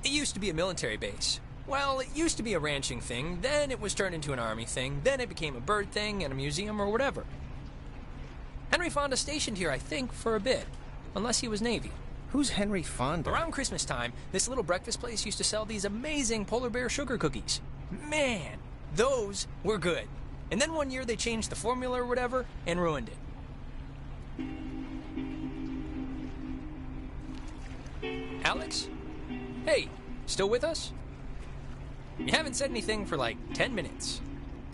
It used to be a military base. Well, it used to be a ranching thing, then it was turned into an army thing, then it became a bird thing and a museum or whatever. Henry Fonda stationed here, I think, for a bit. Unless he was Navy. Who's Henry Fonda? Around Christmas time, this little breakfast place used to sell these amazing polar bear sugar cookies. Man, those were good. And then one year they changed the formula or whatever and ruined it. Alex? Hey, still with us? You haven't said anything for like 10 minutes.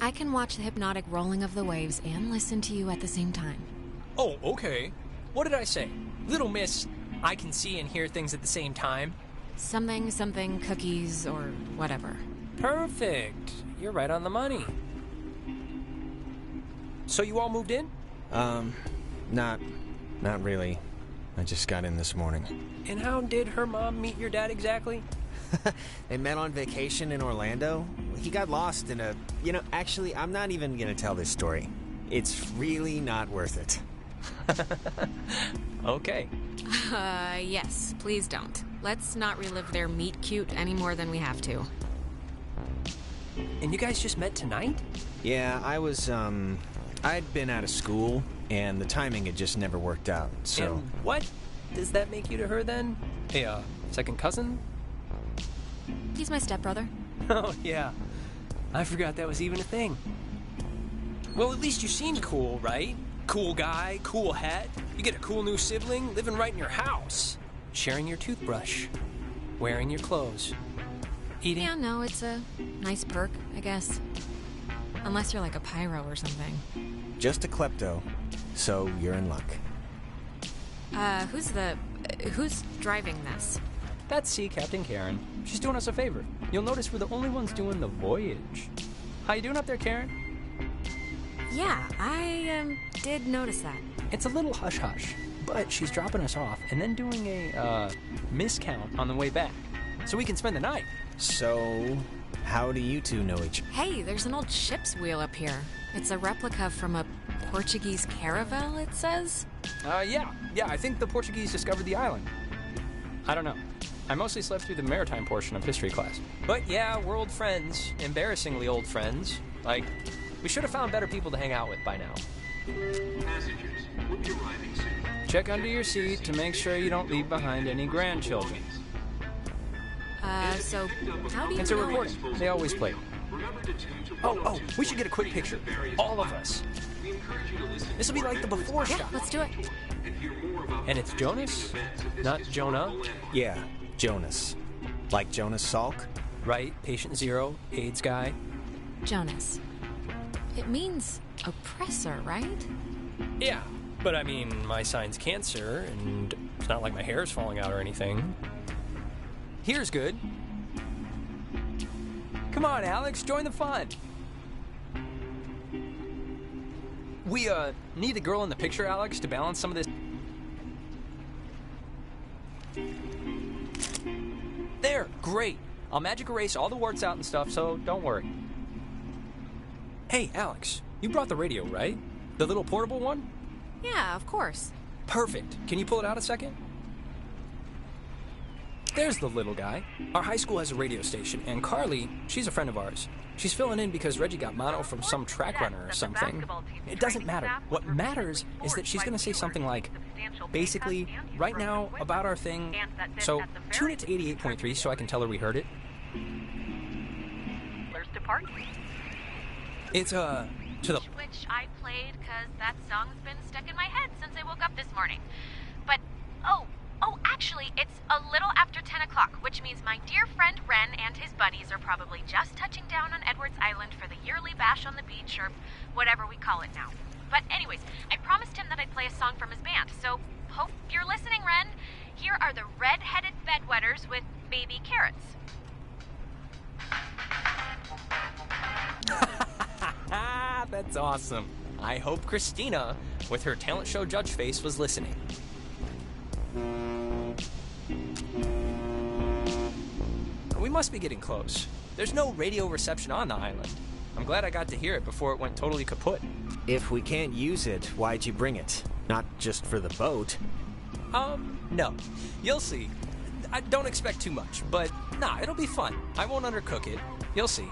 I can watch the hypnotic rolling of the waves and listen to you at the same time. Oh, okay. What did I say? Little miss, I can see and hear things at the same time. Something, cookies, or whatever. Perfect. You're right on the money. So you all moved in? Not really. I just got in this morning. And how did her mom meet your dad exactly? They met on vacation in Orlando. He got lost in a... actually, I'm not even gonna tell this story. It's really not worth it. Okay. Yes, please don't. Let's not relive their meet cute any more than we have to. And you guys just met tonight? Yeah, I'd been out of school, and the timing had just never worked out, so... And what does that make you to her, then? A, second cousin? He's my stepbrother. Oh, yeah. I forgot that was even a thing. Well, at least you seemed cool, right? Cool guy, cool hat. You get a cool new sibling living right in your house. Sharing your toothbrush. Wearing your clothes. Eating. Yeah, no, it's a nice perk, I guess. Unless you're like a pyro or something. Just a klepto, so you're in luck. Who's driving this? That's Sea Captain Karen. She's doing us a favor. You'll notice we're the only ones doing the voyage. How you doing up there, Karen? Yeah, I did notice that. It's a little hush-hush, but she's dropping us off and then doing a miscount on the way back, so we can spend the night. So, how do you two know each other? Hey, there's an old ship's wheel up here. It's a replica from a Portuguese caravel, it says? Yeah, I think the Portuguese discovered the island. I don't know. I mostly slept through the maritime portion of history class. But yeah, we're old friends. Embarrassingly old friends. Like, we should have found better people to hang out with by now. Passengers will be arriving soon. Check under your seat to make sure you don't leave behind any grandchildren. So how do you It's a know? recording. They always play. Oh, we should get a quick picture. All of us. This will be like the before Yeah, shot. let's do it. And it's Jonas, not Jonah. Yeah, Jonas. Like Jonas Salk? Right, patient zero, AIDS guy. Jonas. It means oppressor, right? Yeah, but I mean, my sign's cancer, and it's not like my hair's falling out or anything. Here's good. Come on, Alex, join the fun. We, need the girl in the picture, Alex, to balance some of this. There, great. I'll magic erase all the warts out and stuff, so don't worry. Hey, Alex, you brought the radio, right? The little portable one? Yeah, of course. Perfect. Can you pull it out a second? There's the little guy. Our high school has a radio station, and Carly, she's a friend of ours. She's filling in because Reggie got mono from some track runner or something. It doesn't matter. What matters is that she's going to say something like, basically, right now, about our thing. So, tune it to 88.3 so I can tell her we heard it. It's, to the... Which I played because that song's been stuck in my head since I woke up this morning. But, oh, actually, it's a little after 10 o'clock, which means my dear friend Ren and his buddies are probably just touching down on Edwards Island for the yearly bash on the beach, or whatever we call it now. But anyways, I promised him that I'd play a song from his band, so hope you're listening, Ren. Here are the Red-Headed Bedwetters with Baby Carrots. That's awesome. I hope Christina with her talent show judge face, was listening. We must be getting close. There's no radio reception on the island. I'm glad I got to hear it before it went totally kaput. If we can't use it, why'd you bring it? Not just for the boat. No. You'll see. I don't expect too much, but nah, it'll be fun. I won't undercook it. You'll see.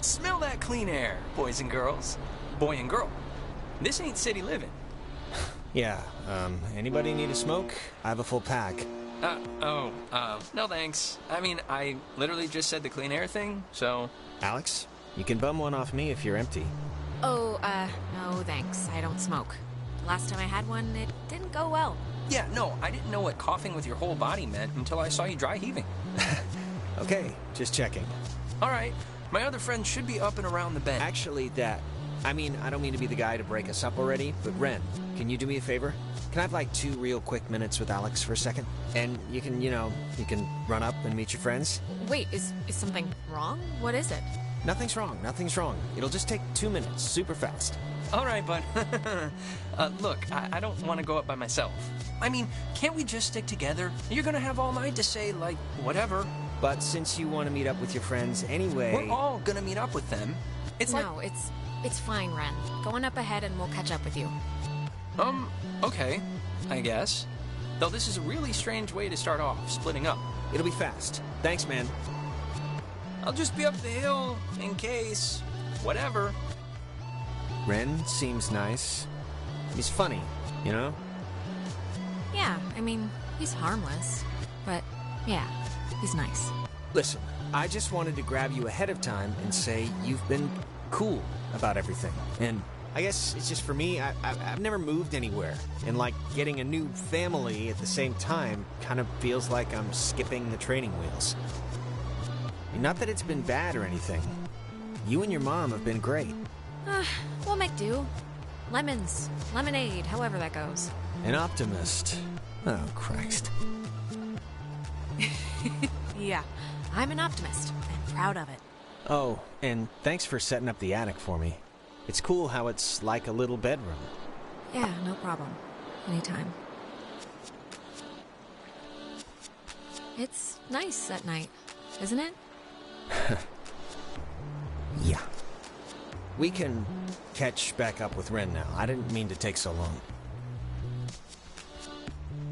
Smell that clean air, boys and girls. Boy and girl. This ain't city living. Yeah, anybody need a smoke? I have a full pack. No thanks. I mean, I literally just said the clean air thing, so... Alex, you can bum one off me if you're empty. Oh, no thanks. I don't smoke. Last time I had one, it didn't go well. Yeah, no, I didn't know what coughing with your whole body meant until I saw you dry heaving. Okay, just checking. All right. My other friend should be up and around the bend. Actually, I don't mean to be the guy to break us up already, but Ren, can you do me a favor? Can I have like 2 real quick minutes with Alex for a second? And you can run up and meet your friends? Wait, is something wrong? What is it? Nothing's wrong. It'll just take 2 minutes, super fast. All right, bud. Look, I don't want to go up by myself. I mean, can't we just stick together? You're gonna have all night to say, like, whatever. But since you want to meet up with your friends anyway... We're all gonna meet up with them. No, it's fine, Ren. Go on up ahead and we'll catch up with you. Okay, I guess. Though this is a really strange way to start off, splitting up. It'll be fast. Thanks, man. I'll just be up the hill, in case... whatever. Ren seems nice. He's funny, you know? Yeah, I mean, he's harmless. But, yeah, he's nice. Listen, I just wanted to grab you ahead of time and say you've been cool about everything. And I guess it's just for me, I've never moved anywhere. And like getting a new family at the same time kind of feels like I'm skipping the training wheels. Not that it's been bad or anything. You and your mom have been great. We'll make do. Lemons, lemonade, however that goes. An optimist. Oh, Christ. Yeah, I'm an optimist, and proud of it. Oh, and thanks for setting up the attic for me. It's cool how it's like a little bedroom. Yeah, no problem. Anytime. It's nice at night, isn't it? Yeah. We can catch back up with Ren now. I didn't mean to take so long.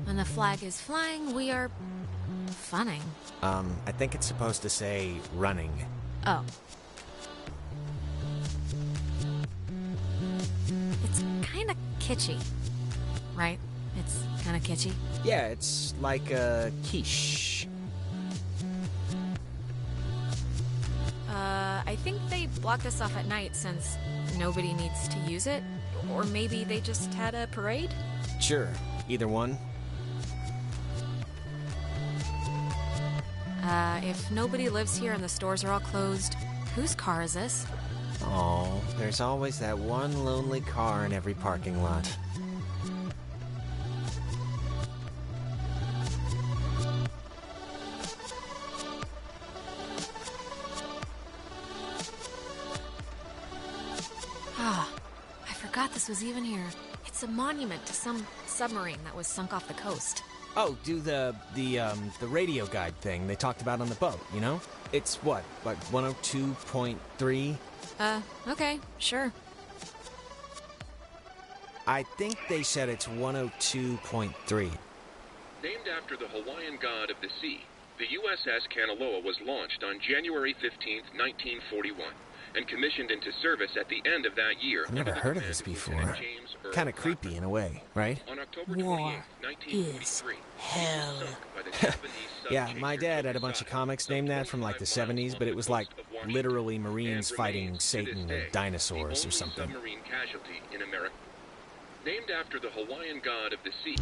When the flag is flying, we are... funning. I think it's supposed to say running. Oh. It's kinda kitschy, right? It's kinda kitschy. Yeah, it's like a quiche. I think they blocked us off at night since nobody needs to use it. Or maybe they just had a parade? Sure, either one. If nobody lives here and the stores are all closed, whose car is this? Oh, there's always that one lonely car in every parking lot. I forgot this was even here. It's a monument to some submarine that was sunk off the coast. Oh, do the radio guide thing they talked about on the boat, you know? It's what, like 102.3? Okay, sure. I think they said it's 102.3. Named after the Hawaiian god of the sea, the USS Kanaloa was launched on January 15, 1941. and commissioned into service at the end of that year. I've never heard of this before. Kind of creepy in a way, right? On October 28, 1943, hell. by the Japanese Yeah, my dad had a bunch of comics named that from like the 70s, but it was like literally Marines fighting Satan or dinosaurs or something. Submarine casualty in America. Named after the Hawaiian god of the sea.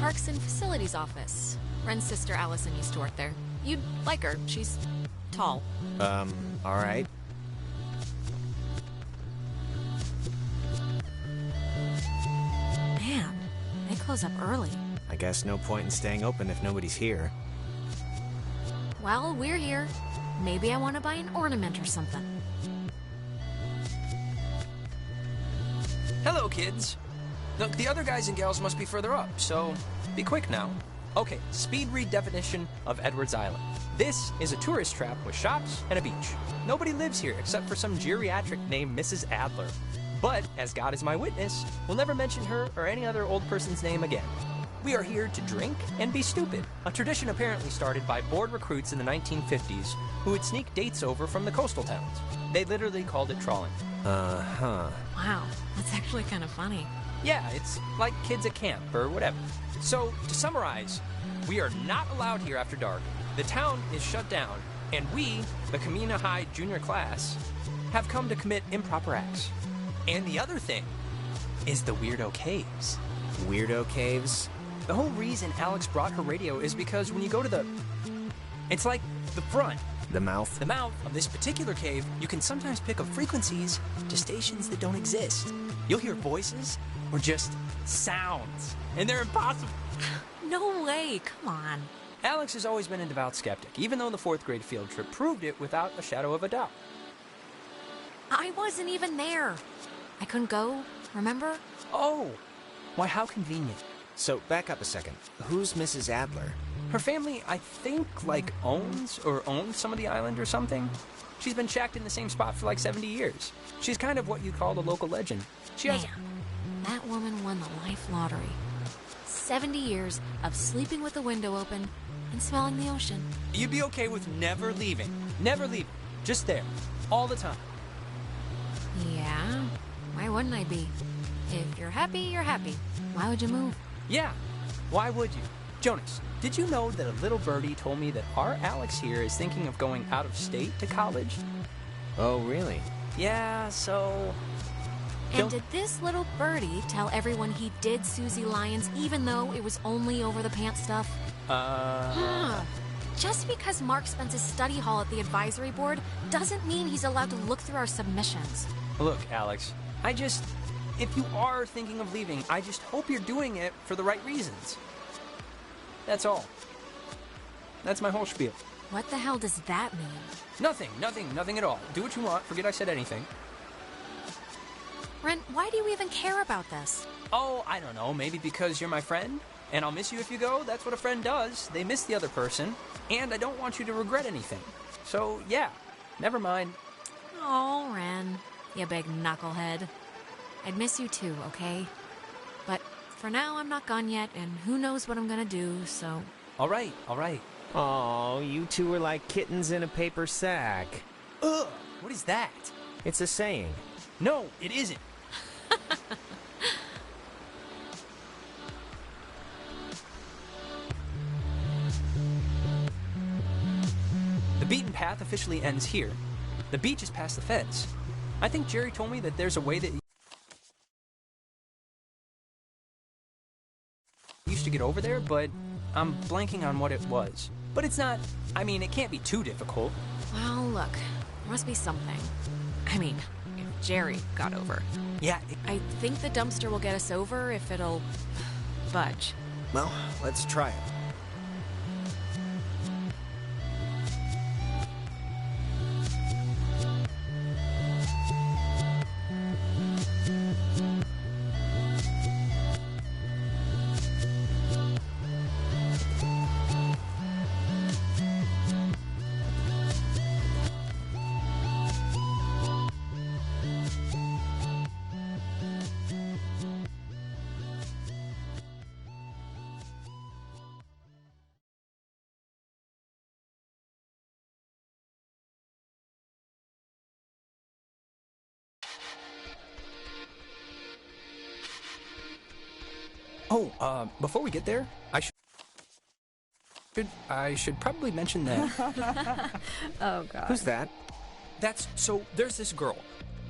Parks and Facilities Office. Ren's sister Allison used to work there. You'd like her. She's tall. Alright. Man, they close up early. I guess no point in staying open if nobody's here. Well, we're here. Maybe I want to buy an ornament or something. Hello, kids. Look, the other guys and gals must be further up, so be quick now. Okay, speed read definition of Edwards Island. This is a tourist trap with shops and a beach. Nobody lives here except for some geriatric named Mrs. Adler. But, as God is my witness, we'll never mention her or any other old person's name again. We are here to drink and be stupid, a tradition apparently started by bored recruits in the 1950s who would sneak dates over from the coastal towns. They literally called it trawling. Uh-huh. Wow, that's actually kind of funny. Yeah, it's like kids at camp or whatever. So, to summarize, we are not allowed here after dark. The town is shut down, and we, the Kamina High junior class, have come to commit improper acts. And the other thing is the Weirdo Caves. Weirdo caves? The whole reason Alex brought her radio is because when you go to the... It's like the front. The mouth? The mouth of this particular cave, you can sometimes pick up frequencies to stations that don't exist. You'll hear voices or just sounds, and they're impossible. No way, come on. Alex has always been a devout skeptic, even though the 4th grade field trip proved it without a shadow of a doubt. I wasn't even there. I couldn't go, remember? Oh, why how convenient. So, back up a second. Who's Mrs. Adler? Her family, I think, like, owns some of the island or something. She's been shacked in the same spot for like 70 years. She's kind of what you'd call a local legend. She has... Man, that woman won the life lottery. 70 years of sleeping with the window open and smelling the ocean. You'd be okay with never leaving. Never leaving. Just there. All the time. Yeah, why wouldn't I be? If you're happy, you're happy. Why would you move? Yeah. Why would you? Jonas, did you know that a little birdie told me that our Alex here is thinking of going out of state to college? Oh, really? Yeah, so... And did this little birdie tell everyone he did Susie Lyons even though it was only over the pants stuff? Just because Mark spends his study hall at the advisory board doesn't mean he's allowed to look through our submissions. Look, Alex, if you are thinking of leaving, I just hope you're doing it for the right reasons. That's all. That's my whole spiel. What the hell does that mean? Nothing at all. Do what you want. Forget I said anything. Ren, why do you even care about this? Oh, I don't know. Maybe because you're my friend, and I'll miss you if you go. That's what a friend does. They miss the other person, and I don't want you to regret anything. So, yeah, never mind. Oh, Ren, you big knucklehead. I'd miss you too, okay? But for now, I'm not gone yet, and who knows what I'm gonna do, so... All right. Oh, you two are like kittens in a paper sack. Ugh, what is that? It's a saying. No, it isn't. The beaten path officially ends here. The beach is past the fence. I think Jerry told me that there's a way that you used to get over there, but I'm blanking on what it was. But it's not, it can't be too difficult. Well, look, there must be something. If Jerry got over. Yeah, I think the dumpster will get us over if it'll budge. Well, let's try it. Before we get there, I should probably mention that. Oh, God. Who's that? So there's this girl,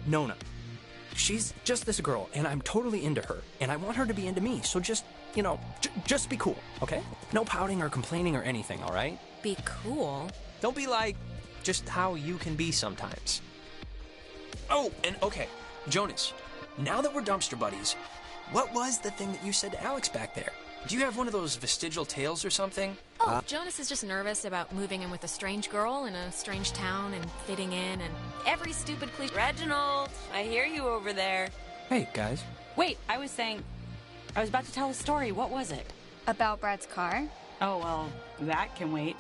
Nona. She's just this girl, and I'm totally into her, and I want her to be into me, so just, just be cool, okay? No pouting or complaining or anything, all right? Be cool? Don't be like just how you can be sometimes. Oh, and okay, Jonas, now that we're dumpster buddies, what was the thing that you said to Alex back there? Do you have one of those vestigial tales or something? Oh, Jonas is just nervous about moving in with a strange girl in a strange town and fitting in and every stupid cliche. Reginald, I hear you over there. Hey, guys. Wait, I was about to tell a story. What was it? About Brad's car? Oh, well, that can wait.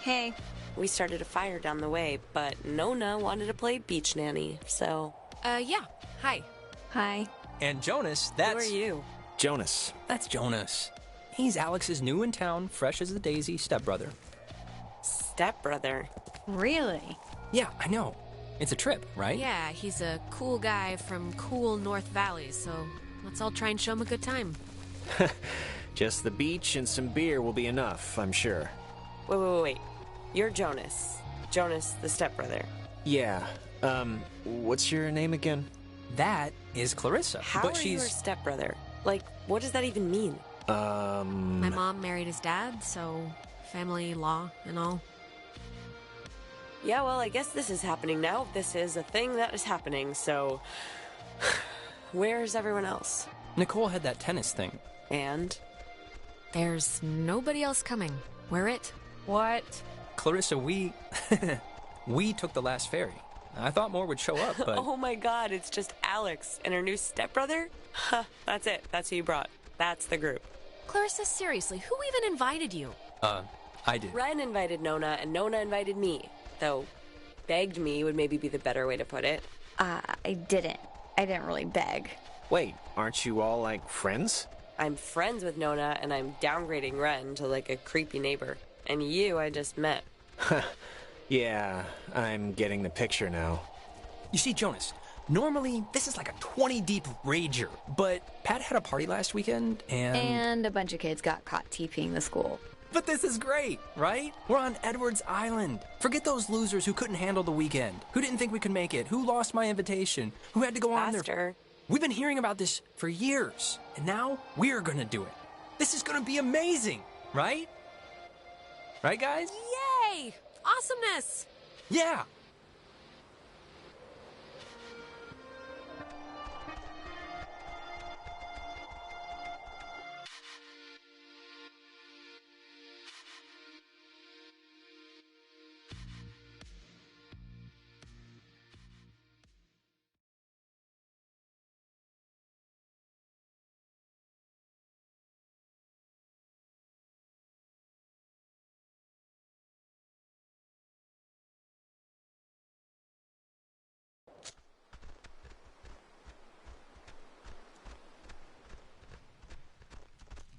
Hey. We started a fire down the way, but Nona wanted to play beach nanny, so... Yeah. Hi. Hi. And Jonas, Who are you? Jonas. That's Jonas. He's Alex's new in town, fresh as a daisy stepbrother. Stepbrother. Really? Yeah, I know. It's a trip, right? Yeah, he's a cool guy from cool North Valley, so let's all try and show him a good time. Just the beach and some beer will be enough, I'm sure. Wait. You're Jonas. Jonas, the stepbrother. Yeah. What's your name again? That is Clarissa. How but are she's you her stepbrother? Like, what does that even mean? My mom married his dad, so family law and all. Yeah, well, I guess this is happening now. This is a thing that is happening, so... Where's everyone else? Nicole had that tennis thing. And? There's nobody else coming. We're it. What? Clarissa, we took the last ferry. I thought more would show up, but... Oh my god, it's just Alex and her new stepbrother? Huh, that's it. That's who you brought. That's the group. Clarissa, seriously, who even invited you? I did. Ren invited Nona, and Nona invited me. Though, begged me would maybe be the better way to put it. I didn't. I didn't really beg. Wait, aren't you all, like, friends? I'm friends with Nona, and I'm downgrading Ren to, like, a creepy neighbor. And you I just met. Yeah, I'm getting the picture now. You see, Jonas, normally this is like a 20-deep rager, but Pat had a party last weekend, And a bunch of kids got caught TPing the school. But this is great, right? We're on Edwards Island. Forget those losers who couldn't handle the weekend, who didn't think we could make it, who lost my invitation, who had to go on Faster. We've been hearing about this for years, and now we're gonna do it. This is gonna be amazing, right? Right, guys? Yay! Awesomeness! Yeah!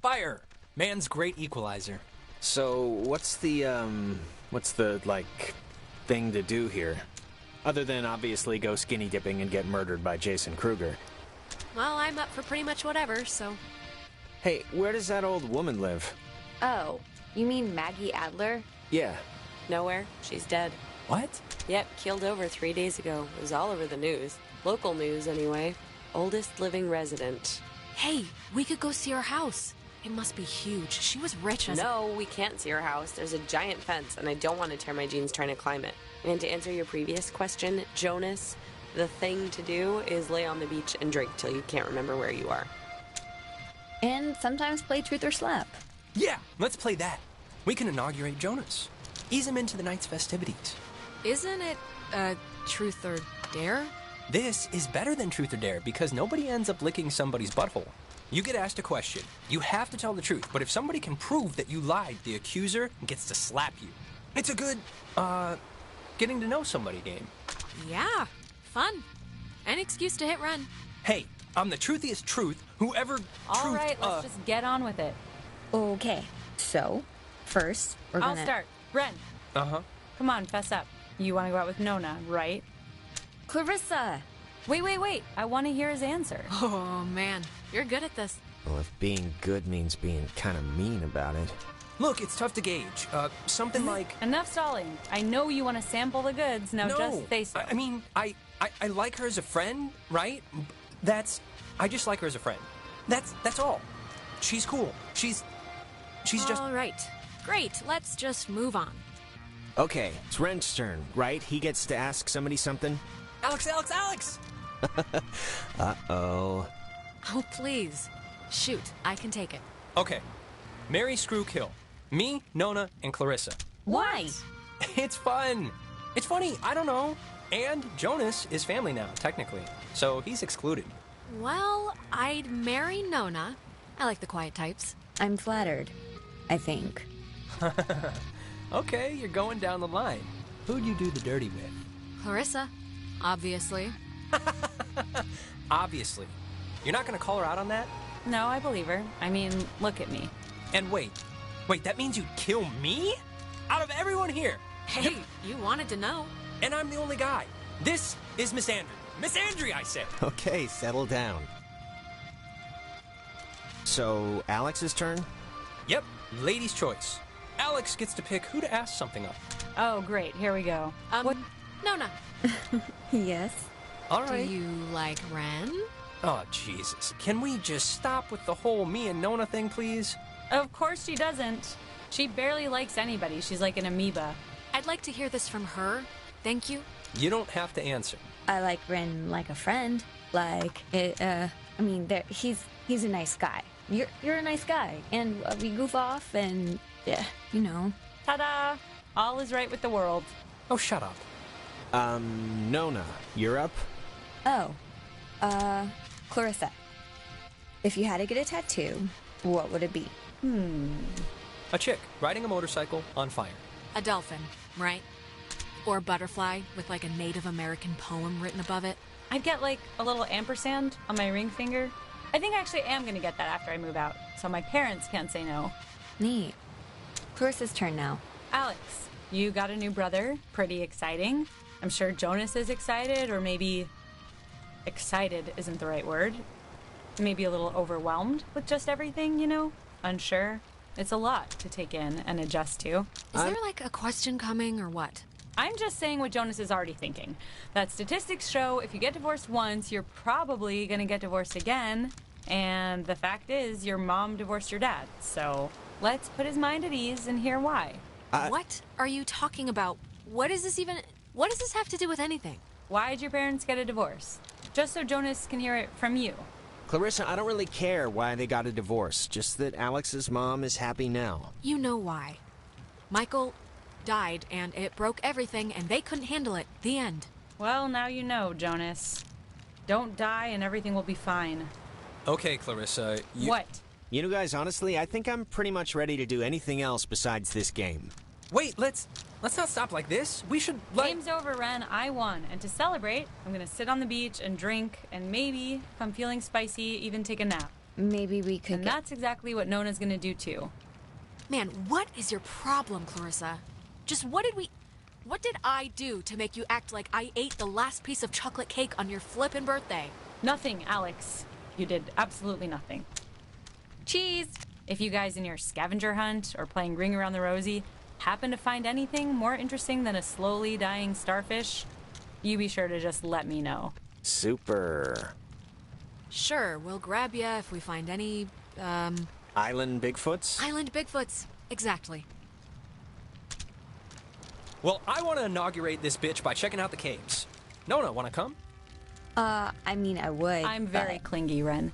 Fire! Man's great equalizer. So, what's the, like, thing to do here? Other than obviously go skinny dipping and get murdered by Jason Kruger. Well, I'm up for pretty much whatever, so... Hey, where does that old woman live? Oh, you mean Maggie Adler? Yeah. Nowhere. She's dead. What? Yep, keeled over 3 days ago. It was all over the news. Local news, anyway. Oldest living resident. Hey, we could go see her house. It must be huge. She was rich as... No, we can't see her house. There's a giant fence, and I don't want to tear my jeans trying to climb it. And to answer your previous question, Jonas, the thing to do is lay on the beach and drink till you can't remember where you are. And sometimes play Truth or Slap. Yeah, let's play that. We can inaugurate Jonas. Ease him into the night's festivities. Isn't it, Truth or Dare? This is better than Truth or Dare because nobody ends up licking somebody's butthole. You get asked a question. You have to tell the truth, but if somebody can prove that you lied, the accuser gets to slap you. It's a good, getting to know somebody game. Yeah, fun. An excuse to hit run. Hey, I'm the truthiest truth whoever All right, let's just get on with it. Okay, so, first, we're I'll gonna... start. Ren, Uh-huh. come on, fess up. You want to go out with Nona, right? Clarissa! Wait. I want to hear his answer. Oh, man. You're good at this. Well, if being good means being kind of mean about it. Look, it's tough to gauge. Something like... Enough stalling. I know you want to sample the goods. Now No, just say so. I mean, I like her as a friend, right? I just like her as a friend. That's all. She's cool. She's just... All right. Great. Let's just move on. Okay, it's Ren's turn, right? He gets to ask somebody something? Alex! Uh-oh. Oh, please. Shoot, I can take it. Okay. Marry, screw, kill. Me, Nona, and Clarissa. Why? It's fun. It's funny. I don't know. And Jonas is family now, technically. So he's excluded. Well, I'd marry Nona. I like the quiet types. I'm flattered, I think. Okay, you're going down the line. Who'd you do the dirty with? Clarissa, obviously. Obviously. You're not going to call her out on that? No, I believe her. I mean, look at me. And wait, that means you'd kill me? Out of everyone here. Hey, you wanted to know. And I'm the only guy. This is Miss Andrew. Miss Andrew, I said. Okay, settle down. So, Alex's turn? Yep, lady's choice. Alex gets to pick who to ask something of. Oh, great. Here we go. Nona. Yes. All Do right. you like Ren? Oh, Jesus. Can we just stop with the whole me and Nona thing, please? Of course she doesn't. She barely likes anybody. She's like an amoeba. I'd like to hear this from her. Thank you. You don't have to answer. I like Ren like a friend. He's a nice guy. You're a nice guy. And we goof off and, yeah, you know. Ta-da! All is right with the world. Oh, shut up. Nona, you're up? Oh, Clarissa. If you had to get a tattoo, what would it be? A chick riding a motorcycle on fire. A dolphin, right? Or a butterfly with like a Native American poem written above it. I'd get like a little ampersand on my ring finger. I think I actually am going to get that after I move out, so my parents can't say no. Neat. Clarissa's turn now. Alex, you got a new brother. Pretty exciting. I'm sure Jonas is excited, or maybe excited isn't the right word. Maybe a little overwhelmed with just everything, you know? Unsure. It's a lot to take in and adjust to. Is there like a question coming or what? I'm just saying what Jonas is already thinking. That statistics show if you get divorced once, you're probably going to get divorced again. And the fact is, your mom divorced your dad. So let's put his mind at ease and hear why. What are you talking about? What does this have to do with anything? Why'd your parents get a divorce? Just so Jonas can hear it from you. Clarissa, I don't really care why they got a divorce, just that Alex's mom is happy now. You know why. Michael died and it broke everything and they couldn't handle it. The end. Well, now you know, Jonas. Don't die and everything will be fine. Okay, Clarissa, What? You know, guys, honestly, I think I'm pretty much ready to do anything else besides this game. Wait, let's not stop like this. We should, Game's over, Ren. I won. And to celebrate, I'm gonna sit on the beach and drink, and maybe, if I'm feeling spicy, even take a nap. Maybe we could And that's exactly what Nona's gonna do, too. Man, what is your problem, Clarissa? Just what did I do to make you act like I ate the last piece of chocolate cake on your flippin' birthday? Nothing, Alex. You did absolutely nothing. Cheese! If you guys in your scavenger hunt or playing Ring Around the Rosie happen to find anything more interesting than a slowly dying starfish, you be sure to just let me know. Super. Sure, we'll grab ya if we find any, Island Bigfoots? Island Bigfoots. Exactly. Well, I want to inaugurate this bitch by checking out the caves. Nona, want to come? I would. I'm very clingy, Ren.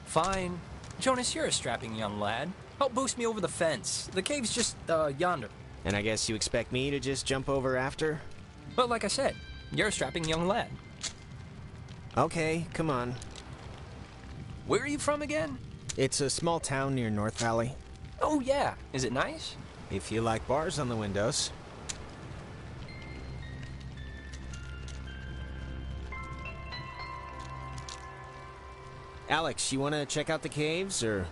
Fine. Jonas, you're a strapping young lad. Help boost me over the fence. The cave's just, yonder. And I guess you expect me to just jump over after? But like I said, you're a strapping young lad. Okay, come on. Where are you from again? It's a small town near North Valley. Oh, yeah. Is it nice? If you like bars on the windows. Alex, you want to check out the caves, or...?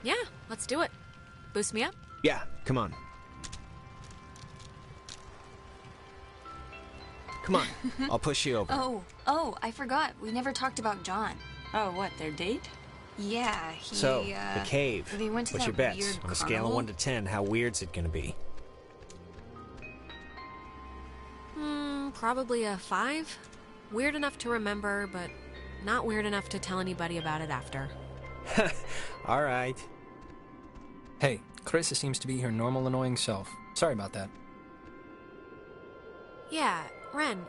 Yeah, let's do it. Boost me up? Yeah, come on. Come on, I'll push you over. Oh, I forgot. We never talked about John. Oh, what, their date? Yeah, he, So, the cave. They went to What's that your bets? weird On a scale of carnival? 1 to 10, how weird's it gonna be? Probably a 5. Weird enough to remember, but not weird enough to tell anybody about it after. All right. Hey, Clarissa seems to be her normal annoying self. Sorry about that. Yeah, Ren,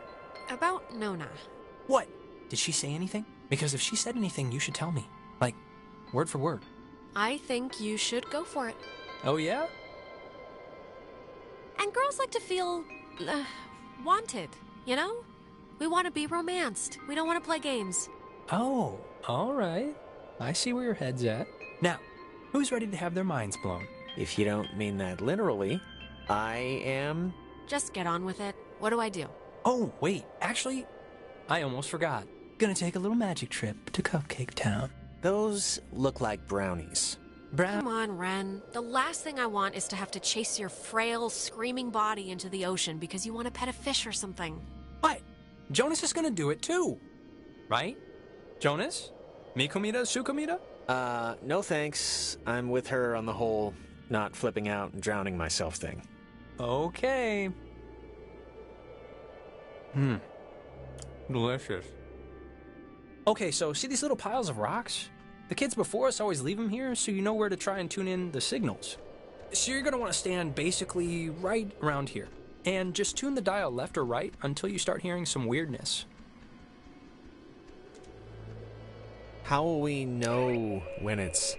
about Nona. What? Did she say anything? Because if she said anything, you should tell me. Like, word for word. I think you should go for it. Oh, yeah? And girls like to feel wanted, you know? We want to be romanced. We don't want to play games. Oh, all right. I see where your head's at. Now, who's ready to have their minds blown? If you don't mean that literally, I am... Just get on with it. What do I do? Oh, wait. Actually, I almost forgot. Gonna take a little magic trip to Cupcake Town. Those look like brownies. Come on, Ren. The last thing I want is to have to chase your frail, screaming body into the ocean because you want to pet a fish or something. What? Jonas is gonna do it too. Right? Jonas? Mi comida, su comida? No thanks. I'm with her on the whole not flipping out and drowning myself thing. Okay. Delicious. Okay, so see these little piles of rocks? The kids before us always leave them here so you know where to try and tune in the signals. So you're gonna want to stand basically right around here. And just tune the dial left or right until you start hearing some weirdness. How will we know when it's...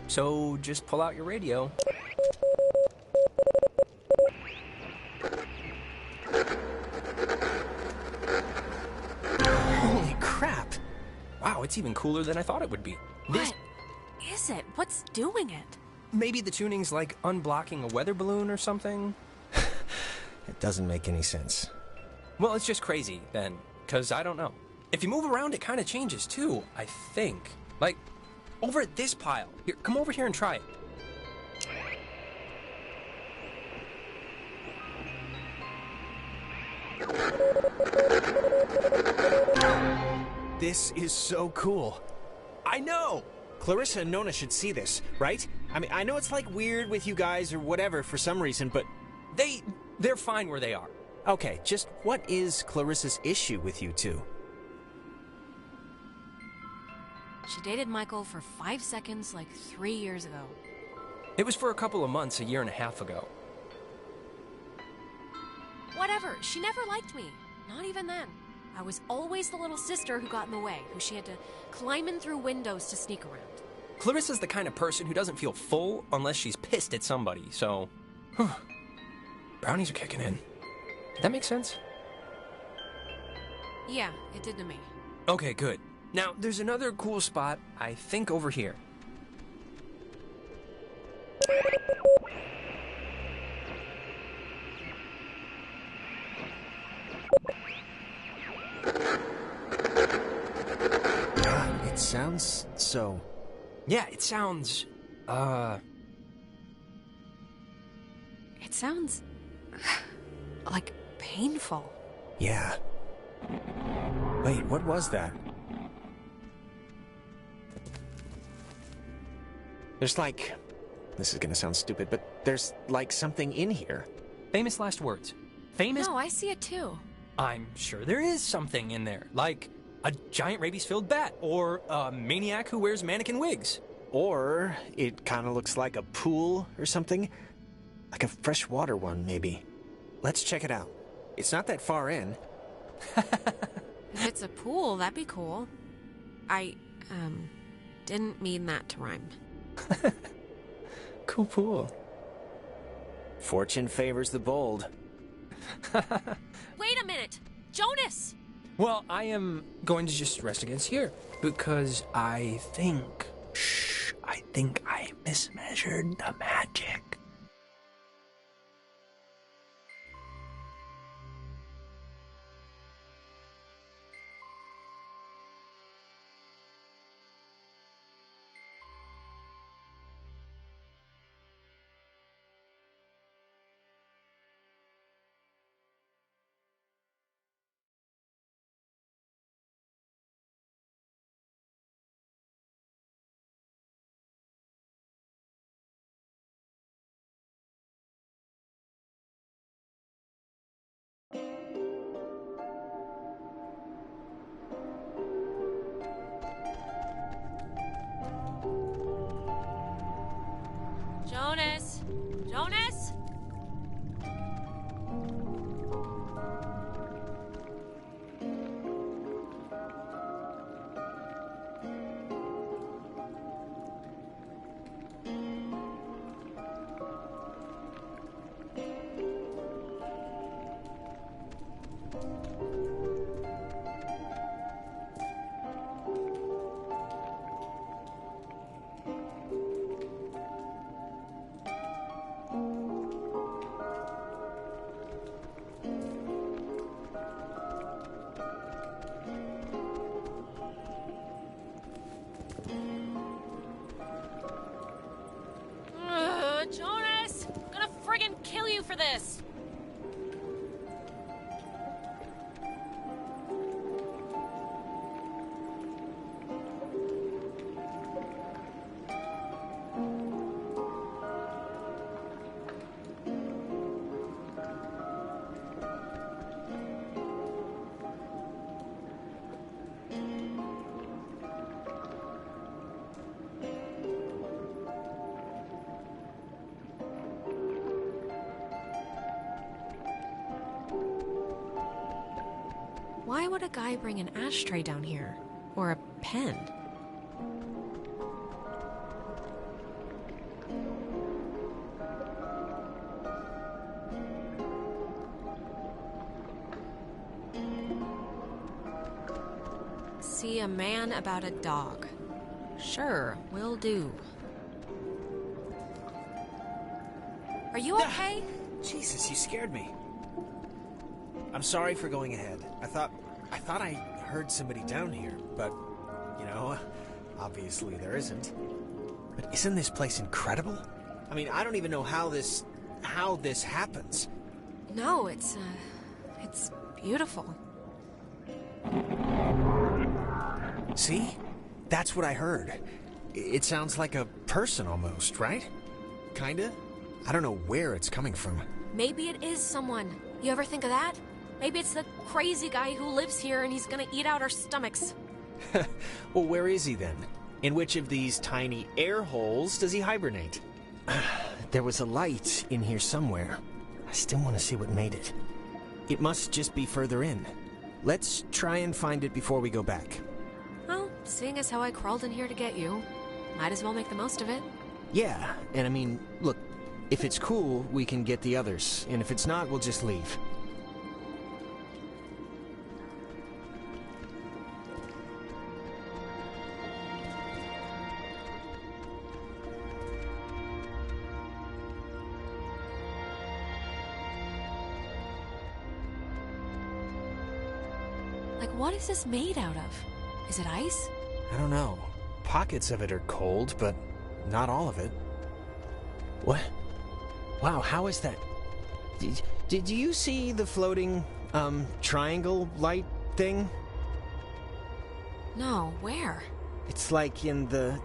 So just pull out your radio. Holy crap! Wow, it's even cooler than I thought it would be. What is it? What's doing it? Maybe the tuning's like unblocking a weather balloon or something? It doesn't make any sense. Well, it's just crazy, then, because I don't know. If you move around, it kind of changes, too, I think. Like, over at this pile. Here, come over here and try it. This is so cool. I know! Clarissa and Nona should see this, right? I mean, I know it's like weird with you guys or whatever for some reason, but... They're fine where they are. Okay, just what is Clarissa's issue with you two? She dated Michael for 5 seconds like 3 years ago. It was for a couple of months, a year and a half ago. Whatever, she never liked me. Not even then. I was always the little sister who got in the way, who she had to climb in through windows to sneak around. Clarissa's the kind of person who doesn't feel full unless she's pissed at somebody, so... Brownies are kicking in. That makes sense? Yeah, it did to me. Okay, good. Now, there's another cool spot, I think over here. God, it sounds so... Yeah, it sounds... It sounds... like painful. Yeah. Wait, what was that? There's like... This is gonna sound stupid, but there's like something in here. Famous last words. Famous... No, I see it too. I'm sure there is something in there, like a giant rabies-filled bat, or a maniac who wears mannequin wigs. Or it kind of looks like a pool or something. Like a freshwater one, maybe. Let's check it out. It's not that far in. If it's a pool, that'd be cool. I, didn't mean that to rhyme. Cool pool. Fortune favors the bold. Wait a minute! Jonas! Well, I am going to just rest against here, because I think I mismeasured the magic. Jonas! Jonas! Jonas! I'm gonna friggin' kill you for this! Why would a guy bring an ashtray down here? Or a pen? See a man about a dog. Sure, will do. Are you okay? Jesus, you scared me. I'm sorry for going ahead. I thought I heard somebody down here, but, you know, obviously there isn't. But isn't this place incredible? I mean, I don't even know how this happens. No, it's beautiful. See? That's what I heard. It sounds like a person almost, right? Kinda? I don't know where it's coming from. Maybe it is someone. You ever think of that? Maybe it's the crazy guy who lives here and he's gonna eat out our stomachs. Well, where is he then? In which of these tiny air holes does he hibernate? There was a light in here somewhere. I still want to see what made it. It must just be further in. Let's try and find it before we go back. Well, seeing as how I crawled in here to get you, might as well make the most of it. Yeah, and I mean, look, if it's cool, we can get the others, and if it's not, we'll just leave. Like, what is this made out of? Is it ice? I don't know. Pockets of it are cold, but not all of it. What? Wow, how is that? Did you see the floating triangle light thing? No, where? It's like in the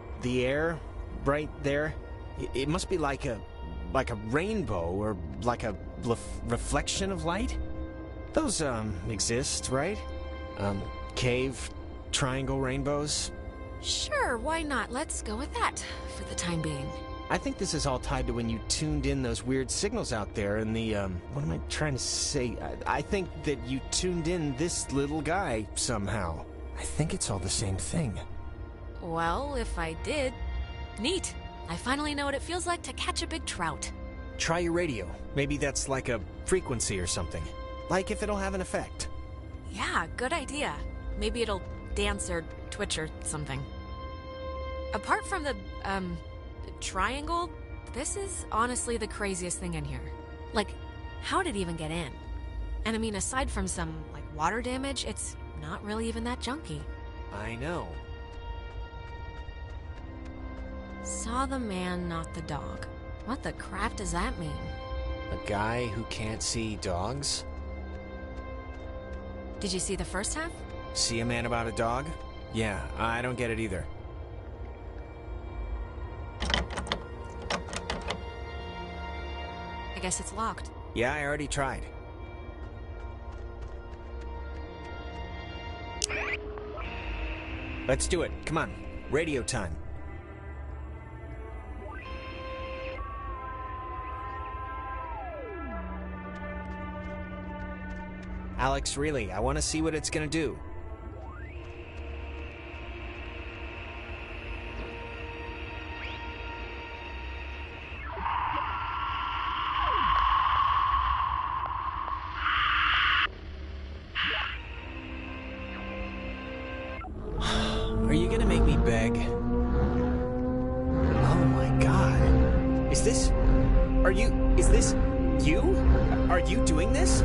air, right there. It must be like a rainbow or like a reflection of light. Those exist, right? Cave triangle rainbows. Sure, why not? Let's go with that for the time being. I think this is all tied to when you tuned in those weird signals out there in the, what am I trying to say? I think that you tuned in this little guy somehow. I think it's all the same thing. Well, if I did, neat. I finally know what it feels like to catch a big trout. Try your radio. Maybe that's like a frequency or something. Like if it'll have an effect. Yeah, good idea. Maybe it'll dance or twitch or something. Apart from the, triangle, this is honestly the craziest thing in here. Like, how did it even get in? And I mean, aside from some, like, water damage, it's not really even that junky. I know. Saw the man, not the dog. What the crap does that mean? A guy who can't see dogs? Did you see the first half? See a man about a dog? Yeah, I don't get it either. I guess it's locked. Yeah, I already tried. Let's do it. Come on. Radio time. Alex, really, I want to see what it's gonna do. Are you gonna make me beg? Oh my god. Is this you? Are you doing this?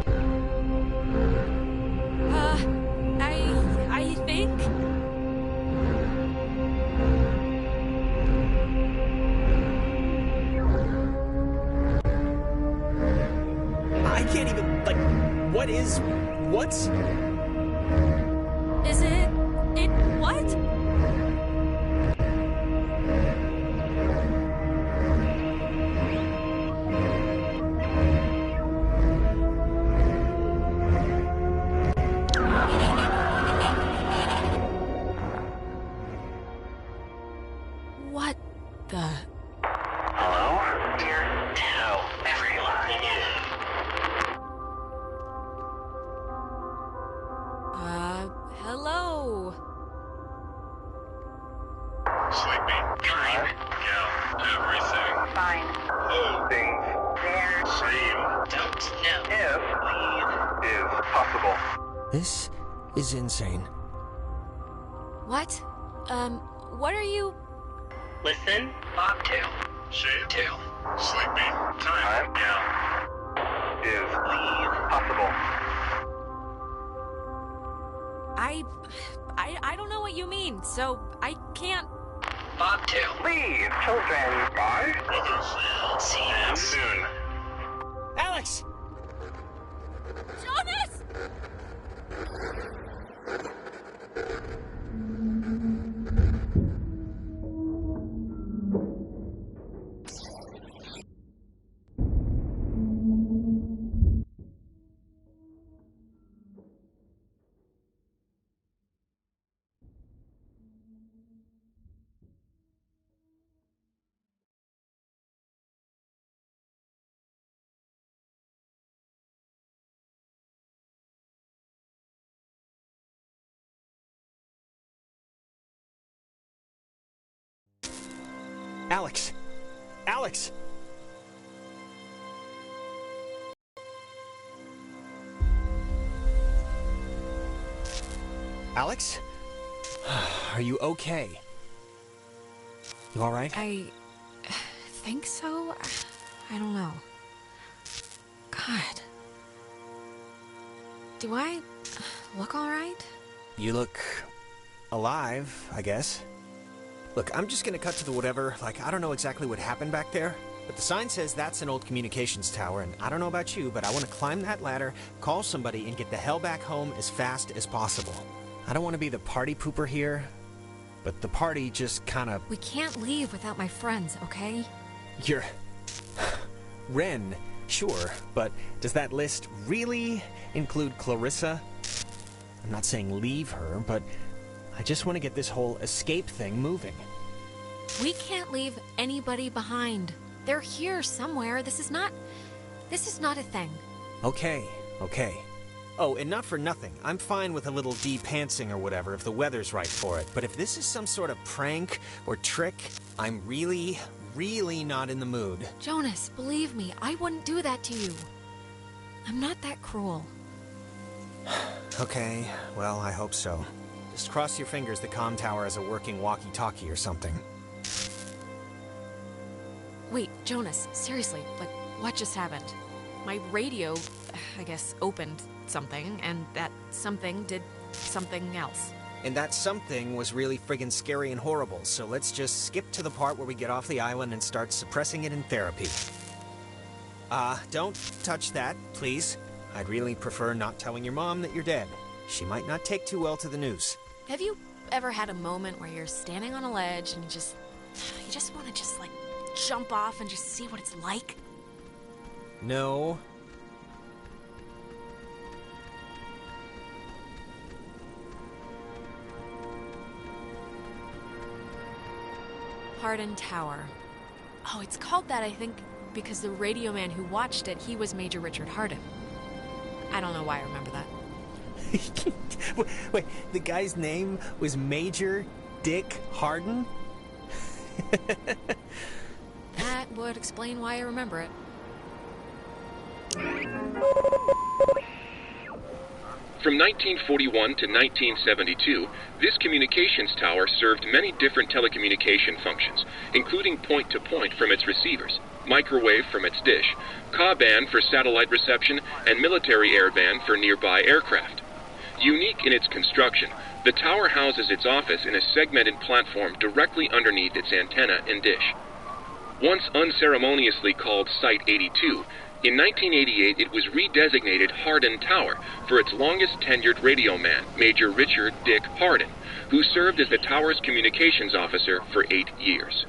I think... I can't even, like, what's... Is it what? What the... Hello? Dear, tell everyone. Hello? Sleepy. Time. Count. Everything. Fine. Whole things. There. Same. Don't know. If. Leave. Is possible. This is insane. What? What are you... Listen. Bobtail. Shave. Tail. Sleepy. Time. Count. Is. Leave. Possible. I don't know what you mean, so I can't... Bobtail. Leave, children. Bye. Brothers. See you soon. Alex! Jonas! Alex! Alex! Alex? Are you okay? You alright? I think so. I don't know. God. Do I look alright? You look alive, I guess. Look, I'm just gonna cut to the whatever. Like, I don't know exactly what happened back there, But the sign says that's an old communications tower, and I don't know about you, but I want to climb that ladder, call somebody, and get the hell back home as fast as possible. I don't want to be the party pooper here, but the party just kind of... We can't leave without my friends, okay? You're... Ren, sure, but does that list really include Clarissa? I'm not saying leave her, but I just want to get this whole escape thing moving. We can't leave anybody behind. They're here somewhere. This is not a thing. Okay. Oh, and not for nothing. I'm fine with a little de-pantsing or whatever if the weather's right for it. But if this is some sort of prank or trick, I'm really, really not in the mood. Jonas, believe me, I wouldn't do that to you. I'm not that cruel. Okay, well, I hope so. Just cross your fingers the comm tower has a working walkie-talkie or something. Wait, Jonas, seriously, what just happened? My radio, I guess, opened something, and that something did something else. And that something was really friggin' scary and horrible, so let's just skip to the part where we get off the island and start suppressing it in therapy. Don't touch that, please. I'd really prefer not telling your mom that you're dead. She might not take too well to the news. Have you ever had a moment where you're standing on a ledge and you just want to jump off and just see what it's like? No. Hardin Tower. Oh, it's called that, I think, because the radio man who watched it, he was Major Richard Hardin. I don't know why I remember that. Wait, the guy's name was Major Dick Hardin? That would explain why I remember it. From 1941 to 1972, this communications tower served many different telecommunication functions, including point-to-point from its receivers, microwave from its dish, Ka-band for satellite reception, and military airband for nearby aircraft. Unique in its construction, the tower houses its office in a segmented platform directly underneath its antenna and dish. Once unceremoniously called Site 82, in 1988 it was redesignated Hardin Tower for its longest tenured radio man, Major Richard Dick Hardin, who served as the tower's communications officer for 8 years.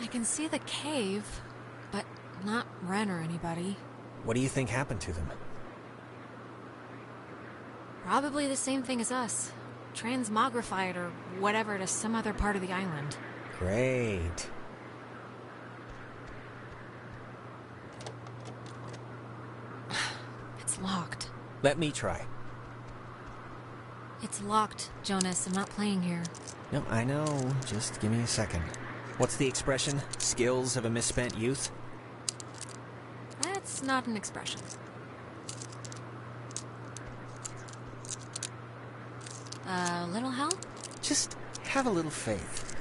I can see the cave, but not Ren or anybody. What do you think happened to them? Probably the same thing as us. Transmogrified or whatever to some other part of the island. Great. It's locked. Let me try. It's locked, Jonas. I'm not playing here. No, I know. Just give me a second. What's the expression? Skills of a misspent youth? That's not an expression. A little help? Just have a little faith.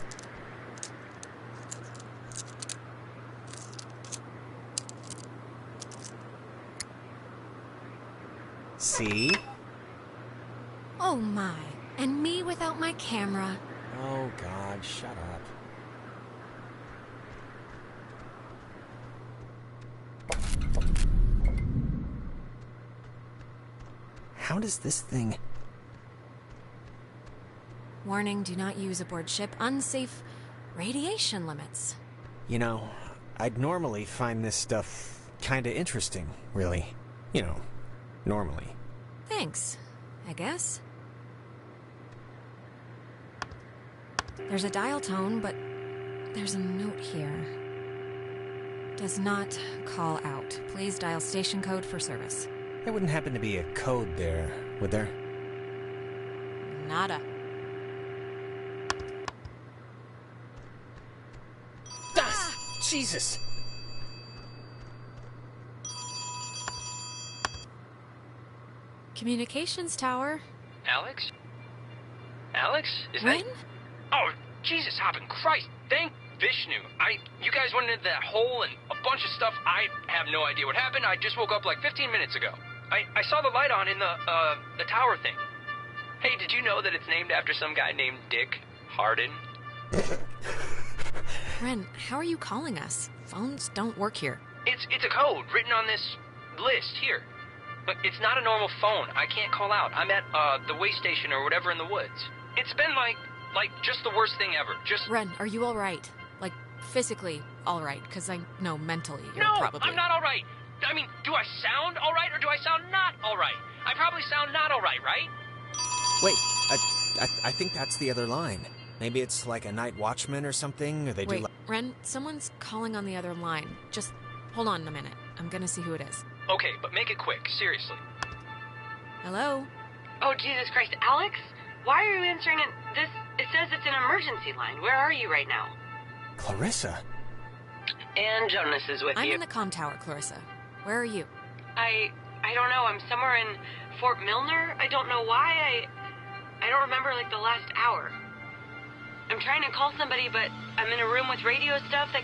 See? Oh my. And me without my camera. Oh God, shut up. How does this thing... Warning, do not use aboard ship. Unsafe radiation limits. You know, I'd normally find this stuff kinda interesting, really. You know, normally. Thanks, I guess. There's a dial tone, but there's a note here. Does not call out. Please dial station code for service. There wouldn't happen to be a code there, would there? Nada. Ah! Jesus! Communications tower. Alex? Alex? Is Ren? that... Oh, Jesus, hopping Christ! Thank Vishnu. You guys went into that hole and a bunch of stuff. I have no idea what happened. I just woke up like 15 minutes ago. I saw the light on in the tower thing. Hey, did you know that it's named after some guy named Dick Hardin? Ren, how are you calling us? Phones don't work here. It's a code written on this list here. But it's not a normal phone. I can't call out. I'm at the way station or whatever in the woods. It's been like just the worst thing ever. Just Ren, are you all right? Like physically all right? Because I know mentally you're no, probably. I'm not all right. I mean, do I sound all right or do I sound not all right? I probably sound not all right, right? Wait, I think that's the other line. Maybe it's like a night watchman or something, or they Wait, do. Ren, someone's calling on the other line. Just hold on a minute. I'm gonna see who it is. Okay, but make it quick. Seriously. Hello? Oh, Jesus Christ. Alex? Why are you answering it? It says it's an emergency line. Where are you right now? Clarissa. And Jonas is with I'm you. in the comm tower, Clarissa. Where are you? I don't know. I'm somewhere in Fort Milner. I don't know why. I don't remember like the last hour. I'm trying to call somebody, but I'm in a room with radio stuff it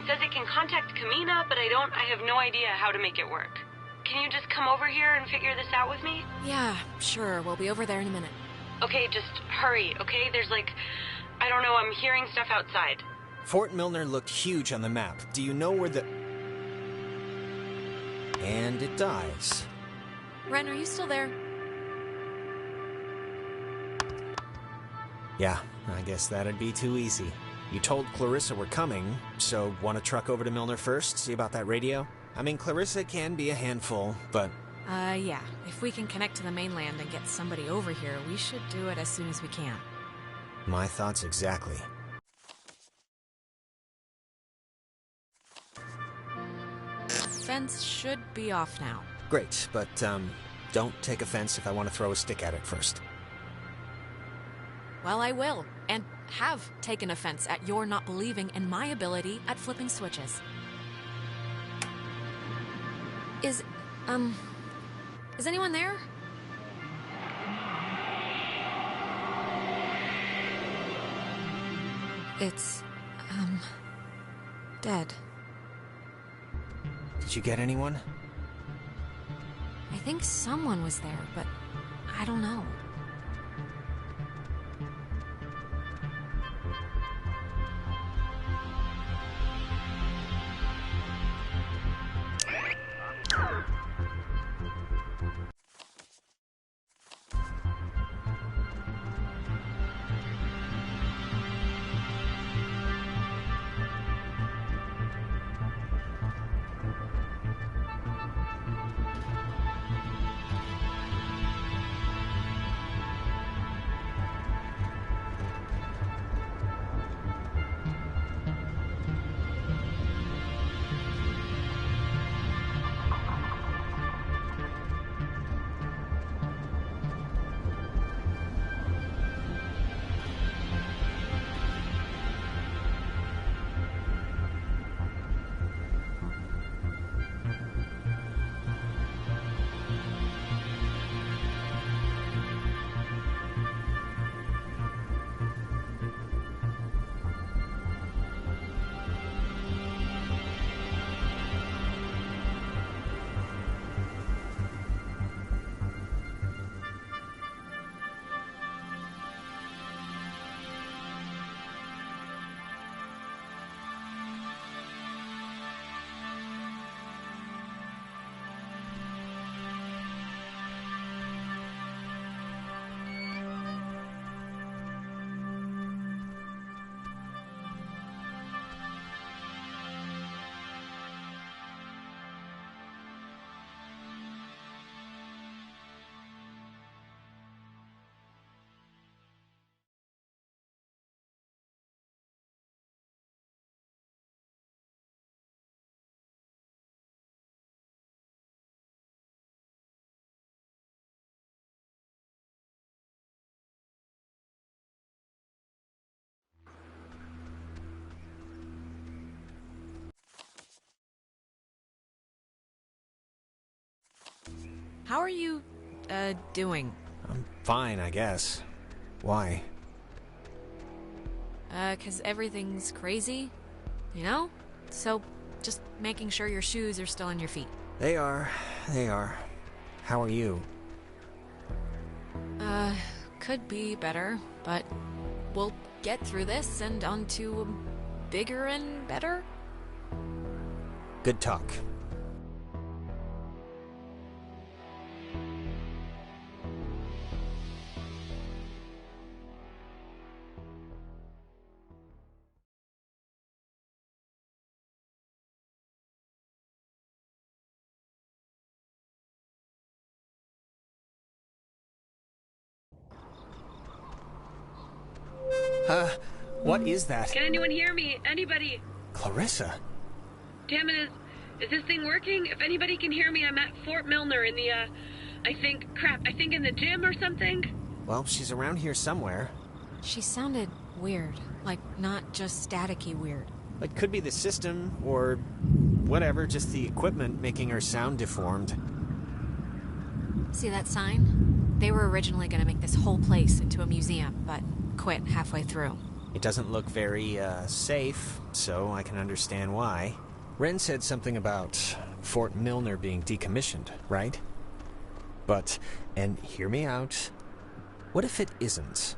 says it can contact Kamina, but I have no idea how to make it work. Can you just come over here and figure this out with me? Yeah, sure. We'll be over there in a minute. Okay, just hurry, okay? There's I don't know, I'm hearing stuff outside. Fort Milner looked huge on the map. Do you know where the... And it dies. Ren, are you still there? Yeah, I guess that'd be too easy. You told Clarissa we're coming, so want to truck over to Milner first, see about that radio? I mean, Clarissa can be a handful, but... Yeah. If we can connect to the mainland and get somebody over here, we should do it as soon as we can. My thoughts exactly. Fence should be off now. Great, but, don't take offense if I want to throw a stick at it first. Well, I will, and have taken offense at your not believing in my ability at flipping switches. Is anyone there? It's, dead. Did you get anyone? I think someone was there, but I don't know. how are you, doing? I'm fine, I guess. Why? 'Cause everything's crazy, you know? So, just making sure your shoes are still on your feet. They are. How are you? Could be better, but we'll get through this and on to bigger and better. Good talk. What is that? Can anyone hear me? Anybody? Clarissa? Damn it, is this thing working? If anybody can hear me, I'm at Fort Milner in the, I think in the gym or something? Well, she's around here somewhere. She sounded weird, like not just staticky weird. It could be the system, or whatever, just the equipment making her sound deformed. See that sign? They were originally going to make this whole place into a museum, but quit halfway through. It doesn't look very, safe, so I can understand why. Ren said something about Fort Milner being decommissioned, right? But, and hear me out, what if it isn't?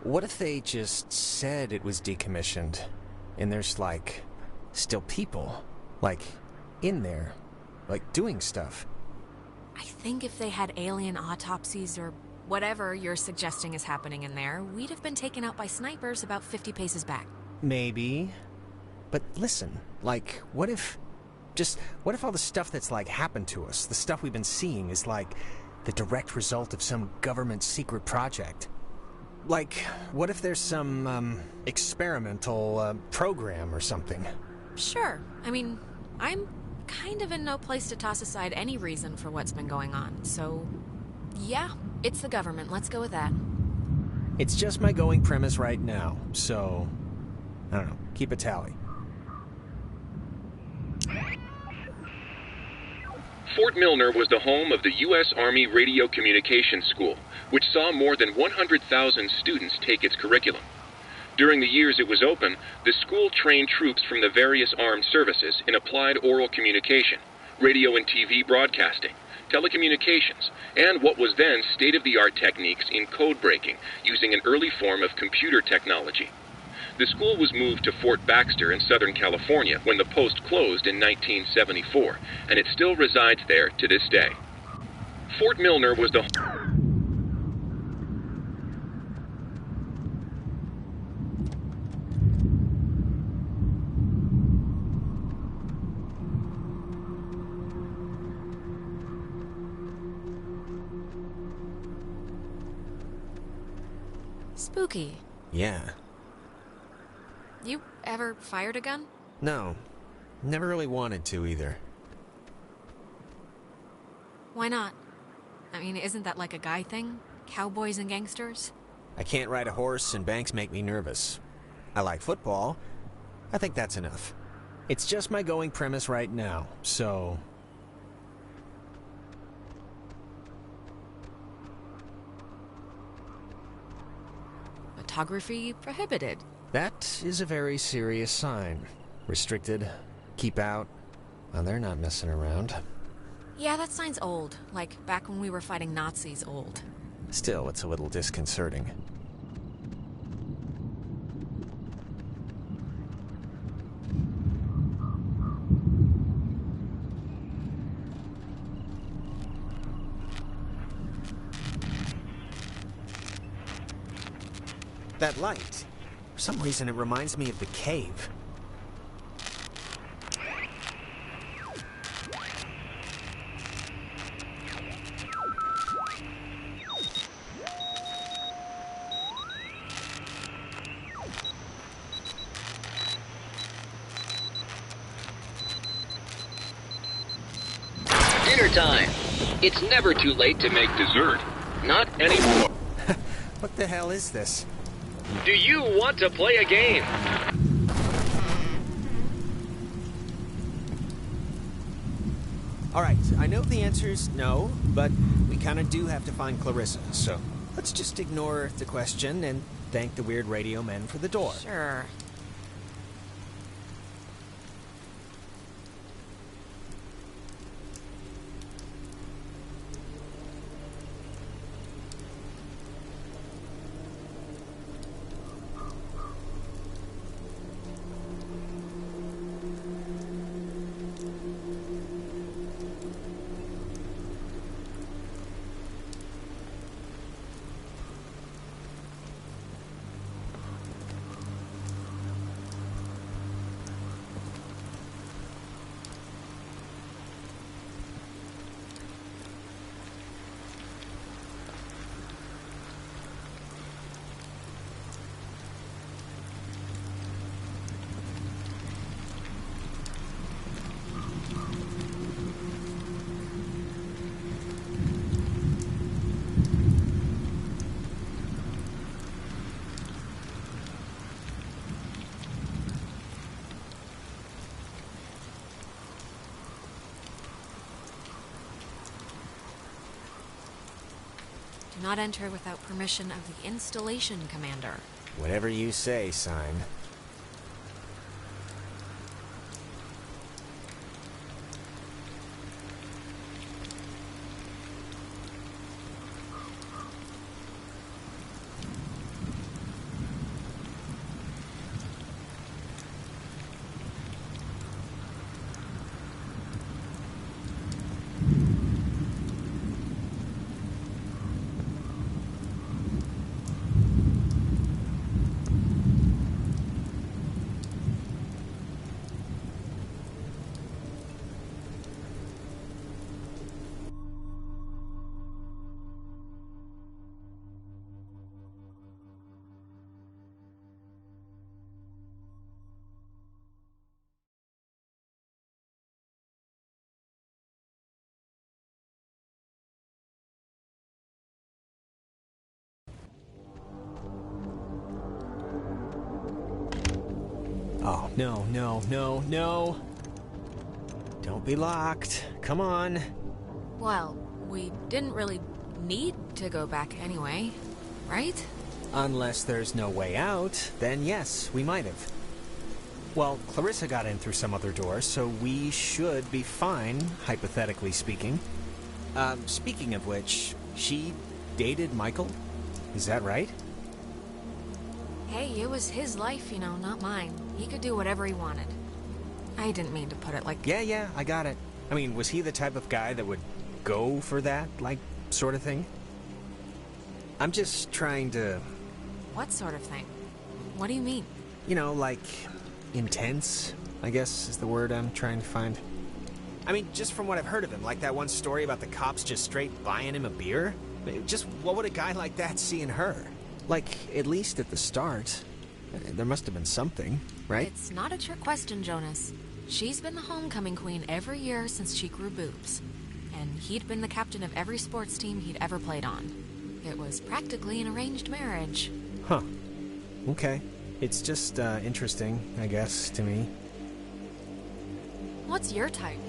What if they just said it was decommissioned, and there's, like, still people, like, in there, like, doing stuff? I think if they had alien autopsies or whatever you're suggesting is happening in there, we'd have been taken out by snipers about 50 paces back. Maybe. But listen, like, what if all the stuff that's, like, happened to us, the stuff we've been seeing, is, like, the direct result of some government secret project? Like, what if there's some, experimental, program or something? Sure. I mean, I'm kind of in no place to toss aside any reason for what's been going on, so yeah, it's the government. Let's go with that. It's just my going premise right now, so I don't know, keep a tally. Fort Milner was the home of the U.S. Army Radio Communications School, which saw more than 100,000 students take its curriculum. During the years it was open, the school trained troops from the various armed services in applied oral communication, radio and TV broadcasting, telecommunications, and what was then state-of-the-art techniques in code breaking using an early form of computer technology. The school was moved to Fort Baxter in Southern California when the post closed in 1974, and it still resides there to this day. Fort Milner was the... Spooky. Yeah. You ever fired a gun? No. Never really wanted to either. Why not? I mean, isn't that like a guy thing? Cowboys and gangsters? I can't ride a horse and banks make me nervous. I like football. I think that's enough. It's just my going premise right now, so... Photography prohibited. That is a very serious sign. Restricted. Keep out. Well, they're not messing around. Yeah, that sign's old. Like, back when we were fighting Nazis old. Still, it's a little disconcerting. That light. For some reason, it reminds me of the cave. Dinner time. It's never too late to make dessert. Not anymore. What the hell is this? Do you want to play a game? Alright, I know the answer's no, but we kinda do have to find Clarissa, so let's just ignore the question and thank the weird radio men for the door. Sure. Do not enter without permission of the installation commander. Whatever you say, sign. Oh, no, no, no, no. Don't be locked. Come on. Well, we didn't really need to go back anyway, right? Unless there's no way out, then yes, we might have. Well, Clarissa got in through some other door, so we should be fine, hypothetically speaking. Speaking of which, she dated Michael? Is that right? Hey, it was his life, you know, not mine. He could do whatever he wanted. I didn't mean to put it like... Yeah, I got it. I mean, was he the type of guy that would go for that, like, sort of thing? I'm just trying to... What sort of thing? What do you mean? You know, like, intense, I guess is the word I'm trying to find. I mean, just from what I've heard of him, like that one story about the cops just straight buying him a beer? Just what would a guy like that see in her? Like, at least at the start, there must have been something, right? It's not a trick question, Jonas. She's been the homecoming queen every year since she grew boobs. And he'd been the captain of every sports team he'd ever played on. It was practically an arranged marriage. Huh. Okay. It's just, interesting, I guess, to me. What's your type?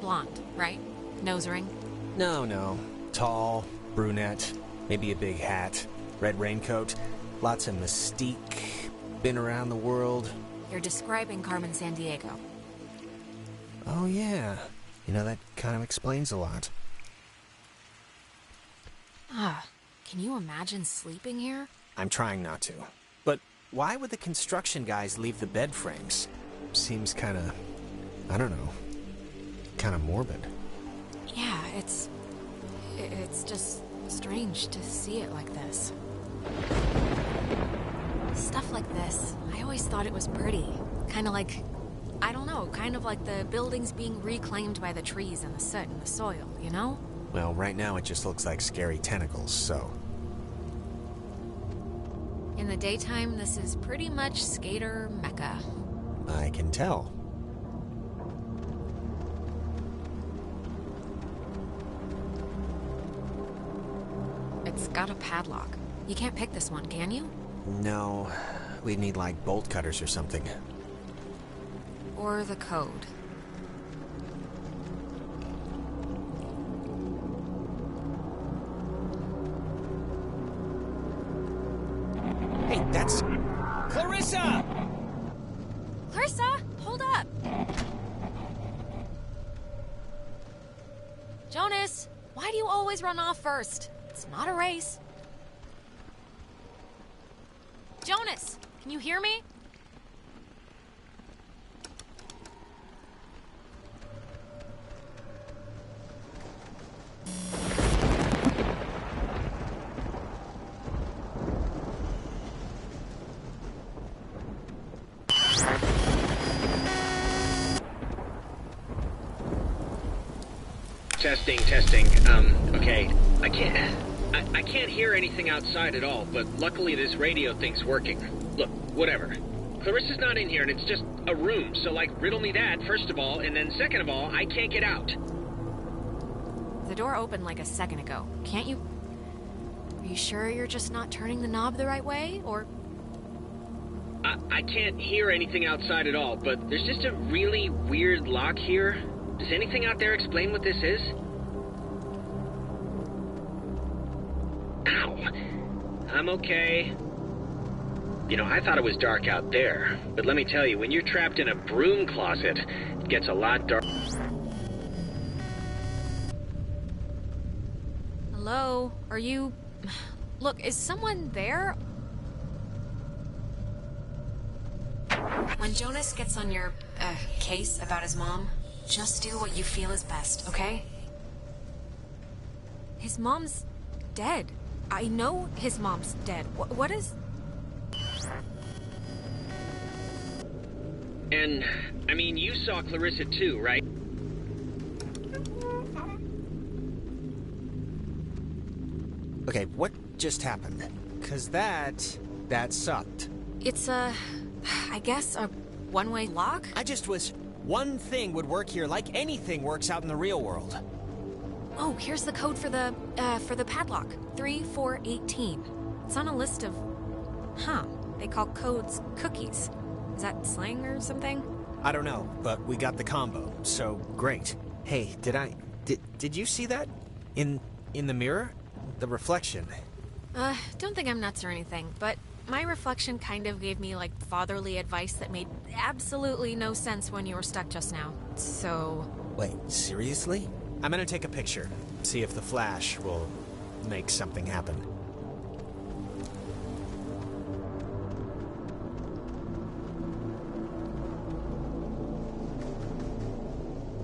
Blonde, right? Nose ring? No. Tall, brunette, maybe a big hat. Red raincoat, lots of mystique, been around the world. You're describing Carmen Sandiego. Oh, yeah. You know, that kind of explains a lot. Can you imagine sleeping here? I'm trying not to. But why would the construction guys leave the bed frames? Seems kind of, I don't know, kind of morbid. Yeah, it's just strange to see it like this. Stuff like this, I always thought it was pretty. Kind of like, I don't know, kind of like the buildings being reclaimed by the trees and the soot and the soil, you know? Well, right now it just looks like scary tentacles, so... In the daytime, this is pretty much skater mecca. I can tell. It's got a padlock. You can't pick this one, can you? No, we'd need like bolt cutters or something. Or the code. always run off first. It's not a race. Jonas, can you hear me? Testing. Okay. I can't hear anything outside at all, but luckily this radio thing's working. Look, whatever. Clarissa's not in here, and it's just a room, so, like, riddle me that, first of all, and then second of all, I can't get out. The door opened like a second ago. Can't you... Are you sure you're just not turning the knob the right way, or... I can't hear anything outside at all, but there's just a really weird lock here. Does anything out there explain what this is? Ow. I'm okay. You know, I thought it was dark out there, but let me tell you, when you're trapped in a broom closet, it gets a lot dark. Hello? Are you... Look, is someone there? When Jonas gets on your, case about his mom, just do what you feel is best, okay? His mom's dead. I know his mom's dead. What is... And, I mean, you saw Clarissa too, right? Okay, what just happened? 'Cause that sucked. It's I guess a one-way lock? I just was... One thing would work here like anything works out in the real world. Oh, here's the code for the padlock. 3418. It's on a list of... Huh. They call codes cookies. Is that slang or something? I don't know, but we got the combo, so great. Hey, did you see that? In the mirror? The reflection. Don't think I'm nuts or anything, but my reflection kind of gave me, like, fatherly advice that made absolutely no sense when you were stuck just now. So... Wait, seriously? I'm gonna take a picture, see if the flash will make something happen.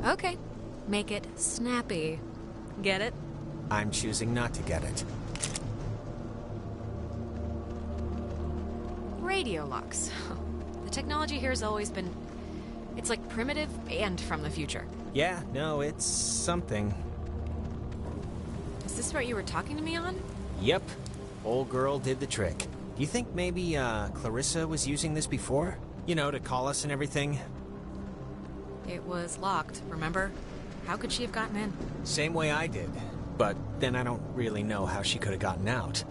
Okay. Make it snappy. Get it? I'm choosing not to get it. Radio locks. The technology here has always been... It's like primitive and from the future. Yeah, no, it's something. Is this what you were talking to me on? Yep. Old girl did the trick. Do you think maybe, Clarissa was using this before? You know, to call us and everything? It was locked, remember? How could she have gotten in? Same way I did. But then I don't really know how she could have gotten out.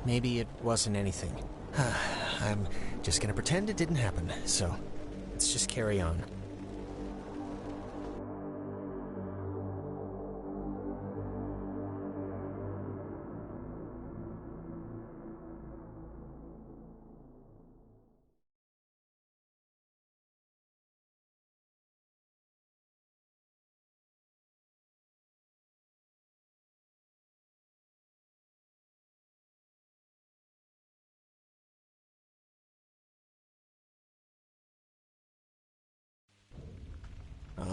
Maybe it wasn't anything. I'm just gonna pretend it didn't happen, so let's just carry on.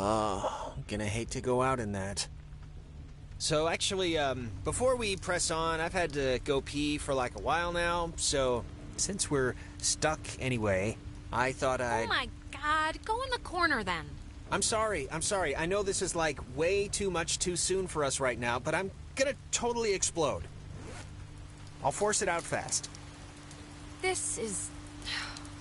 Oh, gonna hate to go out in that. So actually, before we press on, I've had to go pee for like a while now, so since we're stuck anyway, I thought I'd... Oh my god, go in the corner then. I'm sorry. I know this is like way too much too soon for us right now, but I'm gonna totally explode. I'll force it out fast. This is...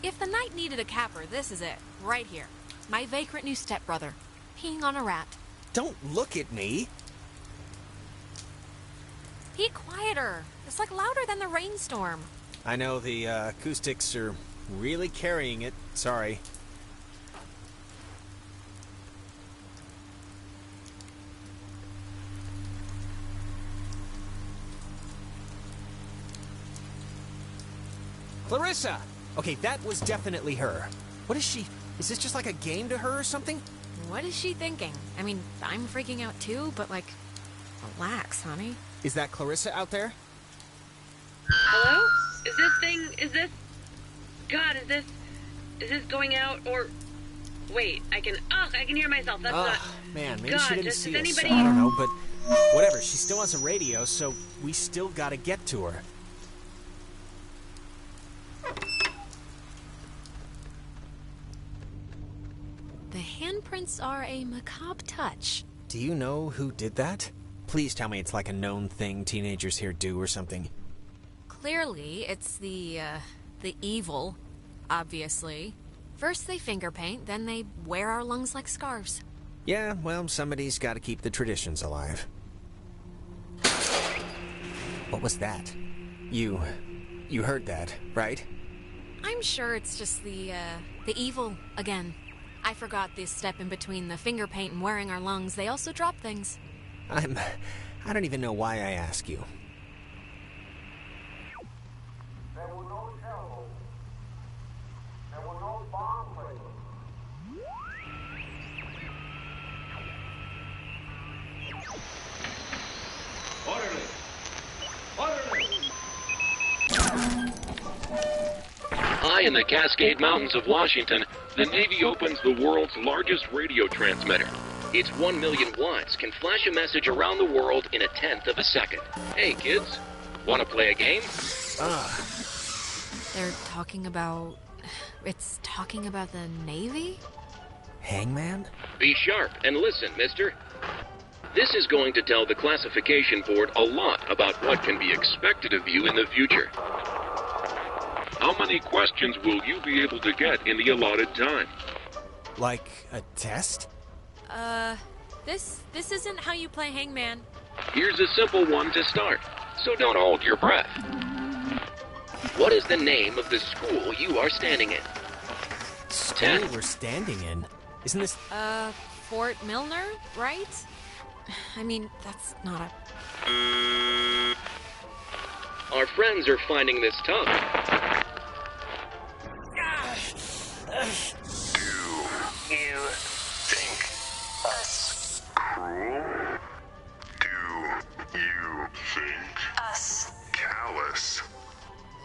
If the night needed a capper, this is it. Right here. My vagrant new stepbrother. Peeing on a rat. Don't look at me. Be quieter. It's like louder than the rainstorm. I know the acoustics are really carrying it. Sorry. Clarissa! Okay, that was definitely her. What is she? Is this just like a game to her or something? What is she thinking? I mean, I'm freaking out too, but like, relax, honey. Is that Clarissa out there? Hello? God, is this going out, or... Wait, I can hear myself, that's not... Man, maybe God, she didn't does see anybody... us. I don't know, but whatever, she still has a radio, so we still gotta get to her. The handprints are a macabre touch. Do you know who did that? Please tell me it's like a known thing teenagers here do or something. Clearly, it's the evil, obviously. First they finger paint, then they wear our lungs like scarves. Yeah, well, somebody's gotta keep the traditions alive. What was that? You heard that, right? I'm sure it's just the evil again. I forgot this step in between the finger paint and wearing our lungs. They also drop things. I don't even know why I ask you. There were no shells. There were no bomb places. Orderly! High in the Cascade Mountains of Washington, the Navy opens the world's largest radio transmitter. Its 1 million watts can flash a message around the world in 1/10 of a second. Hey, kids, want to play a game? They're talking about... It's talking about the Navy? Hangman? Be sharp and listen, mister. This is going to tell the classification board a lot about what can be expected of you in the future. How many questions will you be able to get in the allotted time? Like a test? This isn't how you play Hangman. Here's a simple one to start, so don't hold your breath. What is the name of the school you are standing in? School we're standing in? Isn't this... Fort Milner, right? I mean, that's not a... Our friends are finding this tough. Do you think us cruel? Do you think us callous?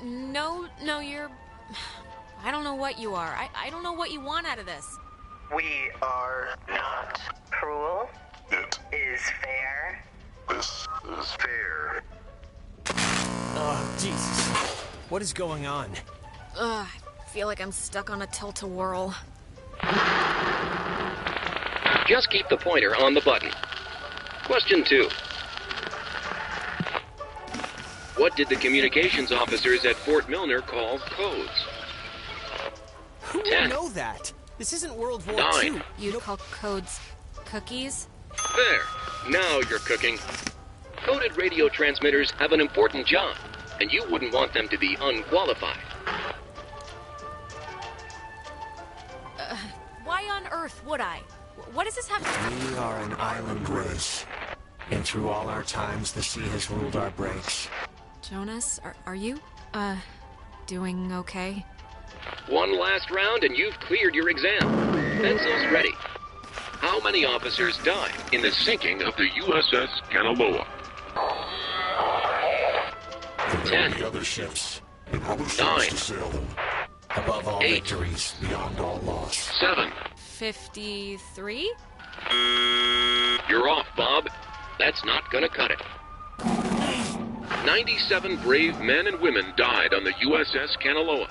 No, you're... I don't know what you are. I don't know what you want out of this. We are not cruel. It is fair. This is fair. Oh, Jesus. What is going on? I feel like I'm stuck on a tilt-a-whirl. Just keep the pointer on the button. Question 2. What did the communications officers at Fort Milner call codes? Who would know that? This isn't World War 9. II. You'd call codes cookies? There. Now you're cooking. Coded radio transmitters have an important job, and you wouldn't want them to be unqualified. Why on earth would I? What does this have to... We are an island race, and through all our times, the sea has ruled our breaks. Jonas, are you, doing okay? One last round and you've cleared your exam. Pencils ready. How many officers died in the sinking of the USS Kanaloa? 10. The other ships, and our 9. ships to sail them. Above all 8. victories, beyond all loss. 7. 53? You're off, Bob. That's not gonna cut it. 97 brave men and women died on the USS Kanaloa.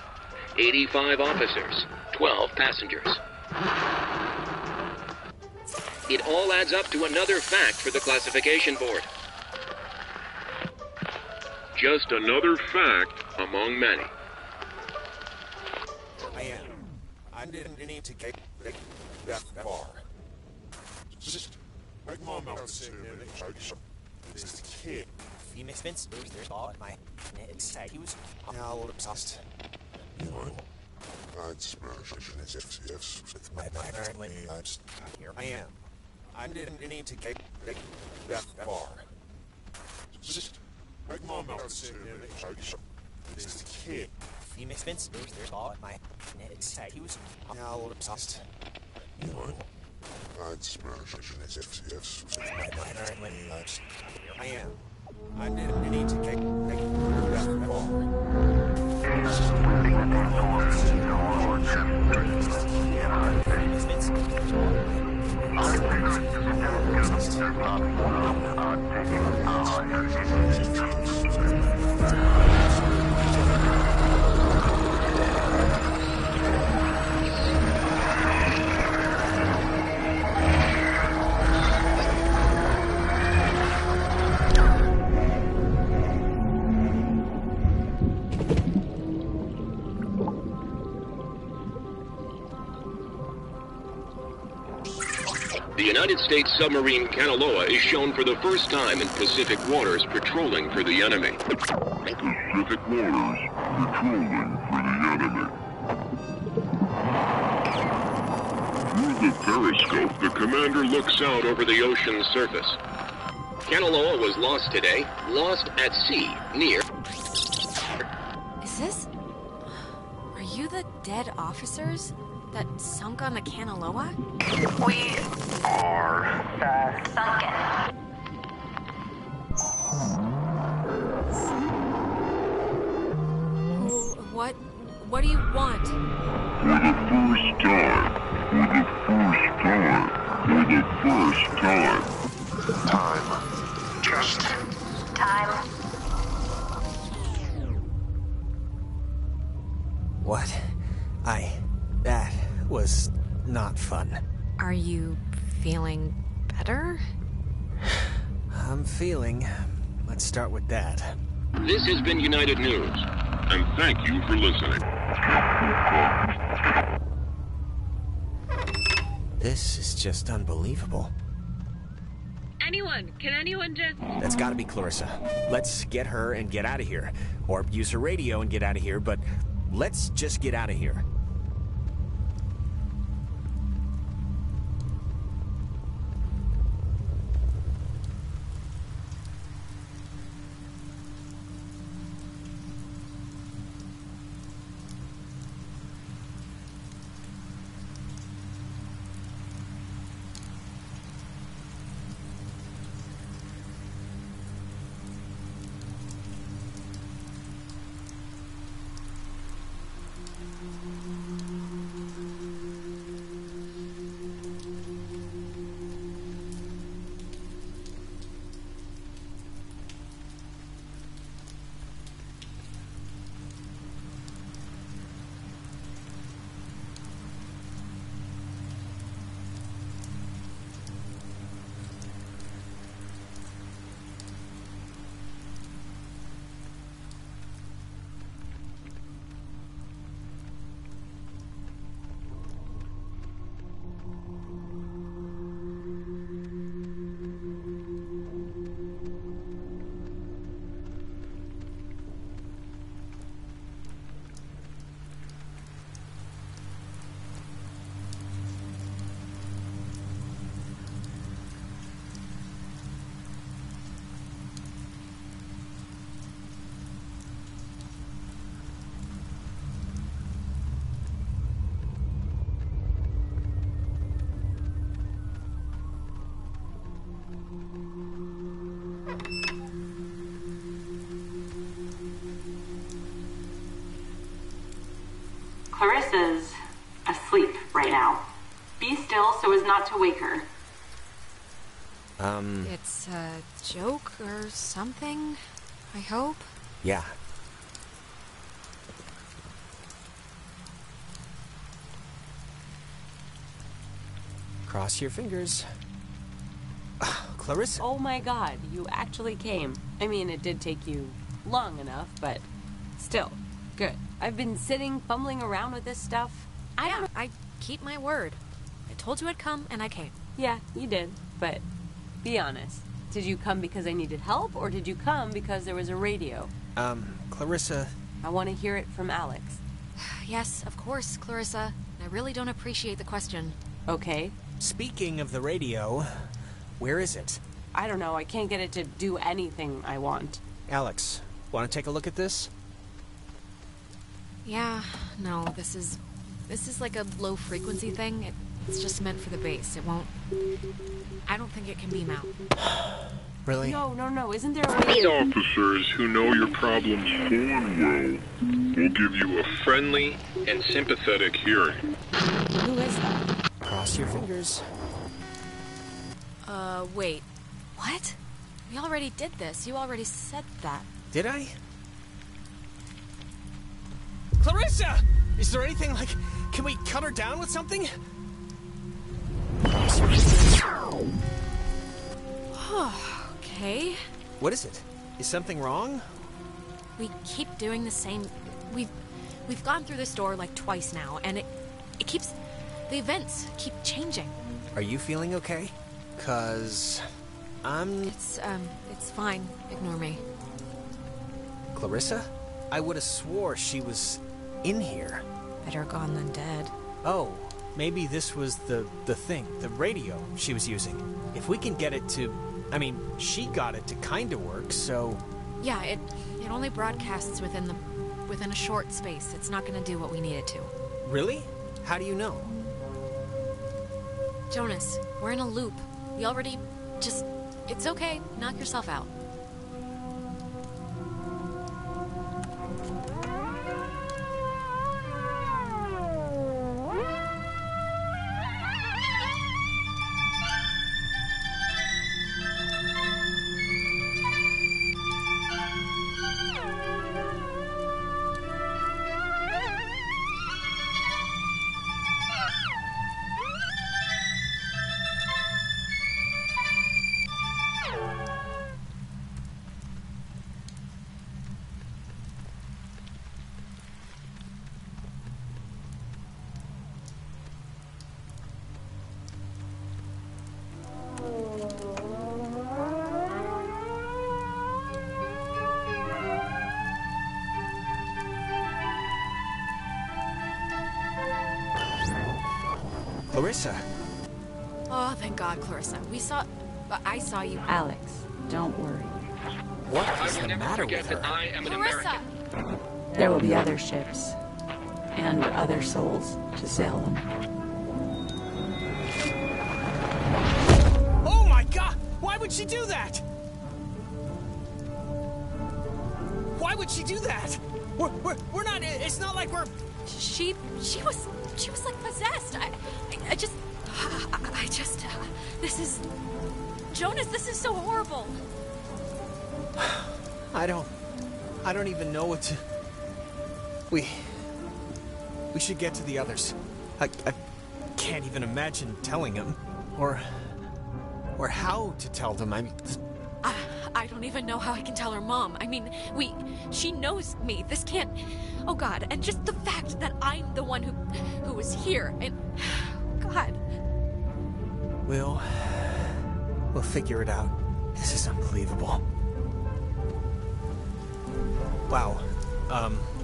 85 officers 12 passengers. It all adds up to another fact for the classification board. Just another fact among many. I didn't need to get that far. Just make mom out this kid. He makes Vince lose their thought. My it's he was now a little obsessed. You know, I'd smash yes with my apparently here I am. I didn't need to get that far. Just make mom out this kid. He makes Vince lose their thought. My it's he was now a little obsessed. You know, I'd smash yes with my apparently here I am. I didn't need to get that far. The United States submarine Kanaloa is shown for the first time in Pacific waters patrolling for the enemy. Pacific waters patrolling for the enemy. Through the periscope, the commander looks out over the ocean's surface. Kanaloa was lost today, lost at sea, near... Is this... Are you the dead officers that sunk on the Kanaloa? We are sunken. What do you want? For the first time. Time. Just time. What? That was not fun. Are you feeling better? I'm feeling. Let's start with that. This has been United News, and thank you for listening. This is just unbelievable. Can anyone just... That's gotta be Clarissa. Let's get her and get out of here. Or use her radio and get out of here, but let's just get out of here. Clarissa's asleep right now. Be still so as not to wake her. It's a joke or something, I hope? Yeah. Cross your fingers. Clarissa. Oh my god, you actually came. I mean, it did take you long enough, but still, good. I've been sitting, fumbling around with this stuff. I keep my word. I told you I'd come, and I came. Yeah, you did, but be honest. Did you come because I needed help, or did you come because there was a radio? Clarissa... I want to hear it from Alex. Yes, of course, Clarissa. I really don't appreciate the question. Okay. Speaking of the radio, where is it? I don't know, I can't get it to do anything I want. Alex, want to take a look at this? Yeah, no, this is like a low frequency thing. It's just meant for the base. It won't... I don't think it can beam out. Really? No, isn't there a way... The officers who know your problems full and well will give you a friendly and sympathetic hearing. Who is that? Cross your fingers. Wait. What? We already did this. You already said that. Did I? Clarissa! Is there anything like... Can we cut her down with something? Cross your fingers. Okay. What is it? Is something wrong? We keep doing the same... We've gone through this door like twice now, and it keeps... The events keep changing. Are you feeling okay? 'Cause... It's fine. Ignore me. Clarissa? I would have swore she was in here. Better gone than dead. Oh, maybe this was the thing, the radio she was using. If we can get it to... I mean, she got it to kind of work, so... Yeah, it only broadcasts within a short space. It's not going to do what we need it to. Really? How do you know? Jonas, we're in a loop. We already... Just... It's okay. Knock yourself out. Clarissa. Oh, thank God, Clarissa. I saw you. Alex, don't worry. What is the matter with her? I am an Clarissa! American. There will be other ships. And other souls to sail them. Oh my God! Why would she do that? Why would she do that? We're not... It's not like we're... She was like possessed. This is... Jonas, this is so horrible. I don't even know what to... We should get to the others. I can't even imagine telling them. Or how to tell them. I mean... I don't even know how I can tell her mom. I mean, she knows me. This can't... Oh, God. And just the fact that I'm the one who was here. And... God. We'll figure it out. This is unbelievable. Wow.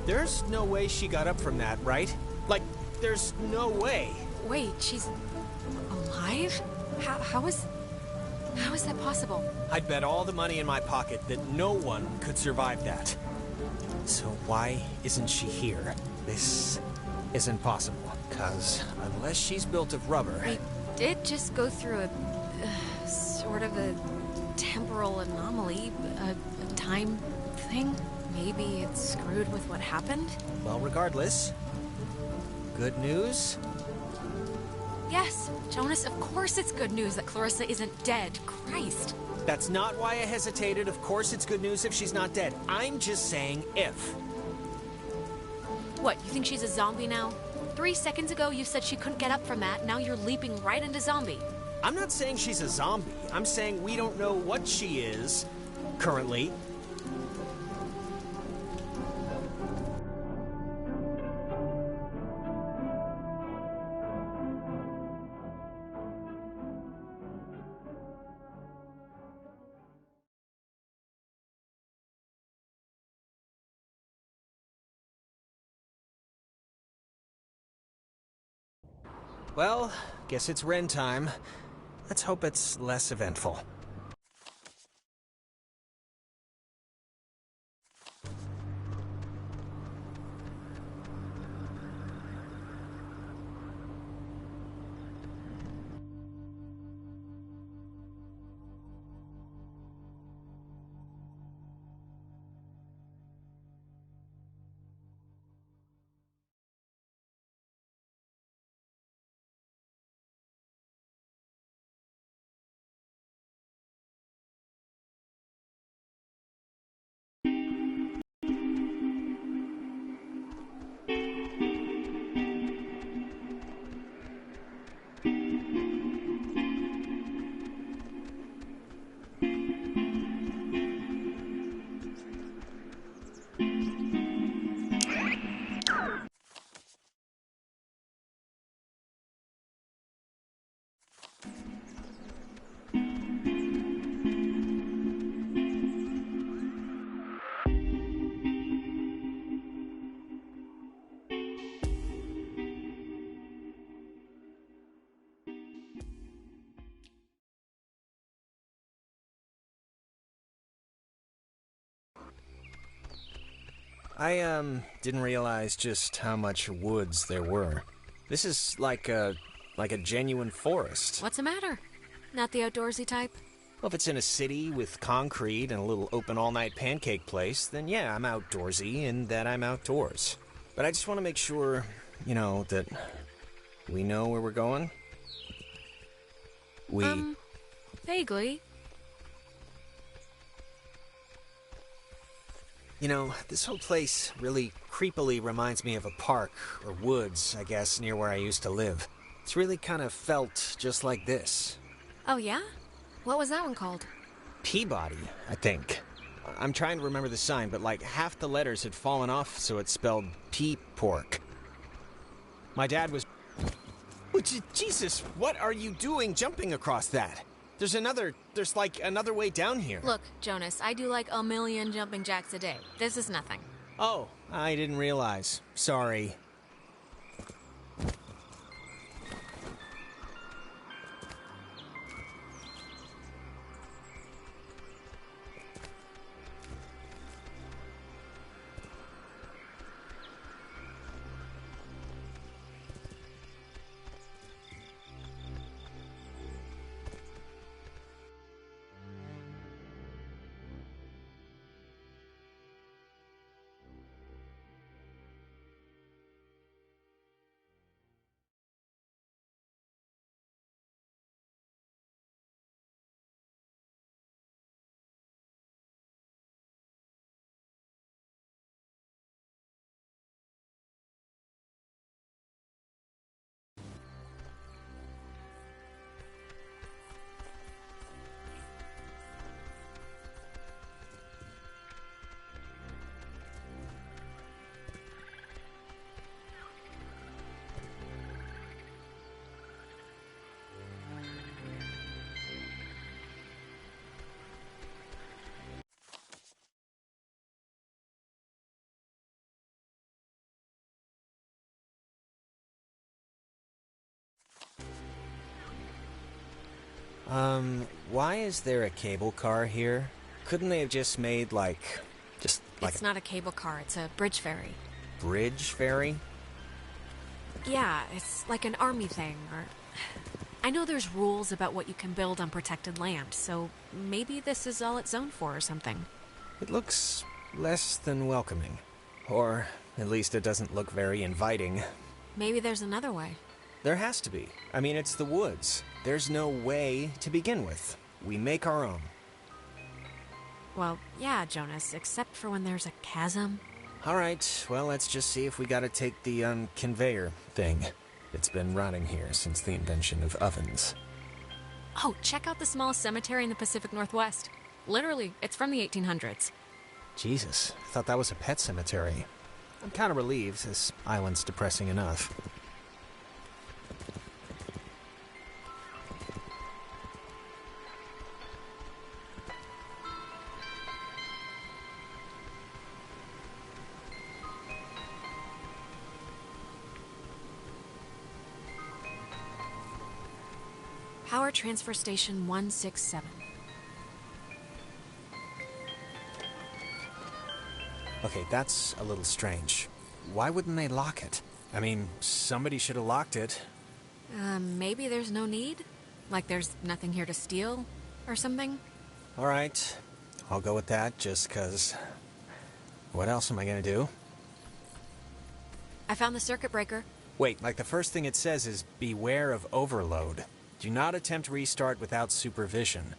There's no way she got up from that, right? Like, there's no way. Wait, she's alive? How is that possible? I'd bet all the money in my pocket that no one could survive that. So why isn't she here? This isn't possible. 'Cause unless she's built of rubber... We did just go through a sort of a temporal anomaly, a time thing. Maybe it's screwed with what happened? Well, regardless, good news? Yes, Jonas, of course it's good news that Clarissa isn't dead. Christ. That's not why I hesitated. Of course it's good news if she's not dead. I'm just saying if. What, you think she's a zombie now? 3 seconds ago you said she couldn't get up from that, now you're leaping right into zombie. I'm not saying she's a zombie. I'm saying we don't know what she is, currently. Well, guess it's Ren time. Let's hope it's less eventful. I didn't realize just how much woods there were. This is like a genuine forest. What's the matter? Not the outdoorsy type? Well, if it's in a city with concrete and a little open all-night pancake place, then yeah, I'm outdoorsy and that I'm outdoors. But I just want to make sure, that we know where we're going. Vaguely. This whole place really creepily reminds me of a park, or woods, I guess, near where I used to live. It's really kind of felt just like this. Oh, yeah? What was that one called? Peabody, I think. I'm trying to remember the sign, but half the letters had fallen off, so it spelled pea-pork. My dad was... Oh, Jesus, what are you doing jumping across that? There's another way down here. Look, Jonas, I do like a million jumping jacks a day. This is nothing. Oh, I didn't realize. Sorry. Why is there a cable car here? Couldn't they have just made, It's not a cable car, it's a bridge ferry. Bridge ferry? Yeah, it's like an army thing, or... I know there's rules about what you can build on protected land, so maybe this is all it's zoned for or something. It looks less than welcoming. Or, at least it doesn't look very inviting. Maybe there's another way. There has to be. I mean, it's the woods. There's no way to begin with. We make our own. Well, yeah, Jonas, except for when there's a chasm. Alright, well, let's just see if we gotta take the, conveyor thing. It's been rotting here since the invention of ovens. Oh, check out the smallest cemetery in the Pacific Northwest. Literally, it's from the 1800s. Jesus, I thought that was a pet cemetery. I'm kind of relieved, this island's depressing enough. Power Transfer Station 167. Okay, that's a little strange. Why wouldn't they lock it? I mean, somebody should have locked it. Maybe there's no need? Like there's nothing here to steal or something? Alright, I'll go with that just 'cause... What else am I gonna do? I found the circuit breaker. Wait, like the first thing it says is, beware of overload. Do not attempt restart without supervision.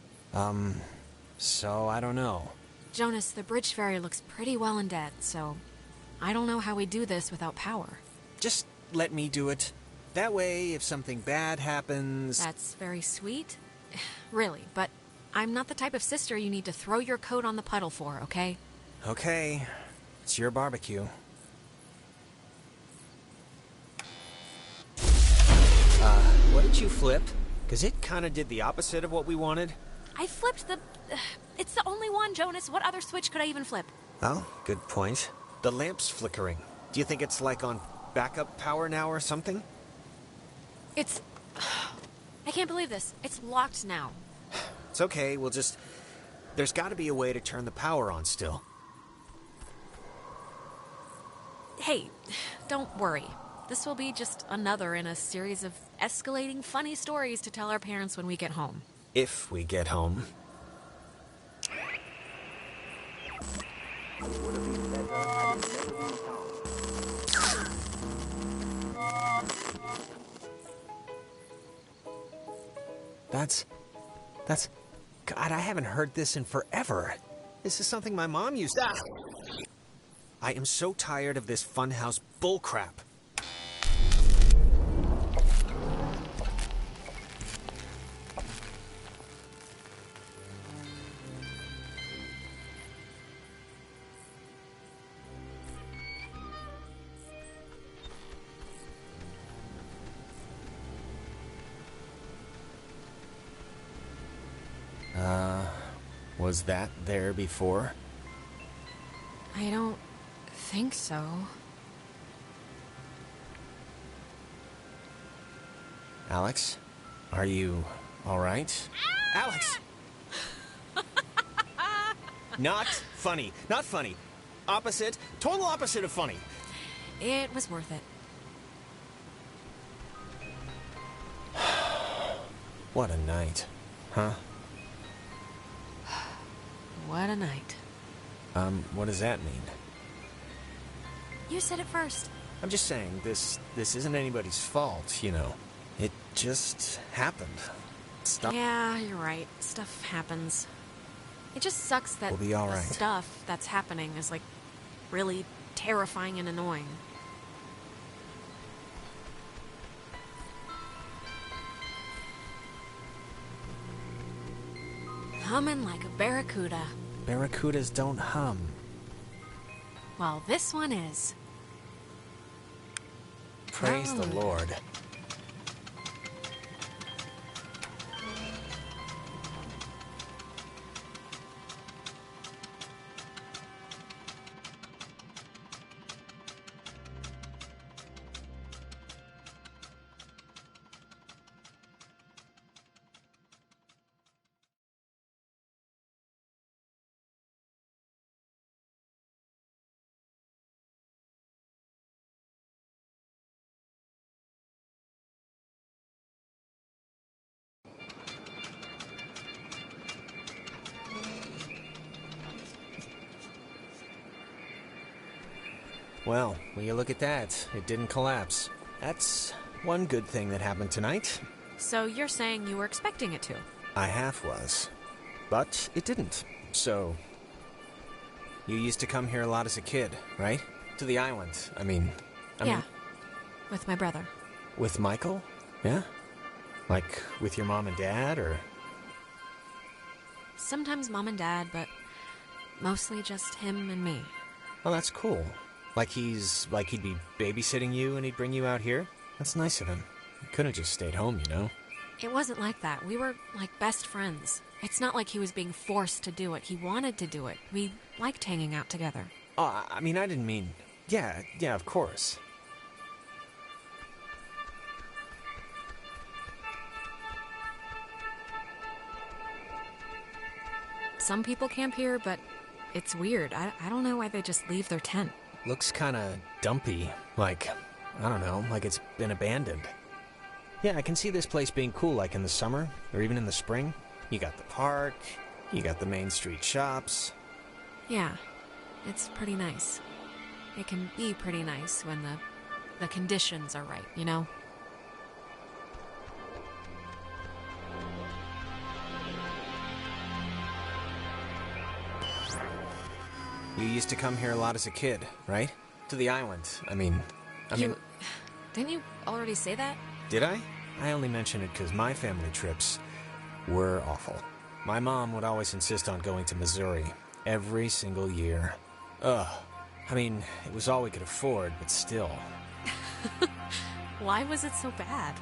So I don't know. Jonas, the bridge ferry looks pretty well in dead, so I don't know how we do this without power. Just let me do it. That way, if something bad happens... That's very sweet. Really, but I'm not the type of sister you need to throw your coat on the puddle for, okay? Okay, it's your barbecue. What did you flip? Because it kind of did the opposite of what we wanted. I flipped the... it's the only one, Jonas. What other switch could I even flip? Oh, good point. The lamp's flickering. Do you think it's like on backup power now or something? It's... I can't believe this. It's locked now. It's okay, we'll just... There's got to be a way to turn the power on still. Hey, don't worry. This will be just another in a series of escalating funny stories to tell our parents when we get home. If we get home. That's... God, I haven't heard this in forever. This is something my mom used to... I am so tired of this funhouse bullcrap. Was that there before? I don't think so. Alex? Are you alright? Alex! Not funny. Not funny. Opposite. Total opposite of funny. It was worth it. What a night. Huh? What a night. What does that mean? You said it first. I'm just saying, this isn't anybody's fault, you know. It just happened. Stuff. Yeah, you're right. Stuff happens. It just sucks that We'll be all the right. stuff that's happening is, like, really terrifying and annoying. Humming like a barracuda. Barracudas don't hum. Well, this one is. Praise the Lord. Well, will you look at that? It didn't collapse. That's one good thing that happened tonight. So you're saying you were expecting it to? I half was. But it didn't. So... You used to come here a lot as a kid, right? To the island, I mean... Yeah, with my brother. With Michael? Yeah? Like, with your mom and dad, or...? Sometimes mom and dad, but mostly just him and me. Oh, that's cool. Like he'd be babysitting you and he'd bring you out here? That's nice of him. He could have just stayed home, you know? It wasn't like that. We were, like, best friends. It's not like he was being forced to do it. He wanted to do it. We liked hanging out together. Oh, I mean, I didn't mean... Yeah, of course. Some people camp here, but it's weird. I don't know why they just leave their tent. Looks kinda dumpy. Like, I don't know, like it's been abandoned. Yeah, I can see this place being cool, like in the summer, or even in the spring. You got the park, you got the main street shops. Yeah, it's pretty nice. It can be pretty nice when the conditions are right, you know? You used to come here a lot as a kid, right? To the island, I mean... Didn't you already say that? Did I? I only mention it because my family trips were awful. My mom would always insist on going to Missouri every single year. Ugh. I mean, it was all we could afford, but still. Why was it so bad?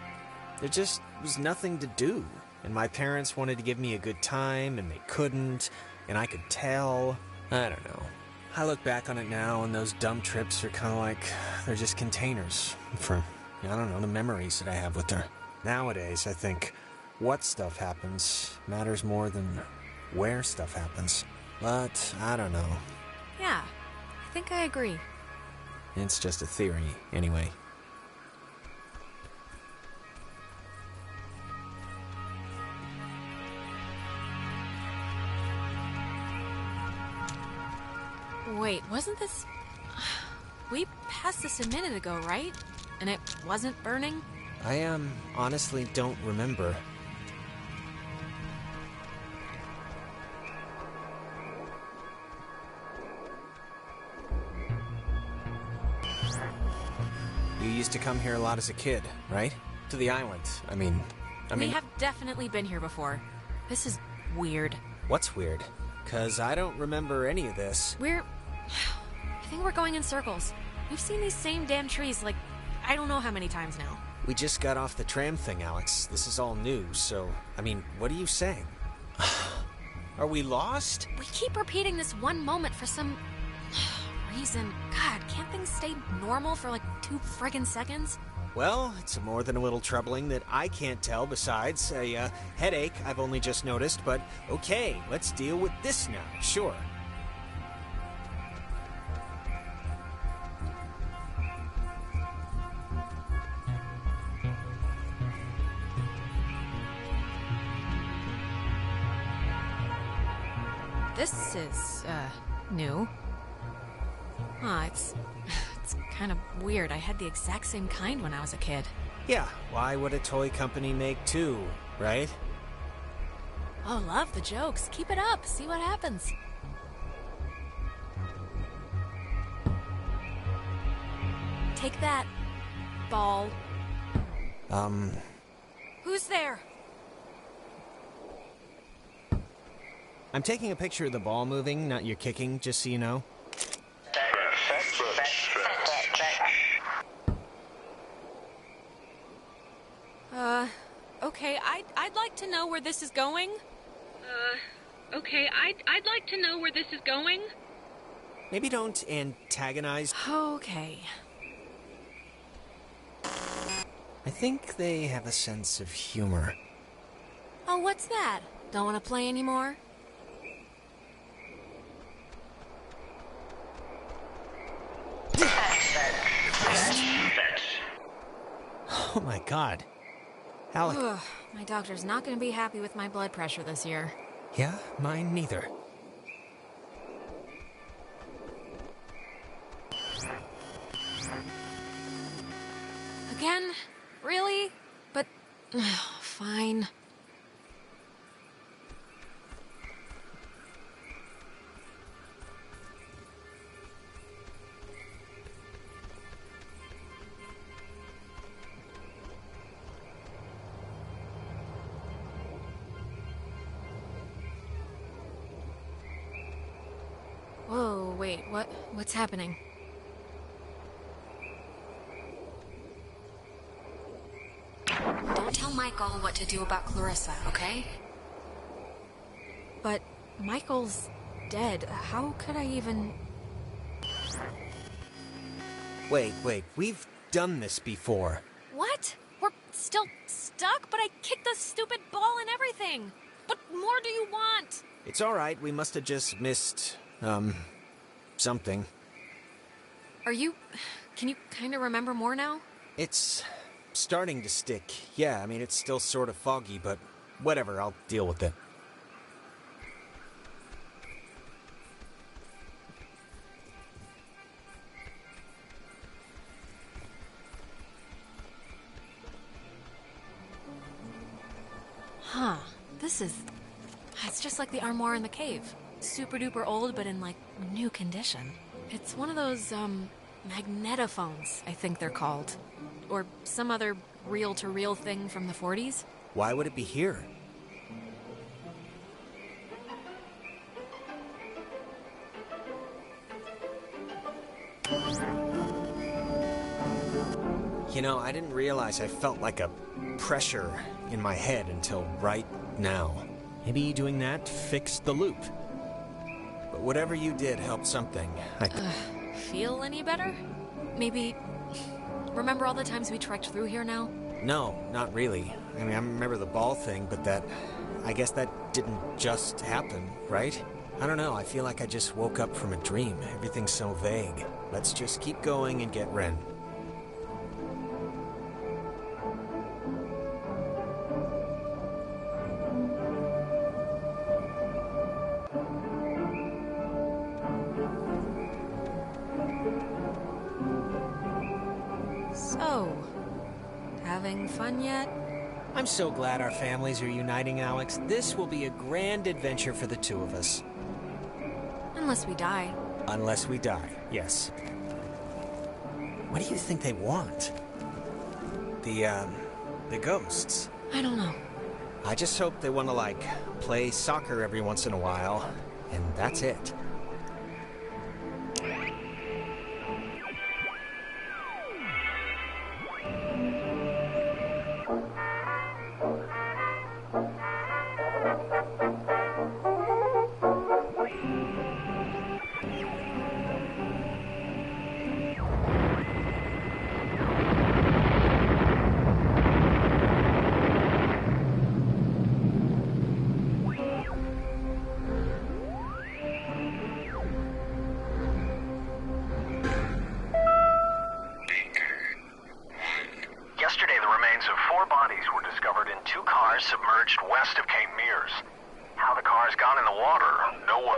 There just was nothing to do. And my parents wanted to give me a good time, and they couldn't, and I could tell. I don't know. I look back on it now, and those dumb trips are kind of like, they're just containers for, I don't know, the memories that I have with her. Nowadays, I think what stuff happens matters more than where stuff happens. But, I don't know. Yeah, I think I agree. It's just a theory, anyway. Wait, wasn't this... We passed this a minute ago, right? And it wasn't burning? I, honestly don't remember. You used to come here a lot as a kid, right? To the island, I mean... We have definitely been here before. This is weird. What's weird? 'Cause I don't remember any of this. I think we're going in circles. We've seen these same damn trees, like, I don't know how many times now. We just got off the tram thing, Alex. This is all new, so... I mean, what are you saying? Are we lost? We keep repeating this one moment for some... reason. God, can't things stay normal for like 2 friggin' seconds? Well, it's more than a little troubling that I can't tell besides a headache I've only just noticed, but okay, let's deal with this now, sure. This is, new. It's kind of weird. I had the exact same kind when I was a kid. Yeah, why would a toy company make 2, right? Oh, love the jokes. Keep it up. See what happens. Take that, ball. Who's there? I'm taking a picture of the ball moving, not your kicking, just so you know. Okay, I'd like to know where this is going. Okay, I'd like to know where this is going. Maybe don't antagonize. Okay. I think they have a sense of humor. Oh, what's that? Don't want to play anymore? Oh my god. Alex. My doctor's not going to be happy with my blood pressure this year. Yeah, mine neither. Again? Really? But... fine. Whoa, wait, what's happening? Don't tell Michael what to do about Clarissa, okay? But Michael's dead. How could I even... Wait, we've done this before. What? We're still stuck, but I kicked the stupid ball and everything. What more do you want? It's all right. We must have just missed, something. Can you kind of remember more now? It's starting to stick. Yeah, I mean, it's still sort of foggy, but whatever, I'll deal with it. Huh. It's just like the armoire in the cave. Super duper old, but in, like, new condition. It's one of those, magnetophones, I think they're called. Or some other reel-to-reel thing from the 40s. Why would it be here? You know, I didn't realize I felt like a pressure in my head until right now. Maybe doing that fixed the loop. But whatever you did helped something. Feel any better? Maybe... Remember all the times we trekked through here now? No, not really. I mean, I remember the ball thing, but I guess that didn't just happen, right? I don't know, I feel like I just woke up from a dream. Everything's so vague. Let's just keep going and get Ren. So, having fun yet? I'm so glad our families are uniting, Alex. This will be a grand adventure for the two of us. Unless we die. Unless we die, yes. What do you think they want? The ghosts? I don't know. I just hope they want to, like, play soccer every once in a while, and that's it. Submerged west of Cape Mears. How the car's gone in the water, no one...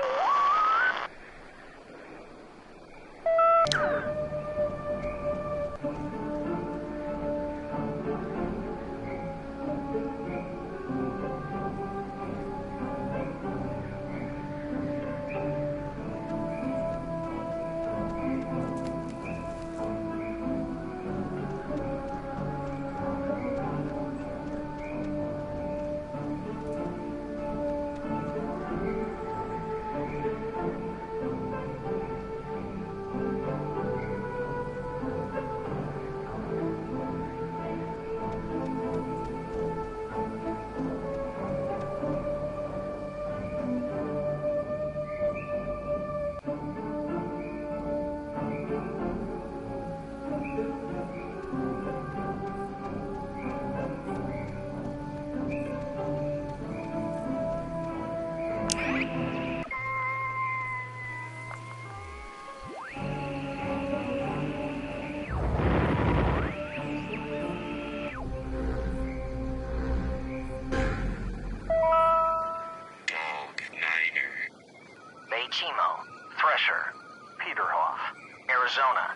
Arizona.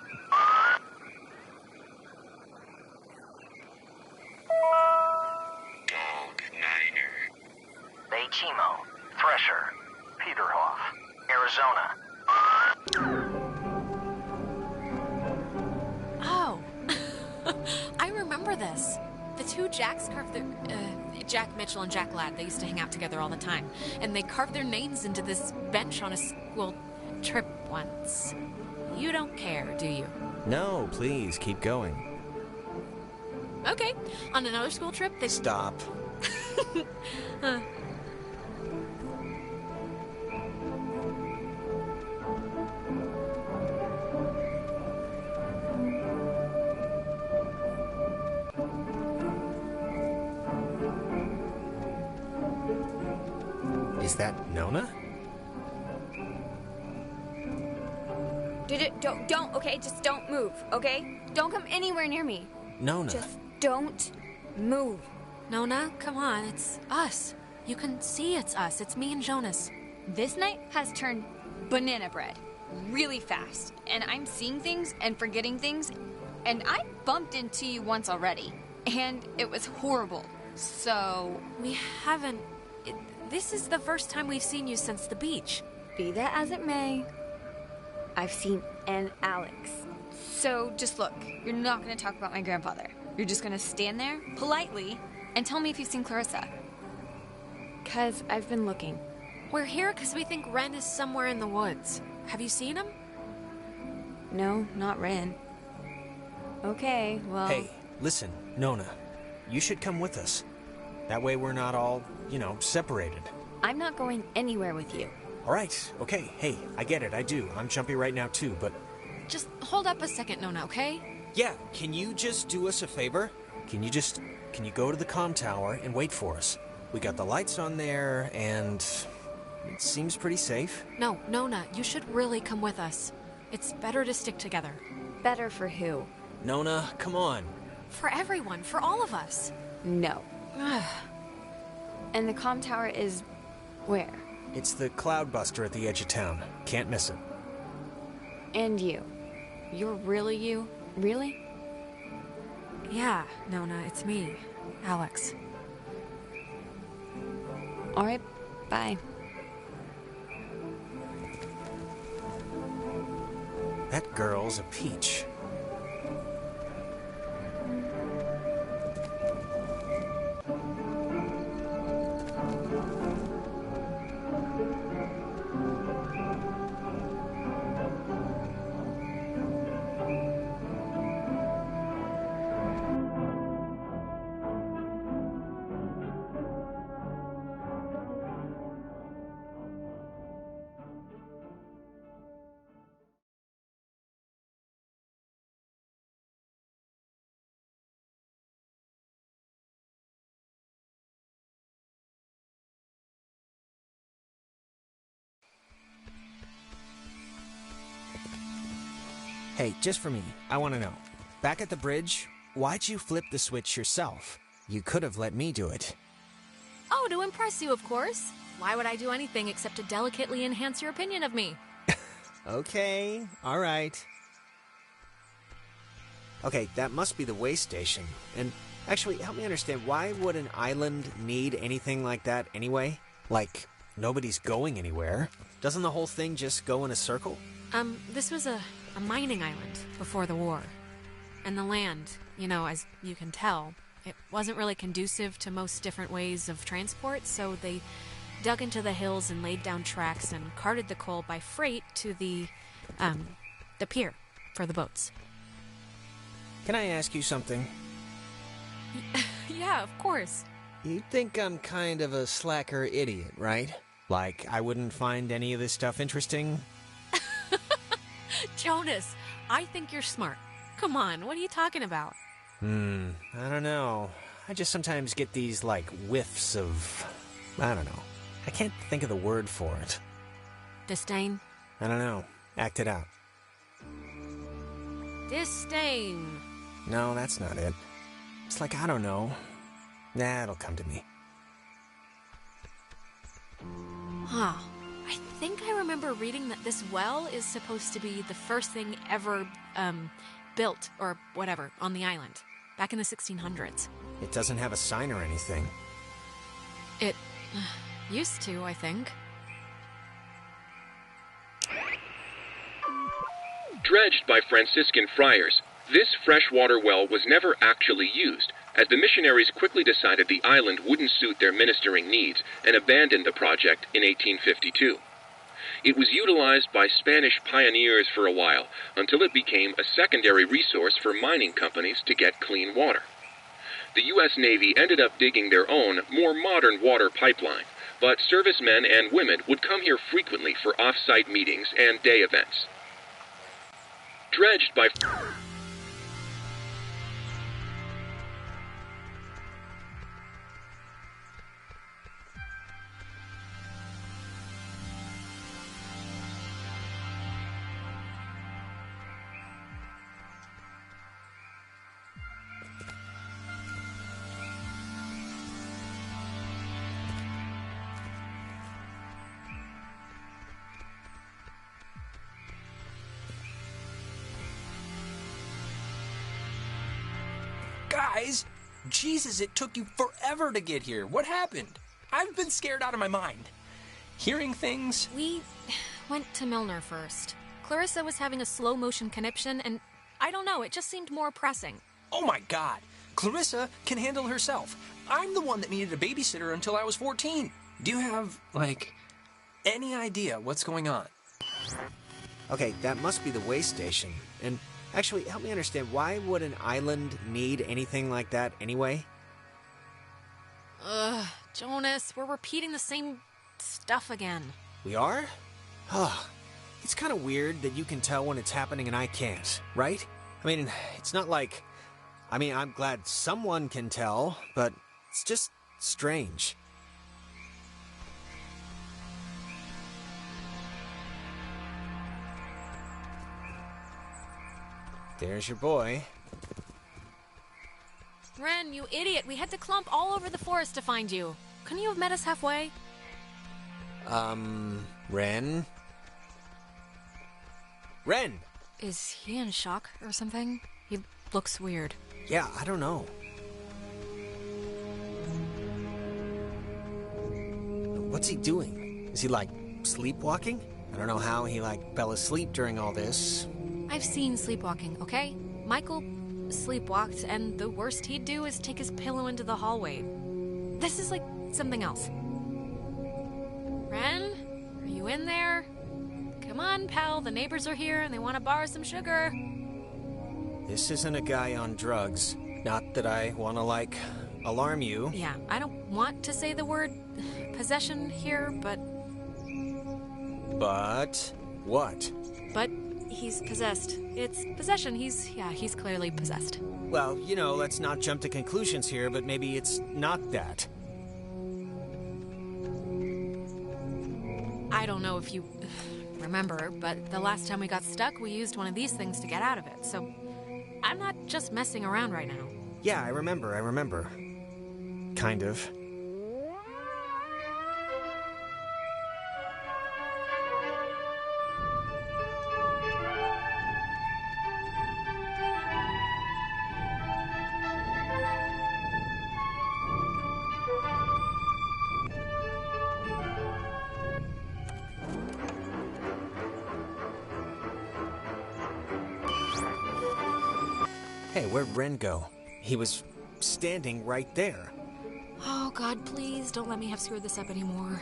Dog Niner. Baychimo, Thresher, Peterhoff, Arizona. Oh, I remember this. The two Jacks carved their... Jack Mitchell and Jack Ladd, they used to hang out together all the time. And they carved their names into this bench on a... Well, trip once. You don't care, do you? No, please, keep going. Okay, on another school trip, they... Stop. Is that Nona? Dude, don't, okay? Just don't move, okay? Don't come anywhere near me. Nona. Just don't move. Nona, come on, it's us. You can see it's us. It's me and Jonas. This night has turned banana bread really fast, and I'm seeing things and forgetting things, and I bumped into you once already, and it was horrible. So... We haven't... This is the first time we've seen you since the beach. Be that as it may, I've seen an Alex. So just look, you're not going to talk about my grandfather. You're just going to stand there, politely, and tell me if you've seen Clarissa. 'Cause I've been looking. We're here because we think Ren is somewhere in the woods. Have you seen him? No, not Ren. Okay, well... Hey, listen, Nona. You should come with us. That way we're not all, separated. I'm not going anywhere with you. All right, okay, hey, I get it, I do. I'm jumpy right now too, but... Just hold up a second, Nona, okay? Yeah, can you just do us a favor? Can you go to the comm tower and wait for us? We got the lights on there, and it seems pretty safe. No, Nona, you should really come with us. It's better to stick together. Better for who? Nona, come on. For everyone, for all of us. No. And the comm tower is... where? It's the Cloudbuster at the edge of town. Can't miss it. And you. You're really you? Really? Yeah, Nona, it's me. Alex. Alright, bye. That girl's a peach. Hey, just for me, I want to know. Back at the bridge, why'd you flip the switch yourself? You could have let me do it. Oh, to impress you, of course. Why would I do anything except to delicately enhance your opinion of me? Okay, all right. Okay, that must be the way station. And actually, help me understand, why would an island need anything like that anyway? Like, nobody's going anywhere. Doesn't the whole thing just go in a circle? This was a mining island before the war. And the land, as you can tell, it wasn't really conducive to most different ways of transport, so they dug into the hills and laid down tracks and carted the coal by freight to the pier for the boats. Can I ask you something? Yeah, of course. You think I'm kind of a slacker idiot, right? Like, I wouldn't find any of this stuff interesting? Jonas, I think you're smart. Come on, what are you talking about? I don't know. I just sometimes get these, whiffs of... I don't know. I can't think of the word for it. Disdain? I don't know. Act it out. Disdain. No, that's not it. It's like, I don't know. Nah, it'll come to me. Huh. I think I remember reading that this well is supposed to be the first thing ever, built, or whatever, on the island. Back in the 1600s. It doesn't have a sign or anything. It used to, I think. Dredged by Franciscan friars, this freshwater well was never actually used, as the missionaries quickly decided the island wouldn't suit their ministering needs and abandoned the project in 1852. It was utilized by Spanish pioneers for a while, until it became a secondary resource for mining companies to get clean water. The U.S. Navy ended up digging their own, more modern water pipeline, but servicemen and women would come here frequently for off-site meetings and day events. Dredged by... Guys, Jesus, it took you forever to get here. What happened? I've been scared out of my mind. Hearing things... We went to Milner first. Clarissa was having a slow-motion conniption, and I don't know, it just seemed more pressing. Oh my God. Clarissa can handle herself. I'm the one that needed a babysitter until I was 14. Do you have, any idea what's going on? Okay, that must be the way station. And actually, help me understand, why would an island need anything like that anyway? Ugh, Jonas, we're repeating the same stuff again. We are? Oh, it's kind of weird that you can tell when it's happening and I can't, right? I mean, it's not like... I'm glad someone can tell, but it's just strange. There's your boy. Ren, you idiot. We had to clump all over the forest to find you. Couldn't you have met us halfway? Ren? Ren! Is he in shock or something? He looks weird. Yeah, I don't know. What's he doing? Is he, sleepwalking? I don't know how he, fell asleep during all this. I've seen sleepwalking, okay? Michael sleepwalked, and the worst he'd do is take his pillow into the hallway. This is something else. Ren? Are you in there? Come on, pal, the neighbors are here and they want to borrow some sugar. This isn't a guy on drugs. Not that I want to, alarm you. Yeah, I don't want to say the word possession here, but... But... what? But he's possessed. It's possession. He's clearly possessed. Well, let's not jump to conclusions here, but maybe it's not that. I don't know if you remember, but the last time we got stuck, we used one of these things to get out of it, so I'm not just messing around right now. Yeah, I remember. Kind of. Hey, where'd Ren go? He was standing right there. Oh, God, please don't let me have screwed this up anymore.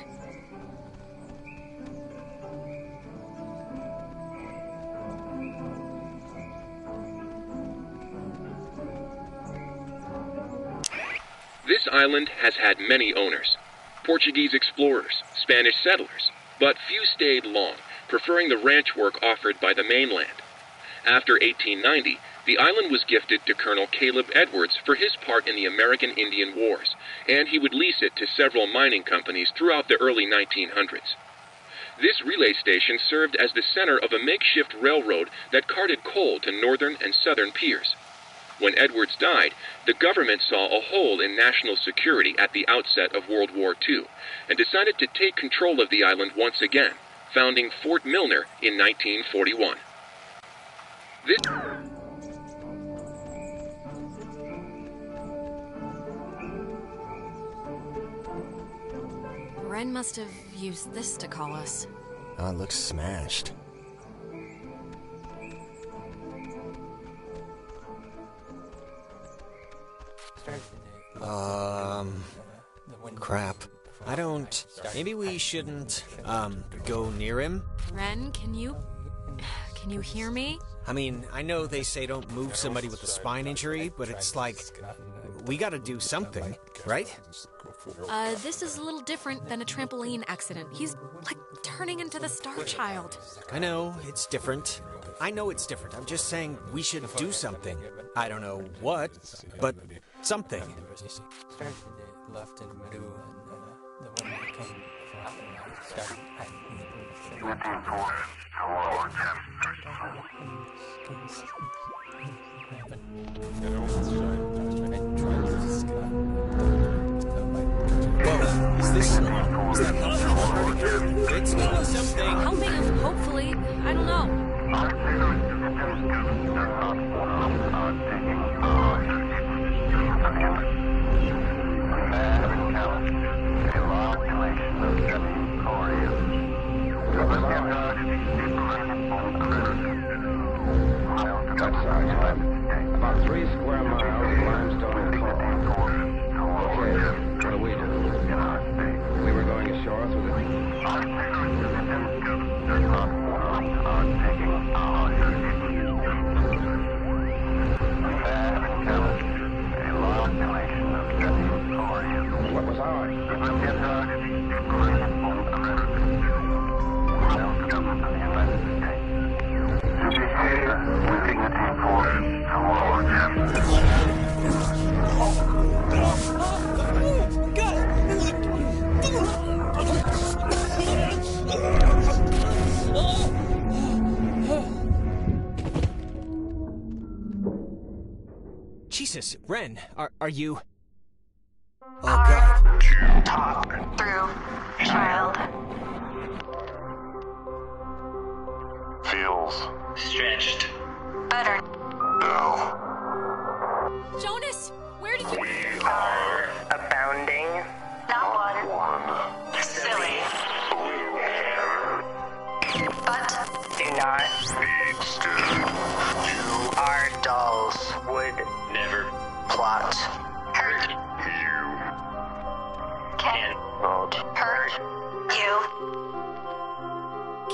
This island has had many owners. Portuguese explorers, Spanish settlers, but few stayed long, preferring the ranch work offered by the mainland. After 1890, the island was gifted to Colonel Caleb Edwards for his part in the American Indian Wars, and he would lease it to several mining companies throughout the early 1900s. This relay station served as the center of a makeshift railroad that carted coal to northern and southern piers. When Edwards died, the government saw a hole in national security at the outset of World War II and decided to take control of the island once again, founding Fort Milner in 1941. Ren must have used this to call us. Oh, it looks smashed. Crap. Maybe we shouldn't, go near him? Ren, can you hear me? I mean, I know they say don't move somebody with a spine injury, but it's like, we gotta do something, right? This is a little different than a trampoline accident. He's, like, turning into the Star Child. I know, it's different. I know it's different. I'm just saying we should do something. I don't know what, but something. Whoa, is that helping? It's doing something. Helping him, hopefully. I don't know. About 3 square miles of limestone and coal. Okay, what do we do? We were going ashore through the... What was ours? Jesus, Ren, are you... Oh, Hard God. talk through child. Feels Stretched. Better. no. Jonas, where did you... We are Abounding. Not one. one. Silly. Blue hair. But do not Be still. You our dolls would never plot. Hurt you can not hurt you.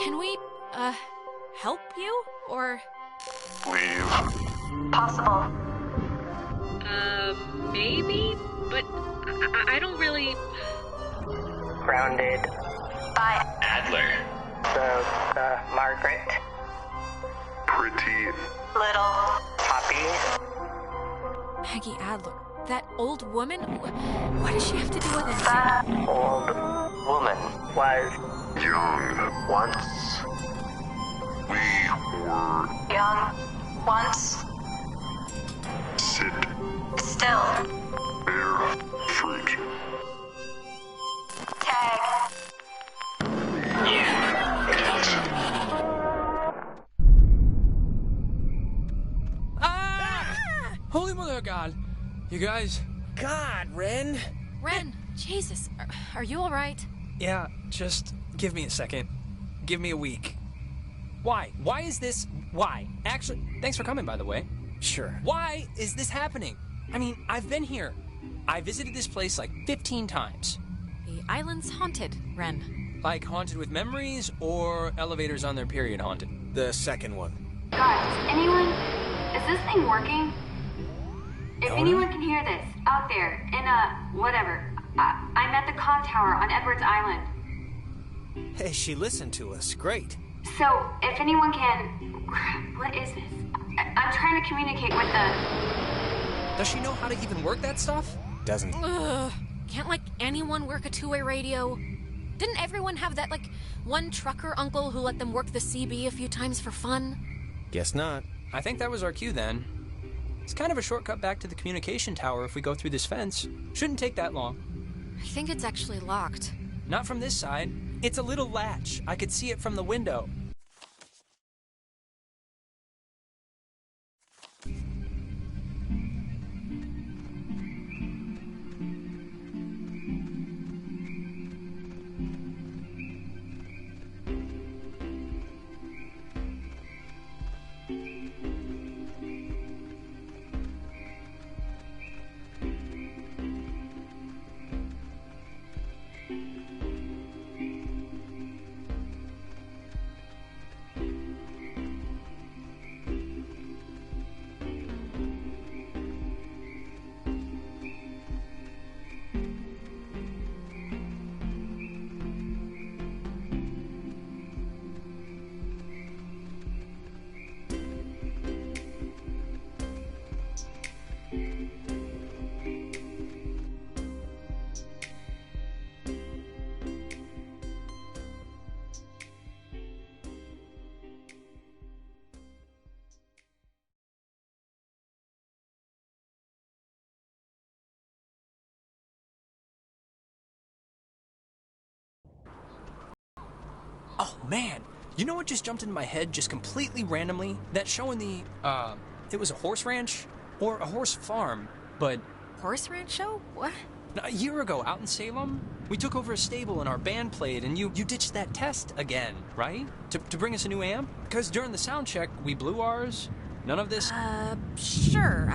Can we, help you? Or... leave. Possible. Maybe? But I don't really... Grounded by Adler. the Margaret. Pretty Little Poppy. Maggie Adler. That old woman? What does she have to do with it? That old woman was young. once We were young. Once. sit Still. bear fruit. Tag. Holy mother of God. You guys? God, Ren. Ren, Jesus, are you alright? Yeah, just give me a second. Give me a week. Why? Why is this... Why? Actually, thanks for coming, by the way. Sure. Why is this happening? I mean, I've been here. I visited this place like 15 times. The island's haunted, Ren. Like haunted with memories or elevators on their period haunted? The second one. Guys, anyone? Is this thing working? If anyone can hear this, out there, in whatever, I'm at the comm tower on Edwards Island. Hey, she listened to us. Great. So, if anyone can... What is this? I'm trying to communicate with the... Does she know how to even work that stuff? Doesn't. Ugh. Can't, like, anyone work a two-way radio? Didn't everyone have that, like, one trucker uncle who let them work the CB a few times for fun? Guess not. I think that was our cue then. It's kind of a shortcut back to the communication tower if we go through this fence. Shouldn't take that long. I think it's actually locked. Not from this side. It's a little latch. I could see it from the window. man. You know what just jumped into my head just completely randomly? That show in the, it was a horse ranch or a horse farm, but... Horse ranch show? What? A year ago, out in Salem, we took over a stable and our band played, and you ditched that test again, right? To bring us a new amp? Because during the sound check, we blew ours. None of this... Sure.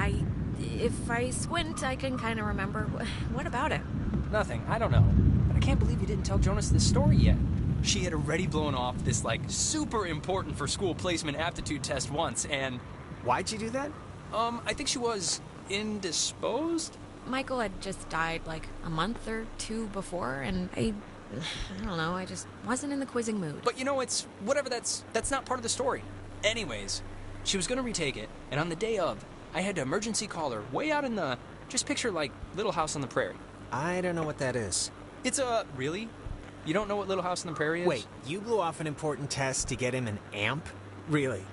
If I squint, I can kind of remember. What about it? Nothing. I don't know. But I can't believe you didn't tell Jonas this story yet. She had already blown off this, like, super important for school placement aptitude test once, and... Why'd you do that? I think she was indisposed? Michael had just died, like, a month or two before, and I don't know, I just wasn't in the quizzing mood. But you know, it's... whatever, that's not part of the story. Anyways, she was gonna retake it, and on the day of, I had to emergency call her way out in the... just picture, like, Little House on the Prairie. I don't know what that is. It's a... Really? You don't know what Little House on the Prairie is? Wait, you blew off an important test to get him an amp? Really?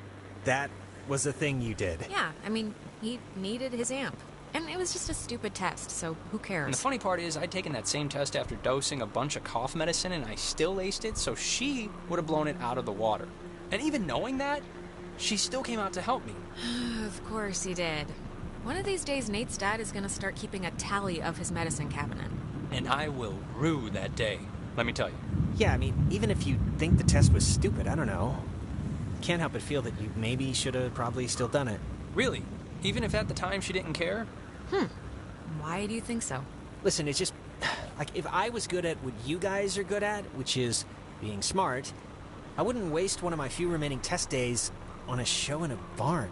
That was the thing you did? Yeah, I mean, he needed his amp. And it was just a stupid test, so who cares? And the funny part is, I'd taken that same test after dosing a bunch of cough medicine, and I still aced it, so she would have blown it out of the water. And even knowing that, she still came out to help me. Of course he did. One of these days, Nate's dad is going to start keeping a tally of his medicine cabinet. And I will rue that day, let me tell you. Yeah, I mean, even if you think the test was stupid, I don't know. Can't help but feel that you maybe should have probably still done it. Really? Even if at the time she didn't care? Why do you think so? Listen, it's just... like, if I was good at what you guys are good at, which is being smart, I wouldn't waste one of my few remaining test days on a show in a barn.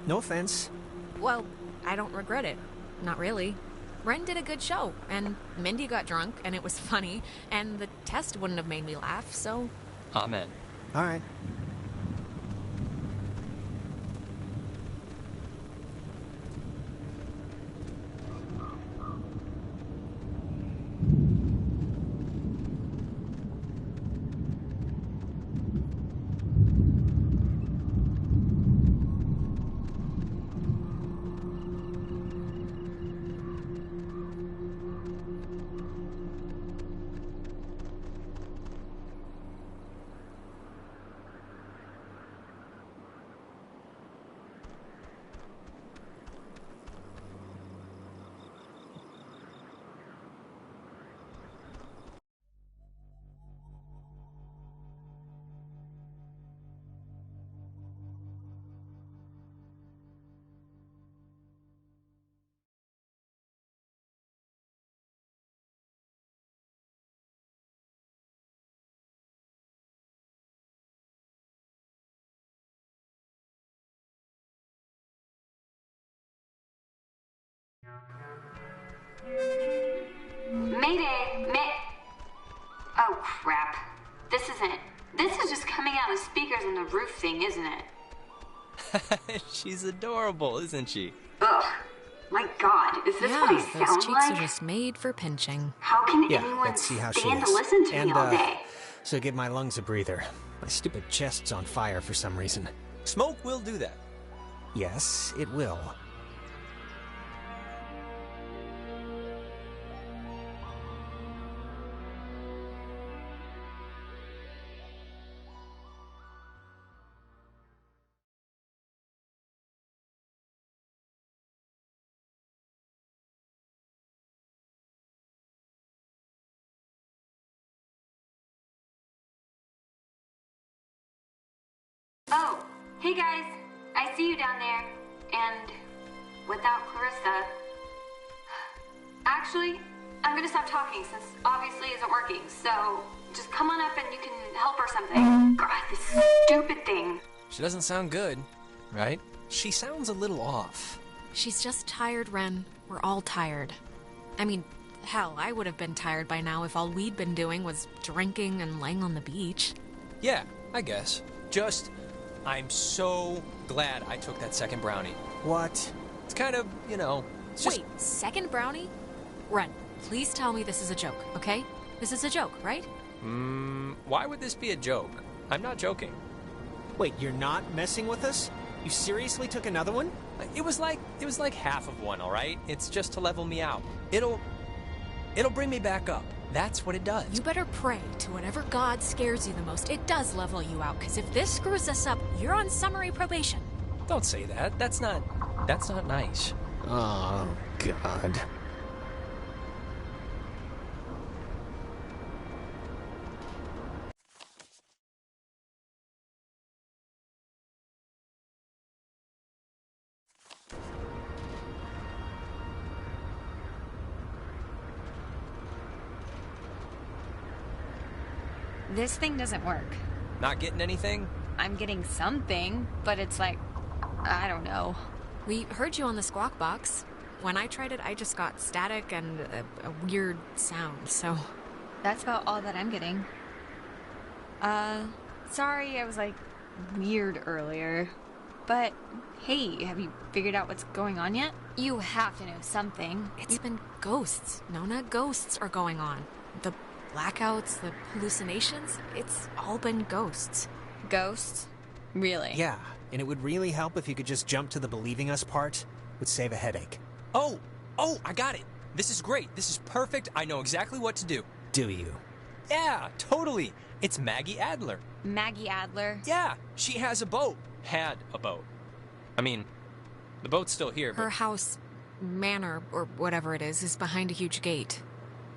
No offense. Well, I don't regret it. Not really. Ren did a good show, and Mindy got drunk, and it was funny, and the test wouldn't have made me laugh, so... Amen. All right. Mayday! Oh, crap. This is just coming out of the speakers on the roof thing, isn't it? She's adorable, isn't she? Ugh. My God, is this what he sounds like? Those cheeks are just made for pinching. How can Yeah, anyone let's see how she stand is. to listen to And, me all day? So give my lungs a breather. My stupid chest's on fire for some reason. Smoke will do that. Yes, it will. Oh, hey guys. I see you down there. And without Clarissa. Actually, I'm gonna stop talking since obviously isn't working. So just come on up and you can help or something. God, this stupid thing. She doesn't sound good, right? She sounds a little off. She's just tired, Ren. We're all tired. I mean, hell, I would have been tired by now if all we'd been doing was drinking and laying on the beach. Yeah, I guess. Just, I'm so glad I took that second brownie. What? It's kind of, you know... It's just... Wait, second brownie? Ren, please tell me this is a joke, okay? This is a joke, right? Why would this be a joke? I'm not joking. Wait, you're not messing with us? You seriously took another one? It was like half of one, all right? It's just to level me out. It'll bring me back up. That's what it does. You better pray to whatever god scares you the most. It does level you out, because if this screws us up, you're on summary probation. Don't say that. That's not nice. Oh, God. This thing doesn't work. Not getting anything? I'm getting something, but it's like, I don't know. We heard you on the squawk box. When I tried it, I just got static and a weird sound, so... That's about all that I'm getting. Sorry I was, like, weird earlier. But, hey, have you figured out what's going on yet? You have to know something. It's been ghosts. Nona, ghosts are going on. The blackouts, the hallucinations, it's all been ghosts. Ghosts? Really? Yeah, and it would really help if you could just jump to the believing us part. Would save a headache. Oh, I got it. This is great. This is perfect. I know exactly what to do. Do you? Yeah, totally. It's Maggie Adler. Maggie Adler? Yeah, she has a boat. Had a boat. I mean, the boat's still here, but... Her house, manor, or whatever it is behind a huge gate.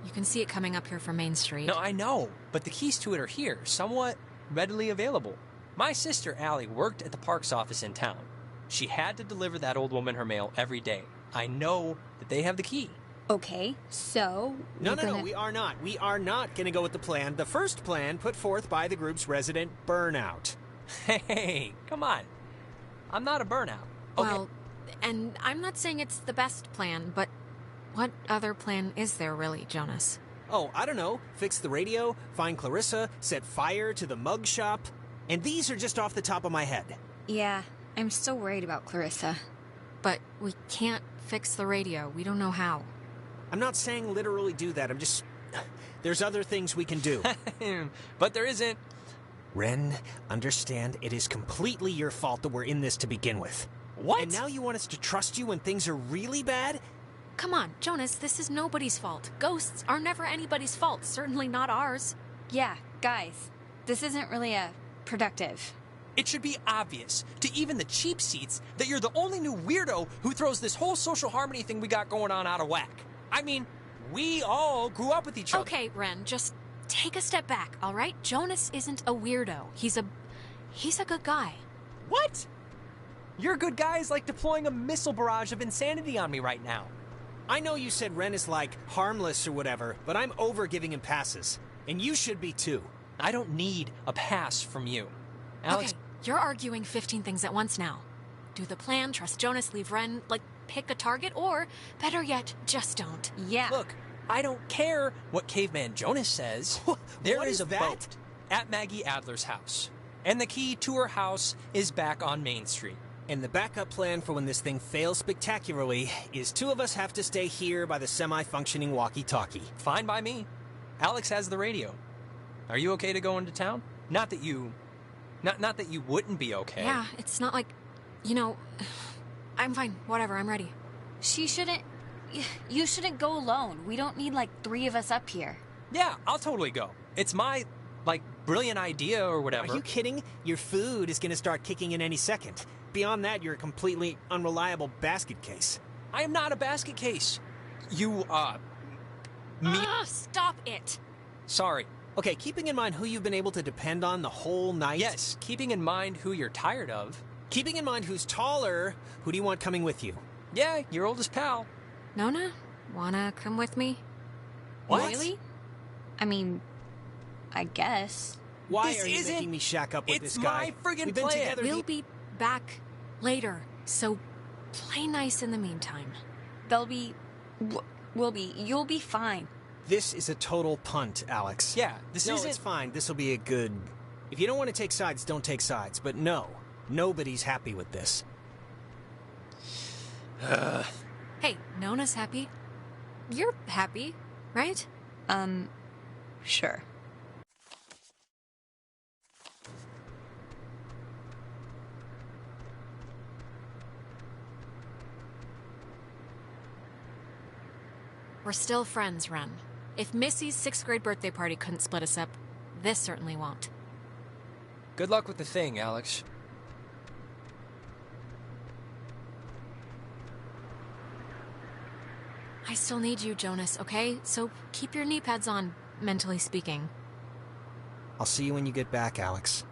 You can see it coming up here from Main Street. No, I know, but the keys to it are here, somewhat readily available. My sister, Allie, worked at the parks office in town. She had to deliver that old woman her mail every day. I know that they have the key. Okay, so... No, we are not. We are not going to go with the plan. The first plan put forth by the group's resident burnout. Hey, come on. I'm not a burnout. Okay. Well, and I'm not saying it's the best plan, but what other plan is there really, Jonas? Oh, I don't know. Fix the radio, find Clarissa, set fire to the mug shop. And these are just off the top of my head. Yeah, I'm still worried about Clarissa. But we can't fix the radio. We don't know how. I'm not saying literally do that. I'm just... There's other things we can do. But there isn't. Ren, understand it is completely your fault that we're in this to begin with. What? And now you want us to trust you when things are really bad? Come on, Jonas, this is nobody's fault. Ghosts are never anybody's fault, certainly not ours. Yeah, guys, this isn't really productive. It should be obvious to even the cheap seats that you're the only new weirdo who throws this whole social harmony thing we got going on out of whack. I mean, we all grew up with each other. Okay, Ren, just take a step back, all right? Jonas isn't a weirdo. He's a good guy. What? Your good guy is like deploying a missile barrage of insanity on me right now. I know you said Ren is like harmless or whatever, but I'm over giving him passes. And you should be too. I don't need a pass from you. Alex... Okay, you're arguing 15 things at once now. Do the plan, trust Jonas, leave Ren, pick a target, or, better yet, just don't. Yeah. Look, I don't care what Caveman Jonas says. There is a boat at Maggie Adler's house. And the key to her house is back on Main Street. And the backup plan for when this thing fails spectacularly is two of us have to stay here by the semi-functioning walkie-talkie. Fine by me. Alex has the radio. Are you okay to go into town? Not that you wouldn't be okay. Yeah, it's not like, I'm fine. Whatever, I'm ready. You shouldn't go alone. We don't need, 3 of us up here. Yeah, I'll totally go. It's my, brilliant idea or whatever. Are you kidding? Your food is going to start kicking in any second. Beyond that, you're a completely unreliable basket case. I am not a basket case. You, stop it! Sorry. Okay, keeping in mind who you've been able to depend on the whole night. Yes, keeping in mind who you're tired of. Keeping in mind who's taller, who do you want coming with you? Yeah, your oldest pal. Nona, wanna come with me? What? Really? I mean, I guess. Why are you making me shack up with this guy? It's my friggin' We've been plan. together. We'll be back later, so play nice in the meantime. You'll be fine. This is a total punt, Alex. Yeah, this isn't... it's fine. This'll be a good... If you don't want to take sides, don't take sides. But no, nobody's happy with this. Hey, Nona's happy. You're happy, right? Sure. We're still friends, Ren. If Missy's 6th grade birthday party couldn't split us up, this certainly won't. Good luck with the thing, Alex. I still need you, Jonas, okay? So keep your knee pads on, mentally speaking. I'll see you when you get back, Alex.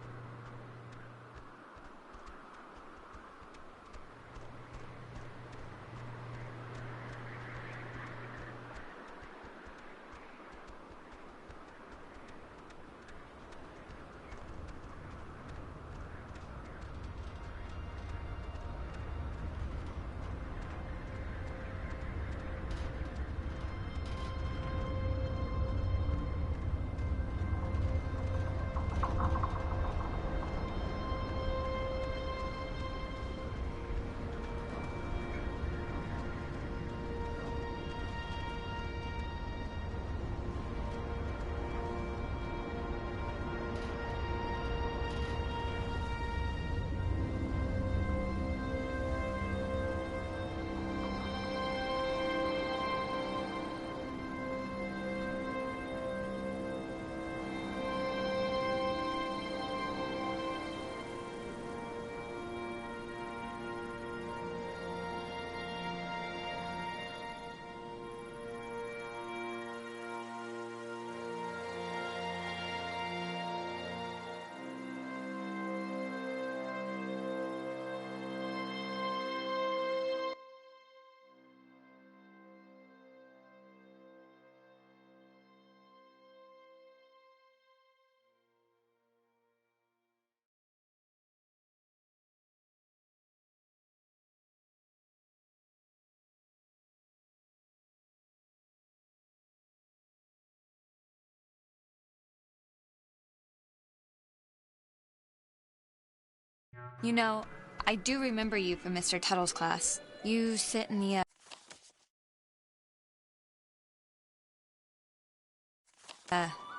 You know, I do remember you from Mr. Tuttle's class. You sit in the,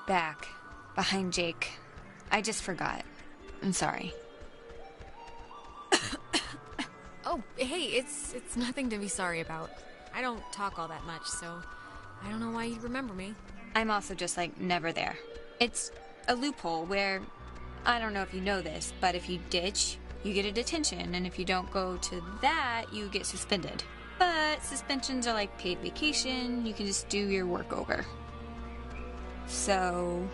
back, behind Jake. I just forgot. I'm sorry. Oh, hey, it's nothing to be sorry about. I don't talk all that much, so I don't know why you'd remember me. I'm also just, like, never there. It's a loophole where, I don't know if you know this, but if you ditch, you get a detention, and if you don't go to that, you get suspended. But suspensions are like paid vacation, you can just do your work over. So...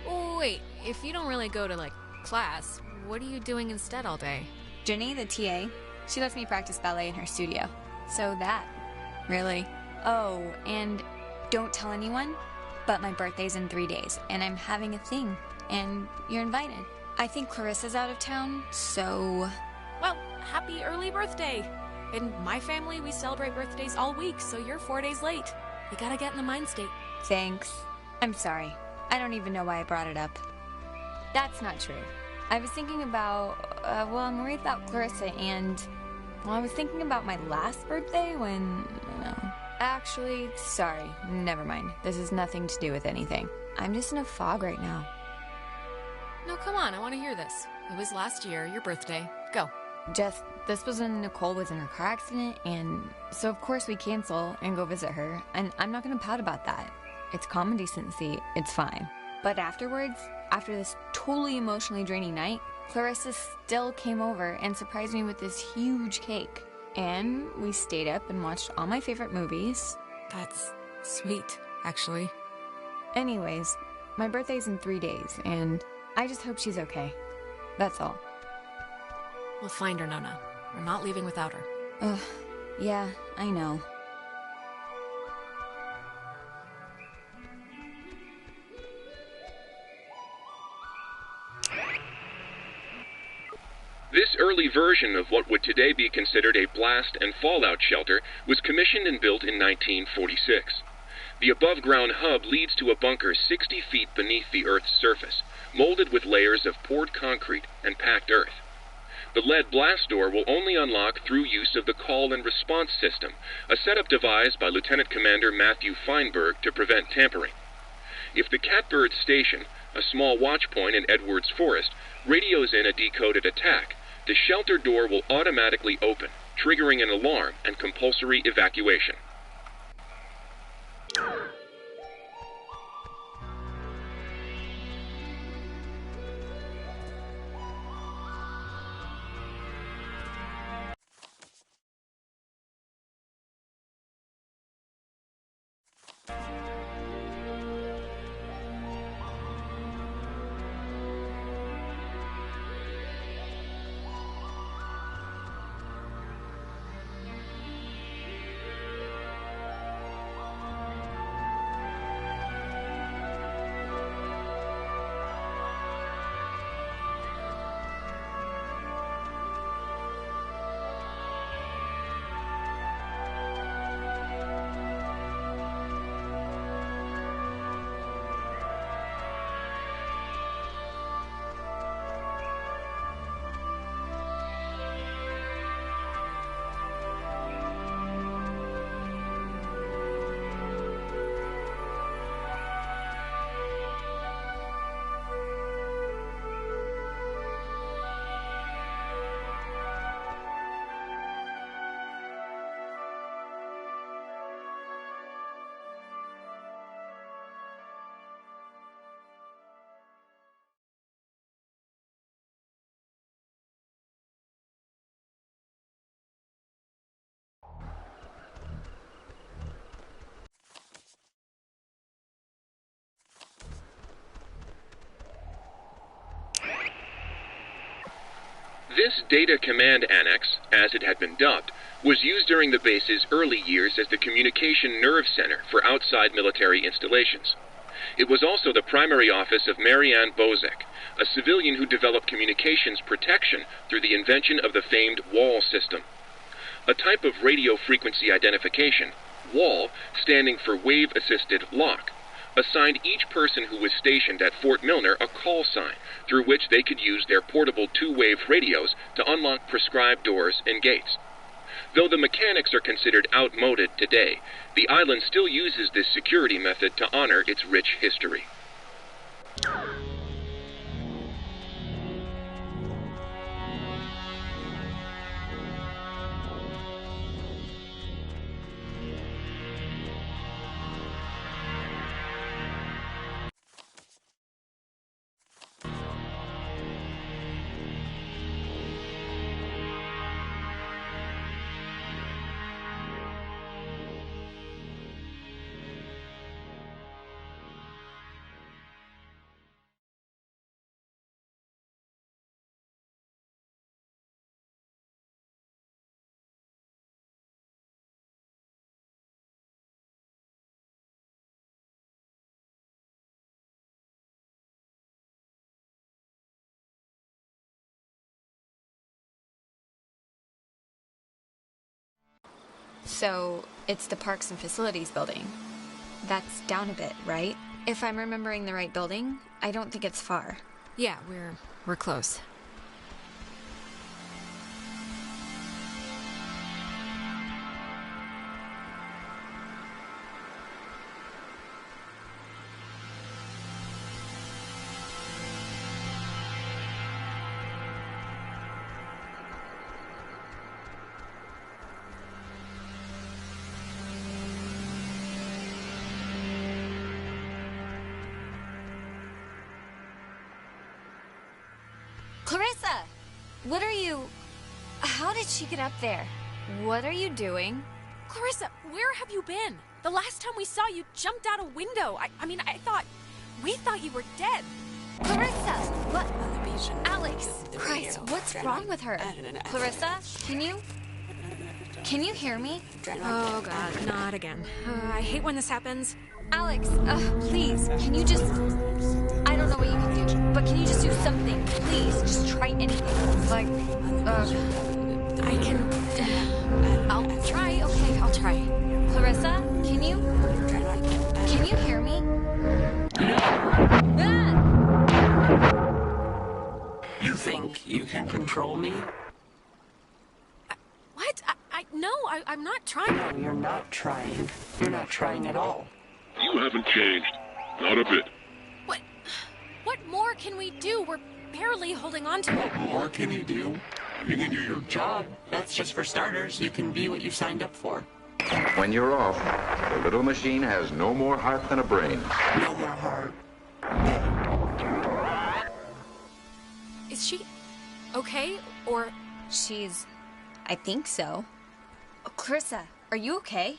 Oh, wait, if you don't really go to, like, class, what are you doing instead all day? Jenny, the TA, she lets me practice ballet in her studio. So that, really. Oh, and don't tell anyone, but my birthday's in 3 days, and I'm having a thing, and you're invited. I think Clarissa's out of town, so... Well, happy early birthday! In my family, we celebrate birthdays all week, so you're 4 days late. You gotta get in the mind state. Thanks. I'm sorry. I don't even know why I brought it up. That's not true. I was thinking about, I'm worried about Clarissa and... Well, I was thinking about my last birthday when... Actually, sorry. Never mind. This has nothing to do with anything. I'm just in a fog right now. No, come on, I want to hear this. It was last year, your birthday. Go. Jess, this was when Nicole was in her car accident, and so of course we cancel and go visit her, and I'm not gonna pout about that. It's common decency, it's fine. But afterwards, after this totally emotionally draining night, Clarissa still came over and surprised me with this huge cake. And we stayed up and watched all my favorite movies. That's sweet, actually. Anyways, my birthday's in 3 days, and I just hope she's okay. That's all. We'll find her, Nona. We're not leaving without her. Ugh, yeah, I know. This early version of what would today be considered a blast and fallout shelter was commissioned and built in 1946. The above-ground hub leads to a bunker 60 feet beneath the Earth's surface, molded with layers of poured concrete and packed earth. The lead blast door will only unlock through use of the call and response system, a setup devised by Lieutenant Commander Matthew Feinberg to prevent tampering. If the Catbird Station, a small watch point in Edwards Forest, radios in a decoded attack, the shelter door will automatically open, triggering an alarm and compulsory evacuation. This Data Command Annex, as it had been dubbed, was used during the base's early years as the communication nerve center for outside military installations. It was also the primary office of Marianne Bozek, a civilian who developed communications protection through the invention of the famed WAL system. A type of radio frequency identification, WAL, standing for Wave-Assisted Lock, assigned each person who was stationed at Fort Milner a call sign through which they could use their portable two-wave radios to unlock prescribed doors and gates. Though the mechanics are considered outmoded today, the island still uses this security method to honor its rich history. So, it's the Parks and Facilities building. That's down a bit, right? If I'm remembering the right building, I don't think it's far. Yeah, we're close. Clarissa! What are you... How did she get up there? What are you doing? Clarissa, where have you been? The last time we saw you jumped out a window. We thought you were dead. Clarissa! What? Alex! Christ, what's wrong with her? Clarissa, can you hear me? Oh God, not again. I hate when this happens. Alex, please, can you just... I don't know what you can do, but can you just do something? Please, just try anything. Like, I can... I'll try, okay, I'll try. Clarissa, can you hear me? Ah! You think you can control me? What? No, I'm not trying. No, you're not trying. You're not trying at all. You haven't changed. Not a bit. What more can we do? We're barely holding on to it. What more can you do? You can do your job. That's just for starters. You can be what you signed up for. When you're off, the little machine has no more heart than a brain. No more heart. Is she okay? Or... I think so. Clarissa, are you okay?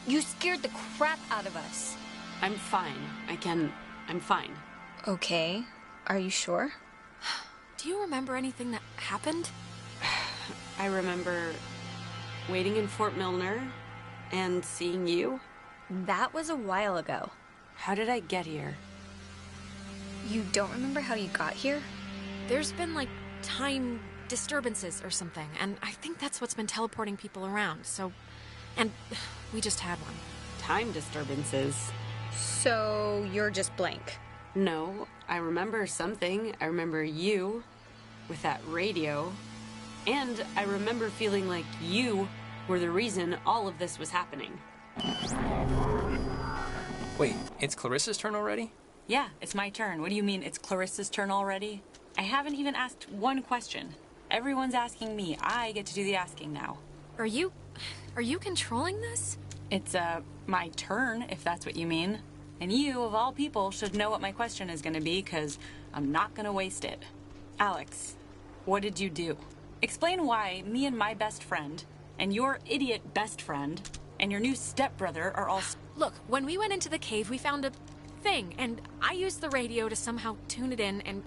You scared the crap out of us. I'm fine. I'm fine. Okay. Are you sure? Do you remember anything that happened? I remember waiting in Fort Milner and seeing you. That was a while ago. How did I get here? You don't remember how you got here? There's been, like, time disturbances or something, and I think that's what's been teleporting people around, so... And we just had one. Time disturbances? So you're just blank? No, I remember something. I remember you with that radio, and I remember feeling like you were the reason all of this was happening. Wait, it's Clarissa's turn already? Yeah, it's my turn. What do you mean it's Clarissa's turn already? I haven't even asked one question. Everyone's asking me. I get to do the asking now. Are you controlling this? It's, my turn, if that's what you mean. And you, of all people, should know what my question is gonna be, because I'm not gonna waste it. Alex, what did you do? Explain why me and my best friend, and your idiot best friend, and your new stepbrother are all... Look, when we went into the cave, we found a thing, and I used the radio to somehow tune it in, and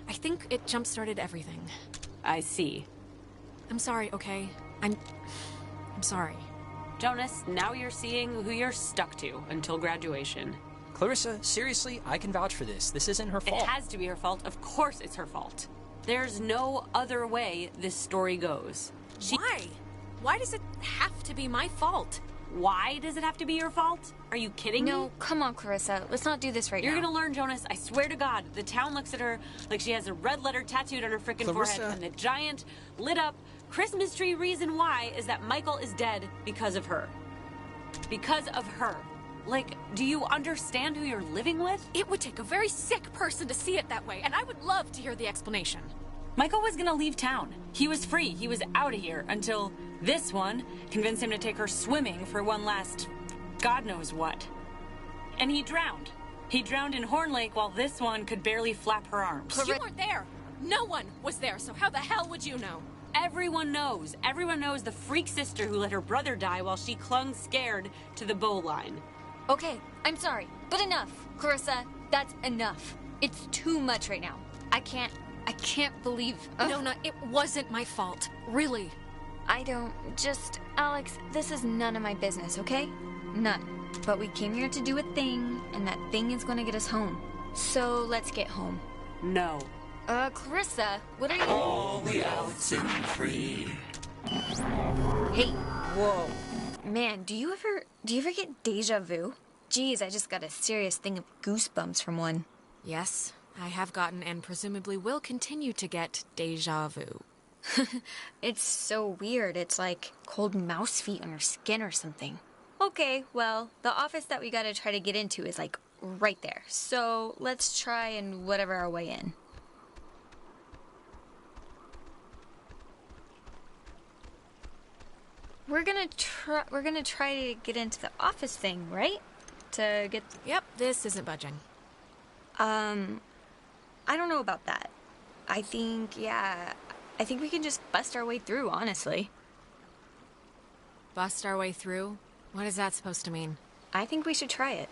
I think it jump-started everything. I see. I'm sorry, okay? I'm sorry. Jonas, now you're seeing who you're stuck to until graduation. Clarissa, seriously, I can vouch for this. This isn't her fault. It has to be her fault. Of course it's her fault. There's no other way this story goes. Why? Why does it have to be my fault? Why does it have to be your fault? Are you kidding me? No, come on, Clarissa. Let's not do this right You're now. gonna learn, Jonas. I swear to God. The town looks at her like she has a red letter tattooed on her frickin' forehead, and the giant, lit up Christmas tree reason why is that Michael is dead because of her. Because of her. Like, do you understand who you're living with? It would take a very sick person to see it that way, and I would love to hear the explanation. Michael was gonna leave town. He was free. He was out of here until this one convinced him to take her swimming for one last God knows what. And he drowned. He drowned in Horn Lake while this one could barely flap her arms. You weren't there. No one was there, so how the hell would you know? Everyone knows. Everyone knows the freak sister who let her brother die while she clung scared to the bow line. Okay, I'm sorry, but enough. Clarissa, that's enough. It's too much right now. I can't believe... Nona, it wasn't my fault. Really. Alex, this is none of my business, okay? None. But we came here to do a thing, and that thing is gonna get us home. So let's get home. No. Clarissa, what are you... All the Oxenfree. Hey. Whoa. Man, do you ever get deja vu? Geez, I just got a serious thing of goosebumps from one. Yes, I have gotten and presumably will continue to get deja vu. It's so weird. It's like cold mouse feet on your skin or something. Okay, well, the office that we gotta try to get into is like right there. So let's try and whatever our way in. We're gonna try to get into the office thing, right? To get... Yep, this isn't budging. I don't know about that. I think we can just bust our way through, honestly. Bust our way through? What is that supposed to mean? I think we should try it.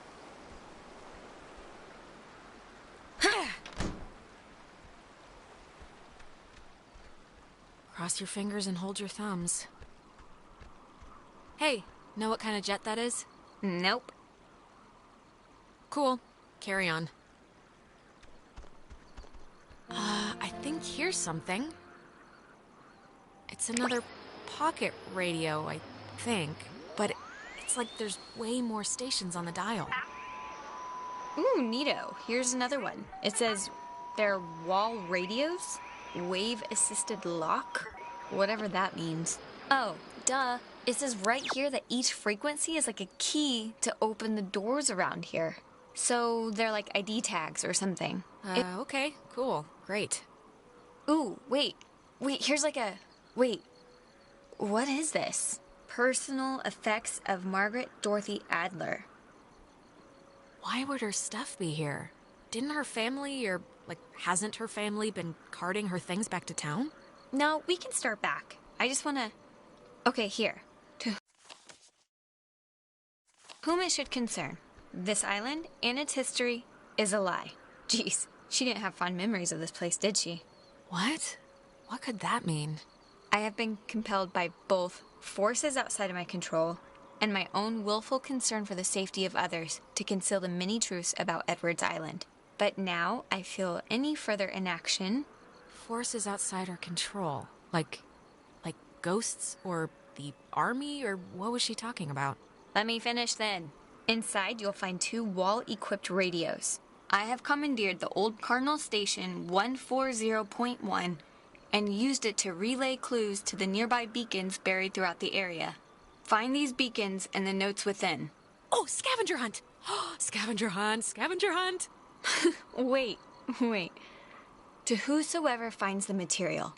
Cross your fingers and hold your thumbs. Hey, know what kind of jet that is? Nope. Cool. Carry on. I think here's something. It's another pocket radio, I think. But it's like there's way more stations on the dial. Ooh, neato. Here's another one. It says they're wall radios? Wave-assisted lock? Whatever that means. Oh, duh. It says right here that each frequency is like a key to open the doors around here. So they're like ID tags or something. Okay, cool. Great. Ooh, wait, here's like a... Wait, what is this? Personal effects of Margaret Dorothy Adler. Why would her stuff be here? Didn't her family, or, like, hasn't her family been carting her things back to town? No, we can start back. I just wanna... Okay, here. To whom it should concern, this island and its history is a lie. Jeez, she didn't have fond memories of this place, did she? What? What could that mean? I have been compelled by both forces outside of my control and my own willful concern for the safety of others to conceal the many truths about Edwards Island. But now I feel any further inaction... Forces outside our control? Like ghosts or the army, or what was she talking about? Let me finish then. Inside, you'll find 2 wall-equipped radios. I have commandeered the old Cardinal Station 140.1 and used it to relay clues to the nearby beacons buried throughout the area. Find these beacons and the notes within. Oh, scavenger hunt! Scavenger hunt, scavenger hunt! Wait. To whosoever finds the material,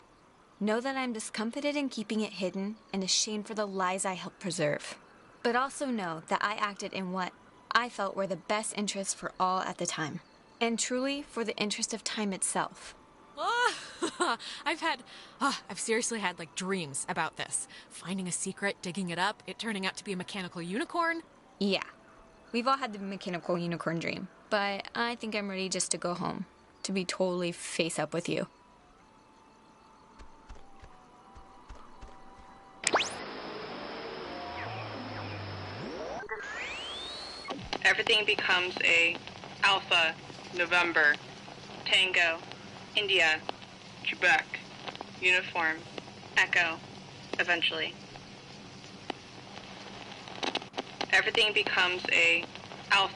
know that I'm discomfited in keeping it hidden and ashamed for the lies I helped preserve. But also know that I acted in what I felt were the best interests for all at the time. And truly for the interest of time itself. I've seriously had, like, dreams about this. Finding a secret, digging it up, it turning out to be a mechanical unicorn. Yeah. We've all had the mechanical unicorn dream. But I think I'm ready just to go home. to be totally face up with you. Everything becomes a Alpha, November, Tango, India, Quebec, Uniform, Echo, eventually. Everything becomes a Alpha.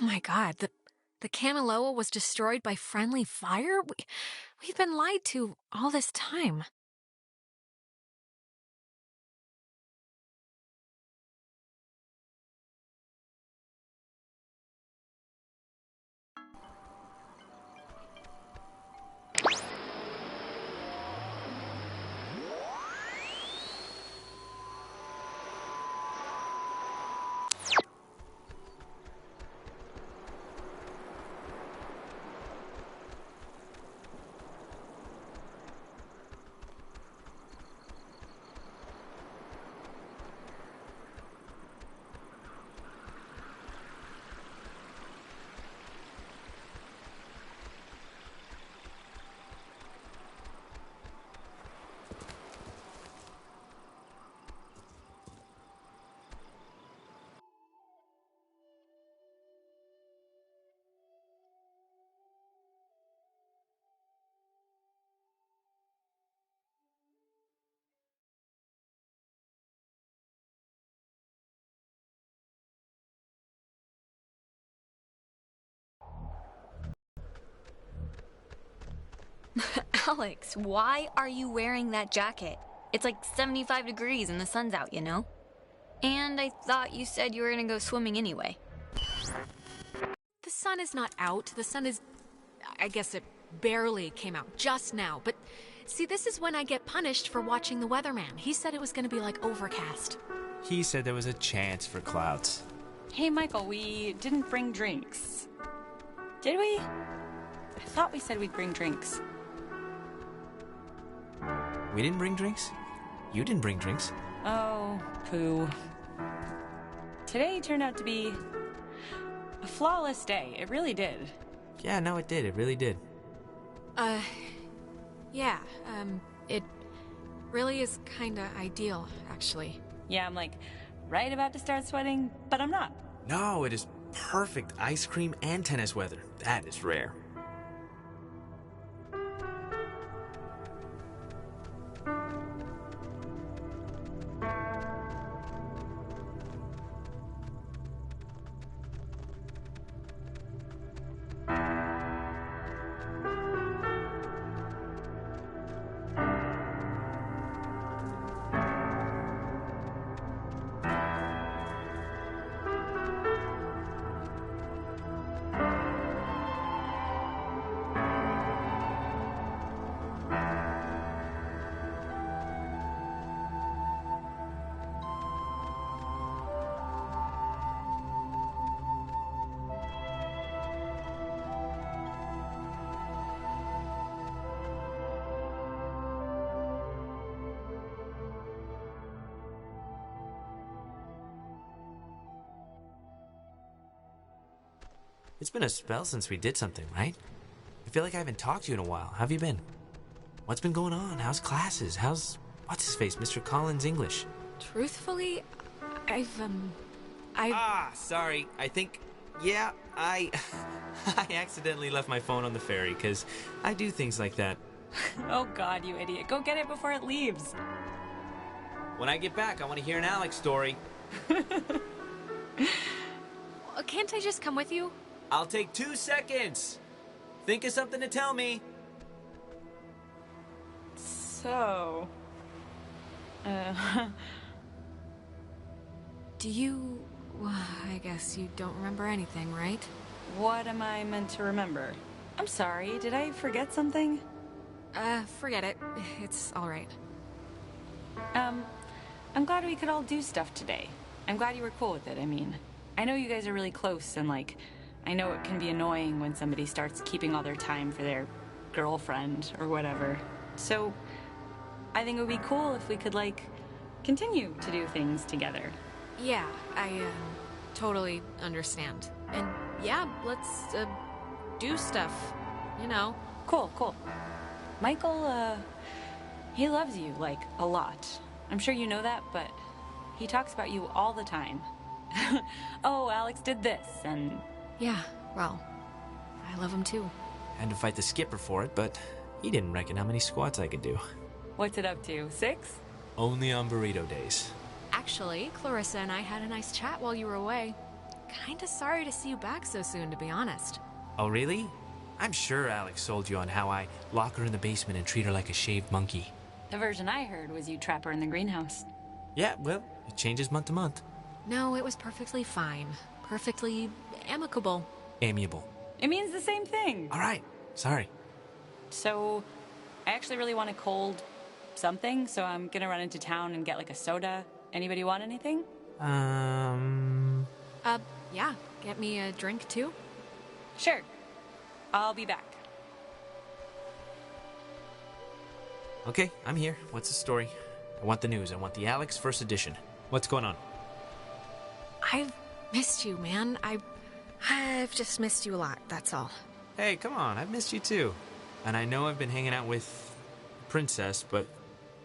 Oh my god, the Kanaloa was destroyed by friendly fire? We've been lied to all this time. Alex, why are you wearing that jacket? It's like 75 degrees and the sun's out, you know? And I thought you said you were gonna go swimming anyway. The sun is not out. The sun is... I guess it barely came out just now. But see, this is when I get punished for watching the weatherman. He said it was gonna be like overcast. He said there was a chance for clouds. Hey, Michael, we didn't bring drinks. Did we? I thought we said we'd bring drinks. We didn't bring drinks? You didn't bring drinks. Oh, poo. Today turned out to be a flawless day. It really did. Yeah, no, it did. It really did. Yeah, it really is kinda ideal, actually. Yeah, I'm like right about to start sweating, but I'm not. No, it is perfect ice cream and tennis weather. That is rare. It's been a spell since we did something, right? I feel like I haven't talked to you in a while. How have you been? What's been going on? How's classes? How's... what's-his-face, Mr. Collins' English? Truthfully, I've sorry. I think... yeah, I accidentally left my phone on the ferry, because I do things like that. Oh god, you idiot. Go get it before it leaves. When I get back, I want to hear an Alex story. Can't I just come with you? I'll take 2 seconds. Think of something to tell me. So... Do you... well, I guess you don't remember anything, right? What am I meant to remember? I'm sorry, did I forget something? Forget it. It's alright. I'm glad we could all do stuff today. I'm glad you were cool with it, I mean. I know you guys are really close and, like, I know it can be annoying when somebody starts keeping all their time for their girlfriend or whatever. So I think it would be cool if we could, like, continue to do things together. Yeah, I totally understand. And yeah, let's do stuff, you know. Cool, cool. Michael, he loves you, like, a lot. I'm sure you know that, but he talks about you all the time. Oh, Alex did this, and... Yeah, well, I love him too. I had to fight the skipper for it, but he didn't reckon how many squats I could do. What's it up to, 6? Only on burrito days. Actually, Clarissa and I had a nice chat while you were away. Kinda sorry to see you back so soon, to be honest. Oh, really? I'm sure Alex sold you on how I lock her in the basement and treat her like a shaved monkey. The version I heard was you trap her in the greenhouse. Yeah, well, it changes month to month. No, it was perfectly fine. Perfectly amicable. Amiable. It means the same thing. All right, sorry. So, I actually really want a cold something, so I'm gonna run into town and get like a soda. Anybody want anything? Yeah. Get me a drink too? Sure. I'll be back. Okay, I'm here. What's the story? I want the news. I want the Alex first edition. What's going on? I've missed you, man. I've just missed you a lot, that's all. Hey, come on. I've missed you too. And I know I've been hanging out with Princess, but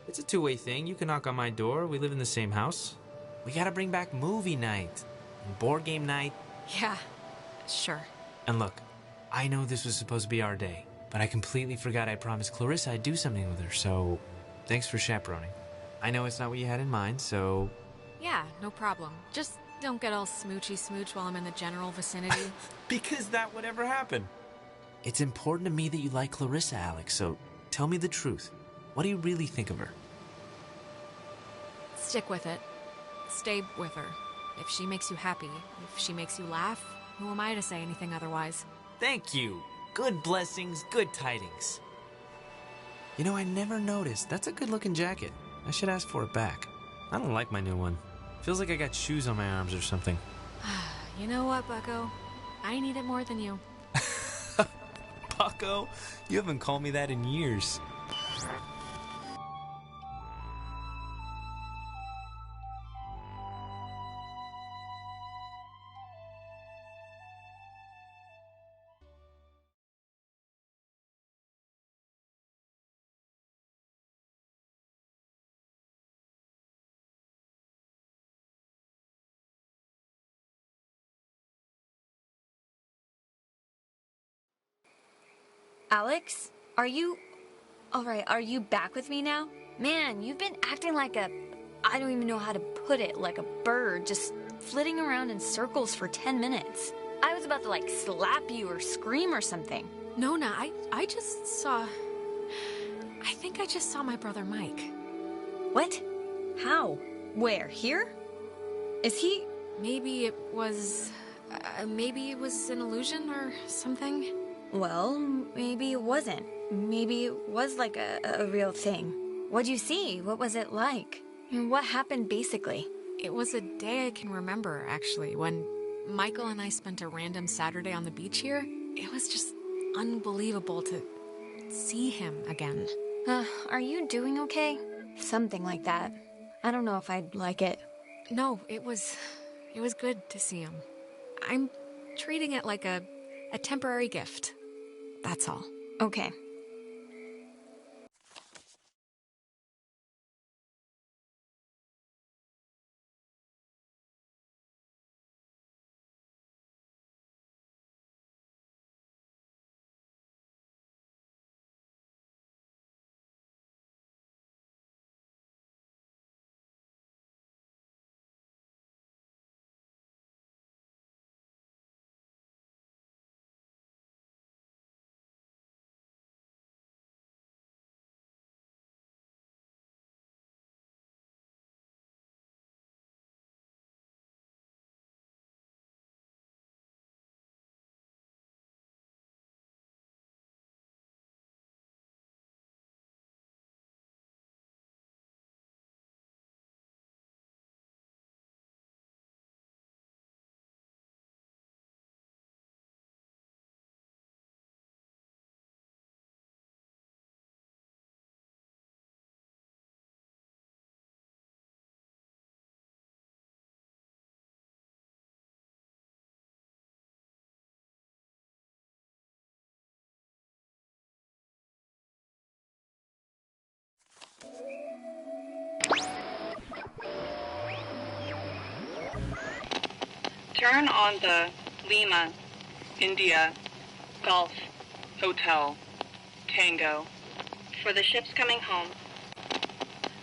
it's a two-way thing. You can knock on my door. We live in the same house. We gotta bring back movie night and board game night. Yeah, sure. And look, I know this was supposed to be our day, but I completely forgot I promised Clarissa I'd do something with her, so thanks for chaperoning. I know it's not what you had in mind, so... Yeah, no problem. Just don't get all smoochy smooch while I'm in the general vicinity. Because that would ever happen. It's important to me that you like Clarissa, Alex, so tell me the truth. What do you really think of her? Stick with it. Stay with her. If she makes you happy, if she makes you laugh, who am I to say anything otherwise? Thank you. Good blessings, good tidings. You know, I never noticed. That's a good-looking jacket. I should ask for it back. I don't like my new one. Feels like I got shoes on my arms or something. You know what, Bucko? I need it more than you. Bucko? You haven't called me that in years. Alex, are you... Alright, are you back with me now? Man, you've been acting like a... I don't even know how to put it, like a bird, just flitting around in circles for 10 minutes. I was about to, like, slap you or scream or something. Nona, I just saw... I think I just saw my brother Mike. What? How? Where? Here? Is he... Maybe it was an illusion or something. Well, maybe it wasn't. Maybe it was like a real thing. What'd you see? What was it like? And what happened basically? It was a day I can remember, actually, when Michael and I spent a random Saturday on the beach here. It was just unbelievable to see him again. Are you doing okay? Something like that. I don't know if I'd like it. No, it was good to see him. I'm treating it like a temporary gift. That's all. Okay. Turn on the Lima, India, Golf, Hotel, Tango. For the ships coming home.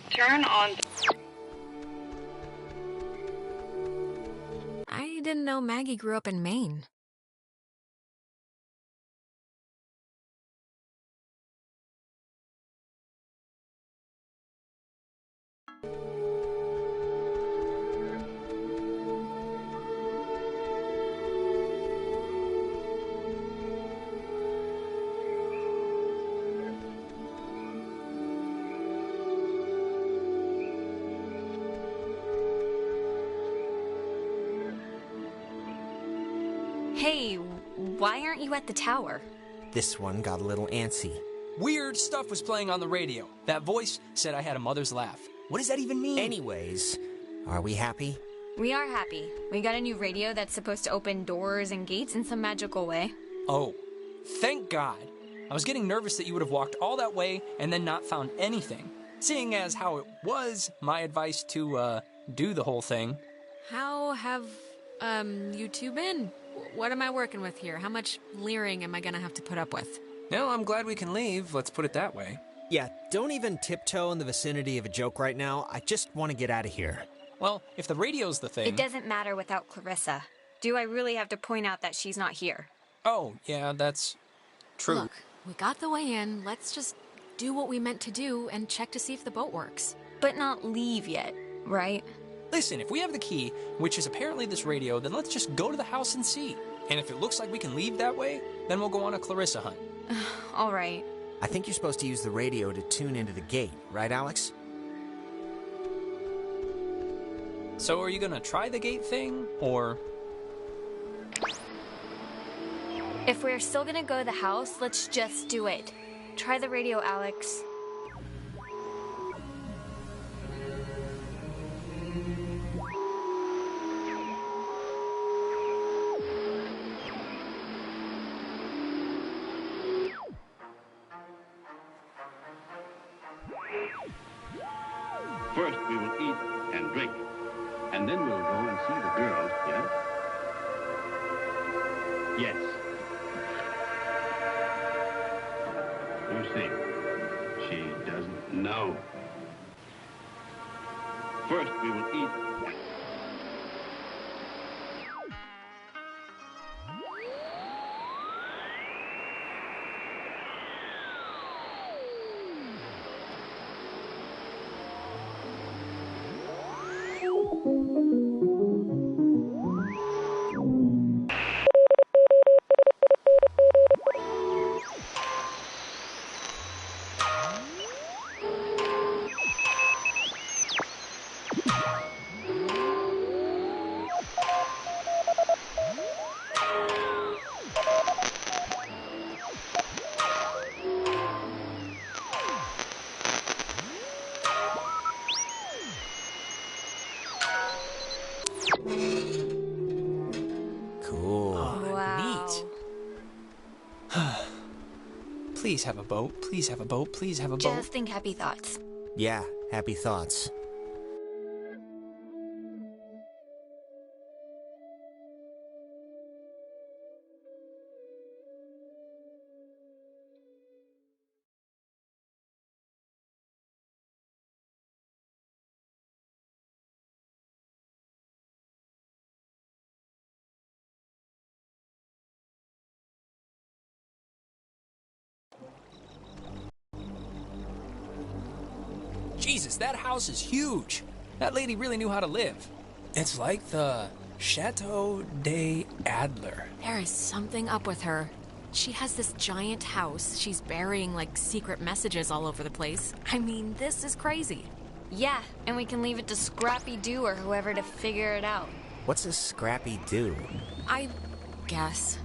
Turn on the... I didn't know Maggie grew up in Maine. Hey, why aren't you at the tower? This one got a little antsy. Weird stuff was playing on the radio. That voice said I had a mother's laugh. What does that even mean? Anyways, are we happy? We are happy. We got a new radio that's supposed to open doors and gates in some magical way. Oh, thank God. I was getting nervous that you would have walked all that way and then not found anything. Seeing as how it was my advice to, do the whole thing. How have, you two been? What am I working with here? How much leering am I gonna have to put up with? No, I'm glad we can leave. Let's put it that way. Yeah, don't even tiptoe in the vicinity of a joke right now. I just want to get out of here. Well, if the radio's the thing... It doesn't matter without Clarissa. Do I really have to point out that she's not here? Oh, yeah, that's true. Look, we got the way in. Let's just do what we meant to do and check to see if the boat works. But not leave yet, right? Listen, if we have the key, which is apparently this radio, then let's just go to the house and see. And if it looks like we can leave that way, then we'll go on a Clarissa hunt. All right. I think you're supposed to use the radio to tune into the gate, right, Alex? So are you gonna try the gate thing, or...? If we're still gonna go to the house, let's just do it. Try the radio, Alex. First, we will eat and drink, and then we'll go and see the girls, yes? Yes. You see, she doesn't know. First, we will eat. Please have a boat. Please have a boat. Please have a boat. Just think happy thoughts. Yeah, happy thoughts. Jesus, that house is huge. That lady really knew how to live. It's like the Chateau de Adler. There is something up with her. She has this giant house. She's burying, like, secret messages all over the place. I mean, this is crazy. Yeah, and we can leave it to Scrappy Doo or whoever to figure it out. What's a Scrappy Doo? I guess.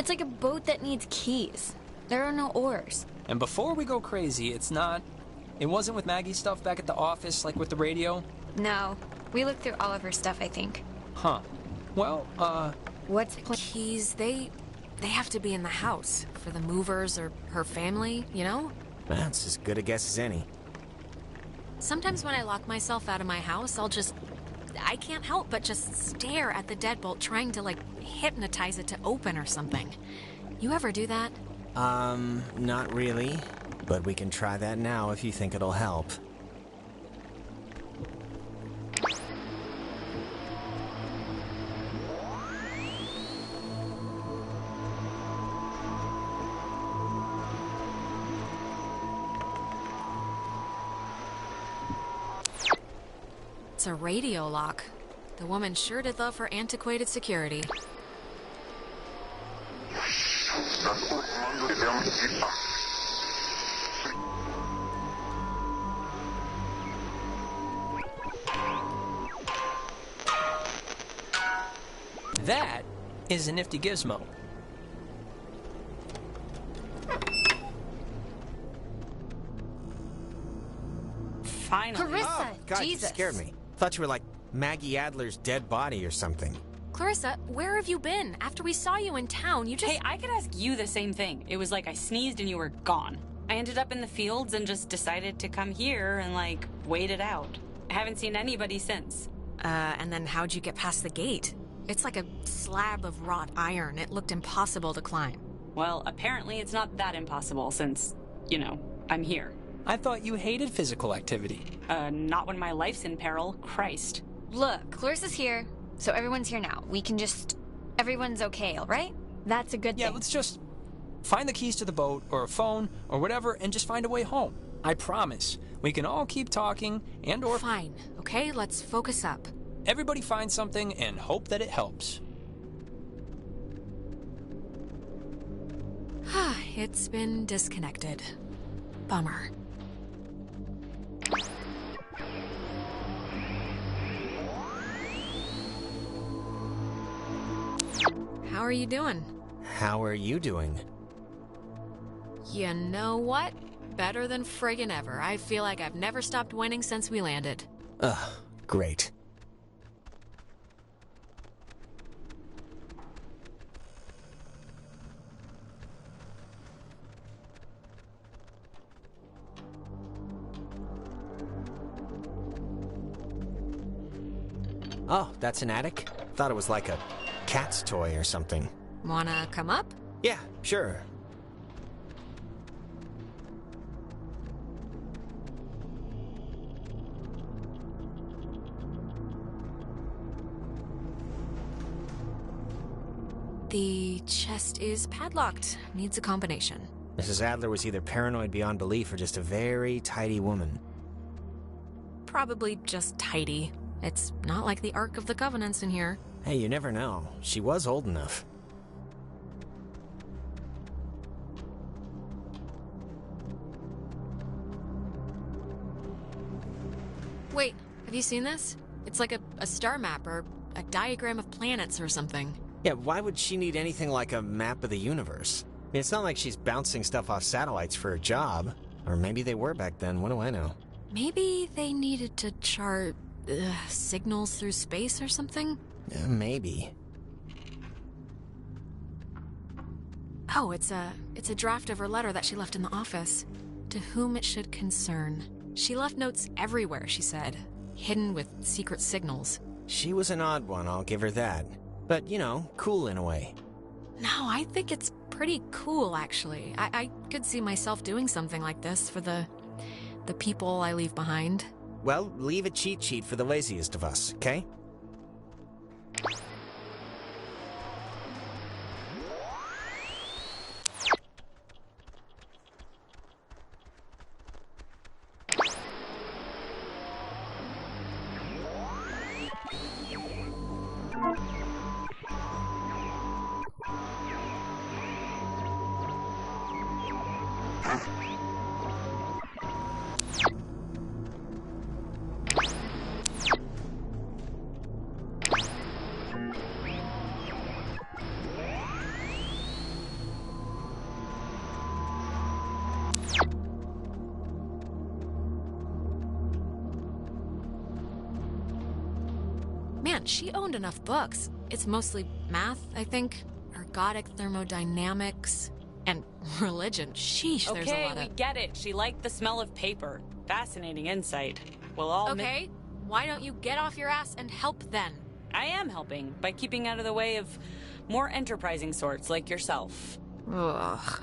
It's like a boat that needs keys. There are no oars. And before we go crazy, it wasn't with Maggie's stuff back at the office, like with the radio? No. We looked through all of her stuff, I think. Huh. Well, What's keys? They have to be in the house for the movers or her family, you know? That's as good a guess as any. Sometimes when I lock myself out of my house, I can't help but just stare at the deadbolt, trying to, like, hypnotize it to open or something. You ever do that? Not really. But we can try that now if you think it'll help. It's a radio lock. The woman sure did love her antiquated security. that is a nifty gizmo. Finally. Clarissa, oh, God, Jesus. You scared me. Thought you were like Maggie Adler's dead body or something. Clarissa, where have you been? After we saw you in town, you just... Hey, I could ask you the same thing. It was like I sneezed and you were gone. I ended up in the fields and just decided to come here and, like, wait it out. I haven't seen anybody since. And then how'd you get past the gate? It's like a slab of wrought iron. It looked impossible to climb. Well, apparently it's not that impossible since, you know, I'm here. I thought you hated physical activity. Not when my life's in peril. Christ. Look, Clarissa's here, so everyone's here now. We can just... Everyone's okay, all right? That's a good thing. Yeah, let's just find the keys to the boat, or a phone, or whatever, and just find a way home. I promise. We can all keep talking, and or... Fine, okay? Let's focus up. Everybody find something and hope that it helps. It's been disconnected. Bummer. How are you doing? How are you doing? You know what? Better than friggin' ever. I feel like I've never stopped winning since we landed. Ugh, great. Oh, that's an attic? Thought it was like a cat's toy or something. Wanna come up? Yeah, sure. The chest is padlocked. Needs a combination. Mrs. Adler was either paranoid beyond belief or just a very tidy woman. Probably just tidy. It's not like the Ark of the Covenants in here. Hey, you never know. She was old enough. Wait, have you seen this? It's like a star map or a diagram of planets or something. Yeah, why would she need anything like a map of the universe? I mean, it's not like she's bouncing stuff off satellites for a job. Or maybe they were back then, what do I know? Maybe they needed to chart signals through space or something? Yeah, maybe. Oh, it's a draft of her letter that she left in the office. To whom it should concern. She left notes everywhere, she said. Hidden with secret signals. She was an odd one, I'll give her that. But, you know, cool in a way. No, I think it's pretty cool, actually. I could see myself doing something like this for the people I leave behind. Well, leave a cheat sheet for the laziest of us, okay? man, she owned enough books. It's mostly math, I think. Ergodic thermodynamics. And religion. Sheesh, there's a lot of... Okay, we get it. She liked the smell of paper. Fascinating insight. We'll all... Okay, why don't you get off your ass and help then? I am helping, by keeping out of the way of more enterprising sorts like yourself. Ugh.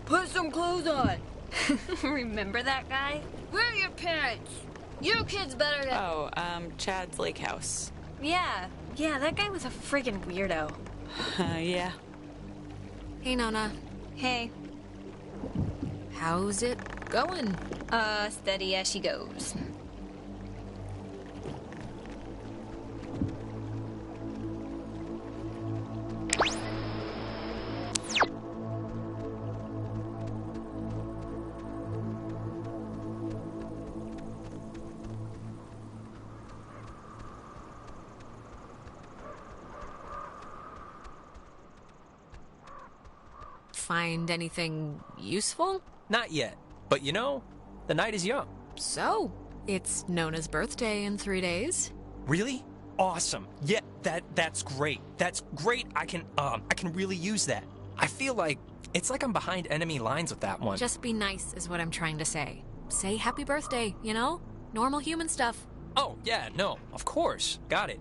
Put some clothes on. Remember that guy? Where are your parents? Your kid's better than... Chad's lake house. Yeah, that guy was a friggin' weirdo. Yeah. Hey, Nona. Hey. How's it going? Steady as she goes. Find anything useful? Not yet. But you know, the night is young. So, it's Nona's birthday in 3 days. Really? Awesome. Yeah, that's great. That's great. I can really use that. I feel like it's like I'm behind enemy lines with that one. Just be nice is what I'm trying to say. Say happy birthday, you know? Normal human stuff. Oh, yeah, no, of course. Got it.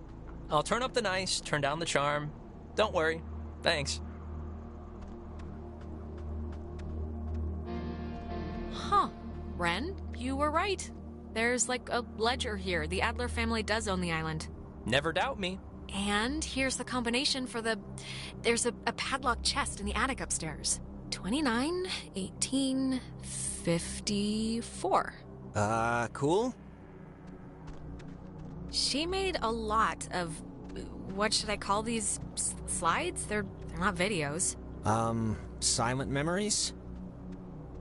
I'll turn up the nice, turn down the charm. Don't worry. Thanks. Huh. Ren, you were right. There's like a ledger here. The Adler family does own the island. Never doubt me. And here's the combination for the... There's a padlocked chest in the attic upstairs. 29, 18, 54. Cool? She made a lot of... What should I call these slides? They're not videos. Silent memories?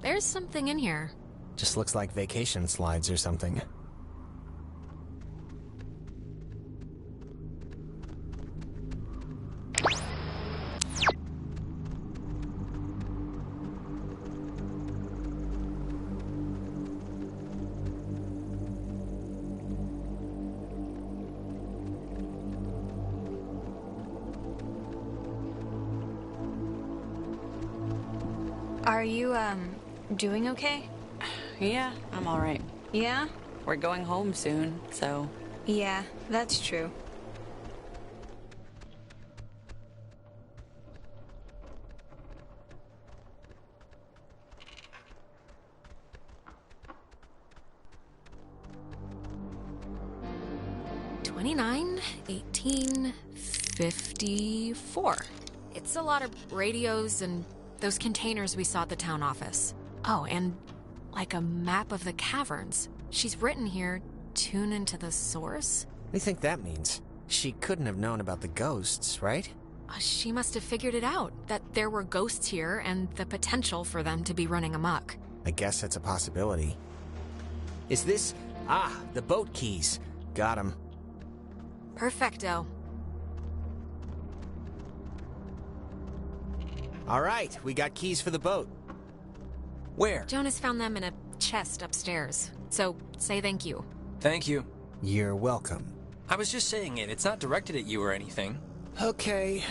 There's something in here. Just looks like vacation slides or something. Are you, doing okay? Yeah, I'm all right. Yeah? We're going home soon, so... Yeah, that's true. $29, 18, 54. It's a lot of radios and those containers we saw at the town office. Oh, and like a map of the caverns. She's written here, tune into the source. What do you think that means? She couldn't have known about the ghosts, right? She must have figured it out, that there were ghosts here and the potential for them to be running amok. I guess that's a possibility. Is this... Ah, the boat keys. Got 'em. Perfecto. All right, we got keys for the boat. Where? Jonas found them in a chest upstairs. So, say thank you. Thank you. You're welcome. I was just saying it. It's not directed at you or anything. Okay.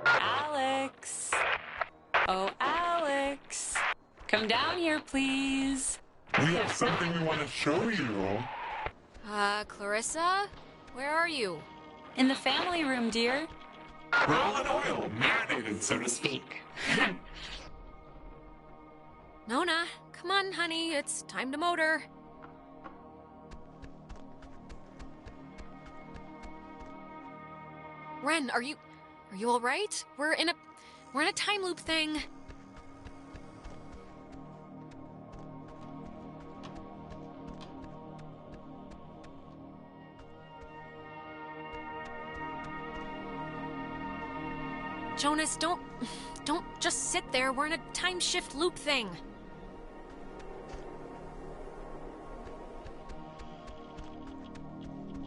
Alex! Oh, Alex! Come down here, please. We have something we want to show you. Clarissa? Where are you? In the family room, dear. We're all in oil, marinated, so to speak. Nona, come on, honey. It's time to motor. Ren, are you all right? We're in a time loop thing. Jonas, don't just sit there. We're in a time shift loop thing.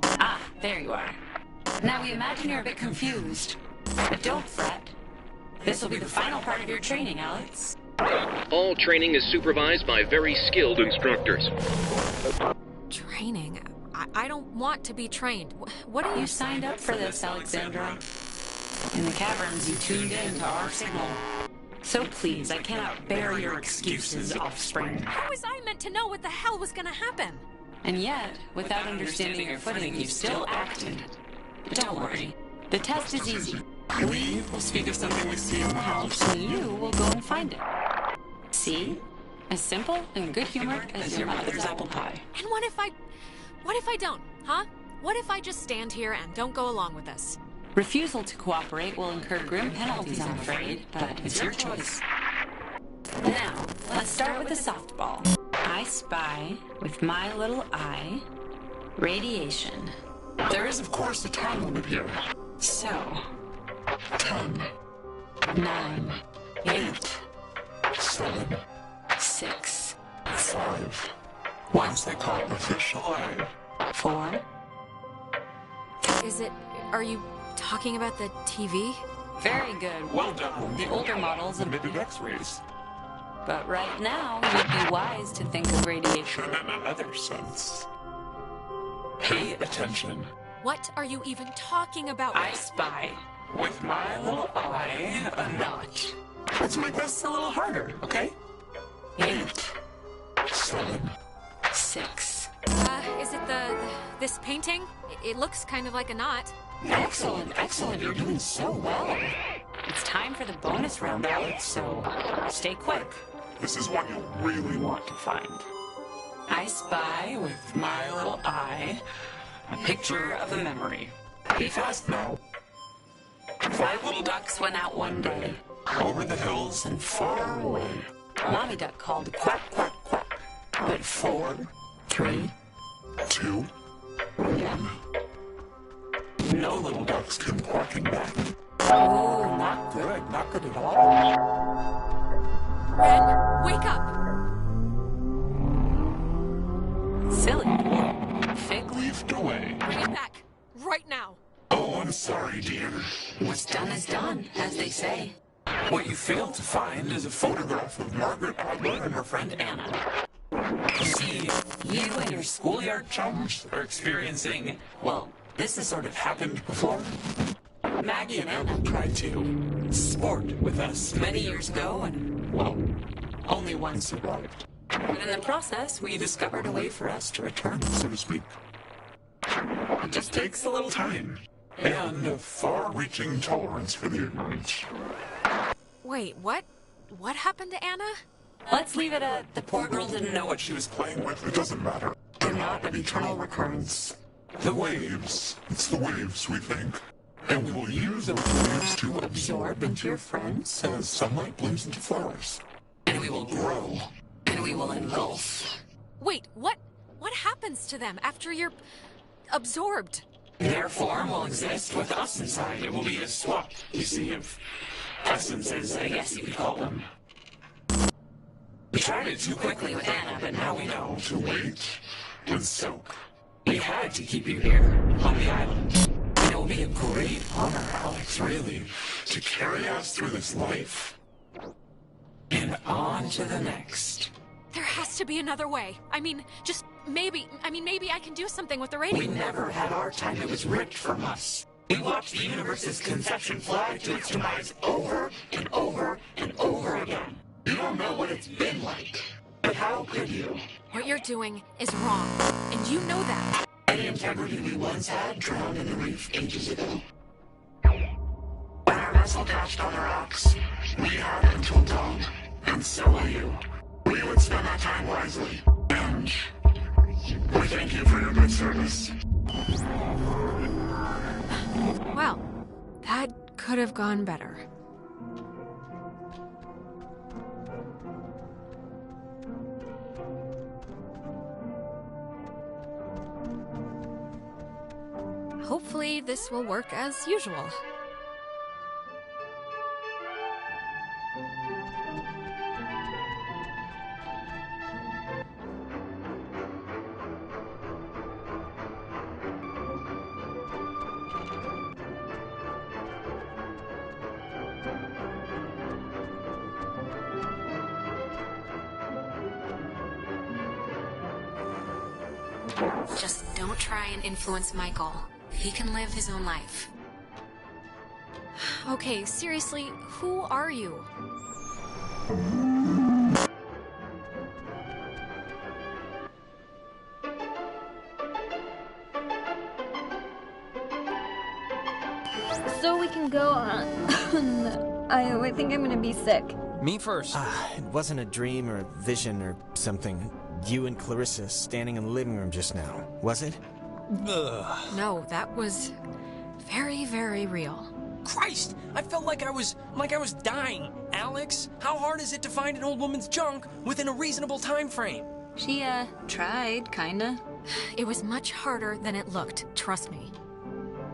Ah, there you are. Now we imagine you're a bit confused. But don't fret. This will be the final part of your training, Alex. All training is supervised by very skilled instructors. Training? I don't want to be trained. What are You signed up for this, Alexandra. In the caverns, you tuned in to our signal. So please, I cannot bear your excuses, offspring. How was I meant to know what the hell was gonna happen? And yet, without understanding your footing, you still acted. Don't worry. The test is easy. We will speak of something we see in the house, and you will go and find it. See? As simple and good-humored as your mother's apple pie. And what if I don't, huh? What if I just stand here and don't go along with this? Refusal to cooperate will incur grim penalties, I'm afraid, but it's your choice. Now, let's start with the softball. I spy, with my little eye, radiation. There is, of course, a time limit here. So, 10, 9, 8, 7, 6, 5. Once they call it official eye. 4. Are you talking about the TV? Very good. Well done. The older models emitted X-rays. But right now, you'd be wise to think of radiation in another sense. Pay attention. What are you even talking about? I spy. With my little eye, a knot. Let's make this a little harder, okay? 8, 7, 6. Is it this painting? It looks kind of like a knot. Excellent, excellent. You're doing so well. It's time for the bonus round, Alex, so stay quick. This is one you'll really want to find. I spy with my little eye a picture of a memory. Be fast now. 5 little ducks went out one day. Over the hills and far away. Mommy duck called quack, quack, quack. But 4, 3, 2, 1. No little ducks came quacking back. Oh, not good. Not good at all. Ren, wake up! Silly dwarf. Fig-leafed away. Bring it back. Right now. Oh, I'm sorry, dear. What's done is done, as they say. What you failed to find is a photograph of Margaret Adler and her friend Anna. You see, you and your schoolyard chums are experiencing, well, this has sort of happened before. Maggie and Anna tried to sport with us many years ago, and, well, only one survived. But in the process, we discovered a way for us to return, so to speak. It just takes a little time, and a far-reaching tolerance for the ignorant. Wait, what? What happened to Anna? Let's leave it at the poor girl didn't know What she was playing with, it doesn't matter. They're not an eternal recurrence. The waves, it's the waves, we think. And we will use those waves to absorb into your friends as sunlight blooms into flowers. And we will grow. And we will engulf. Wait, what happens to them after you're absorbed? Their form will exist with us inside. It will be a swap, you see, of essences, I guess you could call them. We tried it too quickly with Anna, but now we know to wait and soak. We had to keep you here, on the island. And it will be a great honor, Alex, really, to carry us through this life. And on to the next. There has to be another way. Maybe I can do something with the radio. We never had our time that was ripped from us. We watched the universe's conception fly to its demise over and over and over again. You don't know what it's been like. But how could you? What you're doing is wrong, and you know that. The integrity we once had drowned in the reef ages ago. When our vessel dashed on the rocks, we had until dawn, and so will you. We would spend that time wisely, and we thank you for your good service. Well, that could have gone better. Hopefully, this will work as usual. Just don't try and influence Michael. He can live his own life. Okay, seriously, who are you? So we can go on. I think I'm gonna be sick. Me first. It wasn't a dream or a vision or something. You and Clarissa standing in the living room just now, was it? Ugh. No, that was very, very real. Christ! I felt like I was dying. Alex, how hard is it to find an old woman's junk within a reasonable time frame? She, tried, kinda. It was much harder than it looked, trust me.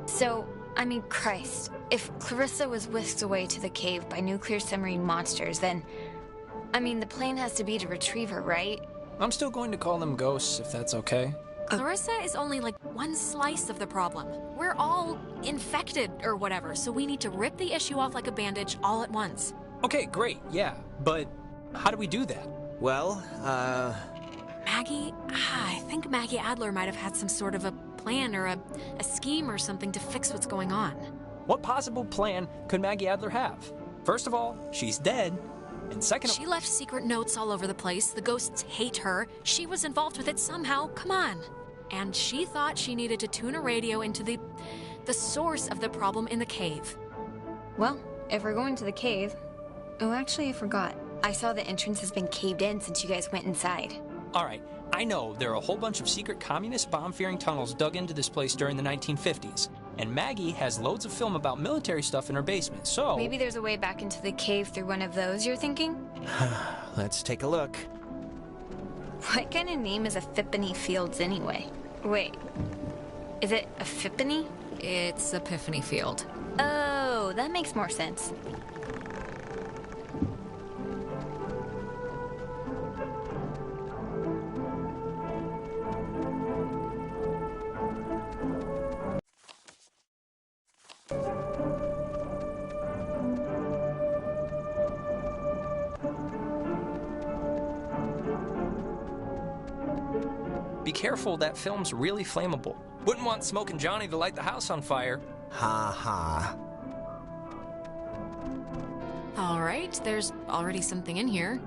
So, I mean, Christ. If Clarissa was whisked away to the cave by nuclear submarine monsters, then... I mean, the plan has to be to retrieve her, right? I'm still going to call them ghosts, if that's okay. Clarissa is only like one slice of the problem. We're all infected or whatever, so we need to rip the issue off like a bandage all at once. Okay, great, yeah. But how do we do that? Well, Maggie? I think Maggie Adler might have had some sort of a plan or a scheme or something to fix what's going on. What possible plan could Maggie Adler have? First of all, she's dead. And second, she left secret notes all over the place. The ghosts hate her. She was involved with it somehow. Come on. And she thought she needed to tune a radio into the source of the problem in the cave. Well, if we're going to the cave... Oh, actually, I forgot. I saw the entrance has been caved in since you guys went inside. All right, I know there are a whole bunch of secret communist bomb-fearing tunnels dug into this place during the 1950s. And Maggie has loads of film about military stuff in her basement, so... Maybe there's a way back into the cave through one of those, you're thinking? Let's take a look. What kind of name is Epiphany Fields anyway? Wait, is it Epiphany? It's Epiphany Field. Oh, that makes more sense. Be careful, that film's really flammable. Wouldn't want Smoke and Johnny to light the house on fire. Ha ha. All right, there's already something in here.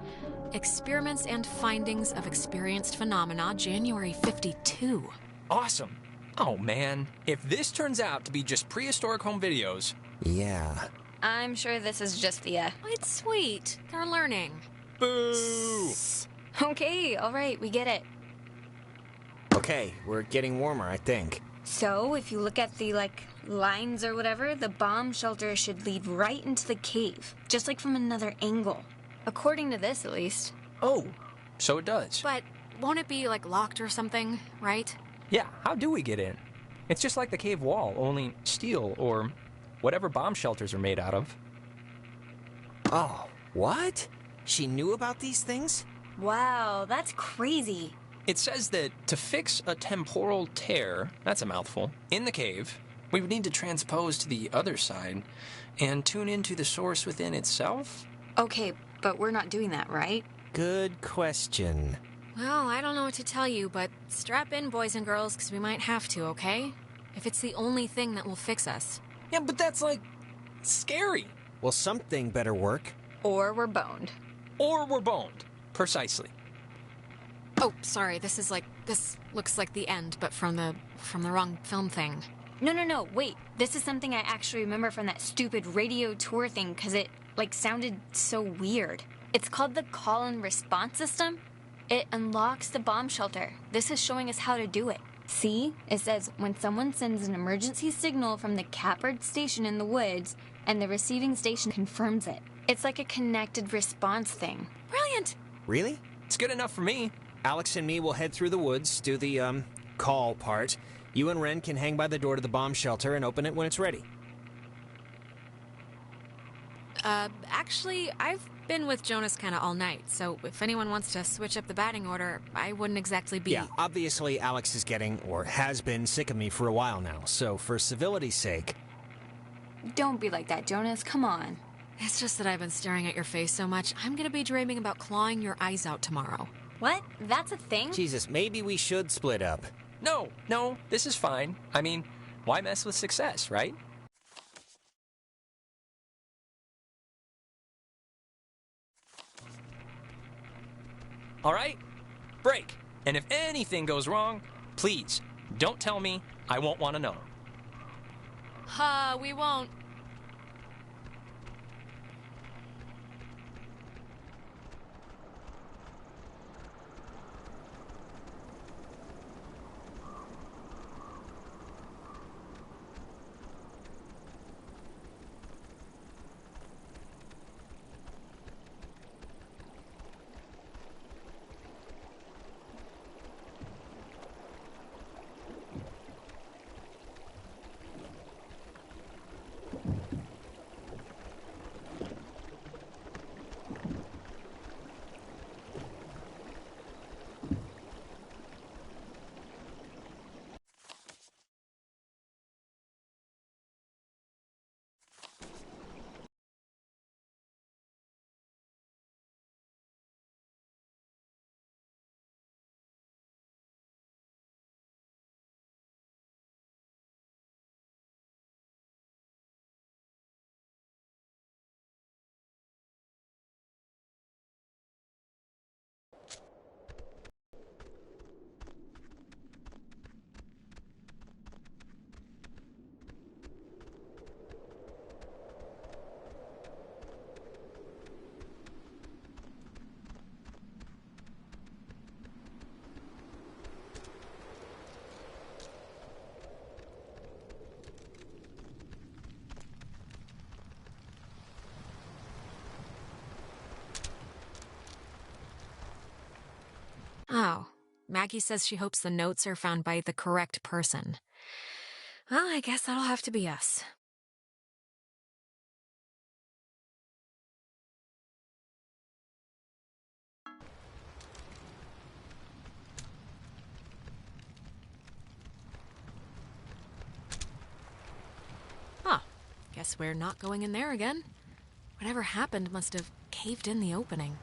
Experiments and Findings of Experienced Phenomena, January 52. Awesome. Oh man, if this turns out to be just prehistoric home videos... Yeah. I'm sure this is just the, It's sweet. They're learning. Boo! Okay, all right, we get it. Okay, we're getting warmer, I think. So, if you look at the, lines or whatever, the bomb shelter should lead right into the cave, just like from another angle. According to this, at least. Oh, so it does. But won't it be, locked or something, right? Yeah, how do we get in? It's just like the cave wall, only steel or whatever bomb shelters are made out of. Oh, what? She knew about these things? Wow, that's crazy. It says that to fix a temporal tear, that's a mouthful, in the cave, we would need to transpose to the other side and tune into the source within itself? Okay, but we're not doing that, right? Good question. Well, I don't know what to tell you, but strap in, boys and girls, because we might have to, okay? If it's the only thing that will fix us. Yeah, but that's, scary. Well, something better work. Or we're boned. Or we're boned. Precisely. Oh, sorry, this looks like the end, but from the wrong film thing. No, wait. This is something I actually remember from that stupid radio tour thing, because it, sounded so weird. It's called the call and response system. It unlocks the bomb shelter. This is showing us how to do it. See? It says, when someone sends an emergency signal from the Capard station in the woods, and the receiving station confirms it. It's like a connected response thing. Brilliant! Really? It's good enough for me. Alex and me will head through the woods, do the, call part. You and Ren can hang by the door to the bomb shelter and open it when it's ready. Actually, I've been with Jonas kind of all night, so if anyone wants to switch up the batting order, I wouldn't exactly be... Yeah, obviously Alex is getting, or has been, sick of me for a while now, so for civility's sake... Don't be like that, Jonas. Come on. It's just that I've been staring at your face so much, I'm gonna be dreaming about clawing your eyes out tomorrow. What? That's a thing? Jesus, maybe we should split up. No, this is fine. I mean, why mess with success, right? All right? Break. And if anything goes wrong, please, don't tell me. I won't want to know. We won't. Oh, Maggie says she hopes the notes are found by the correct person. Well, I guess that'll have to be us. Huh. Guess we're not going in there again. Whatever happened must have caved in the opening.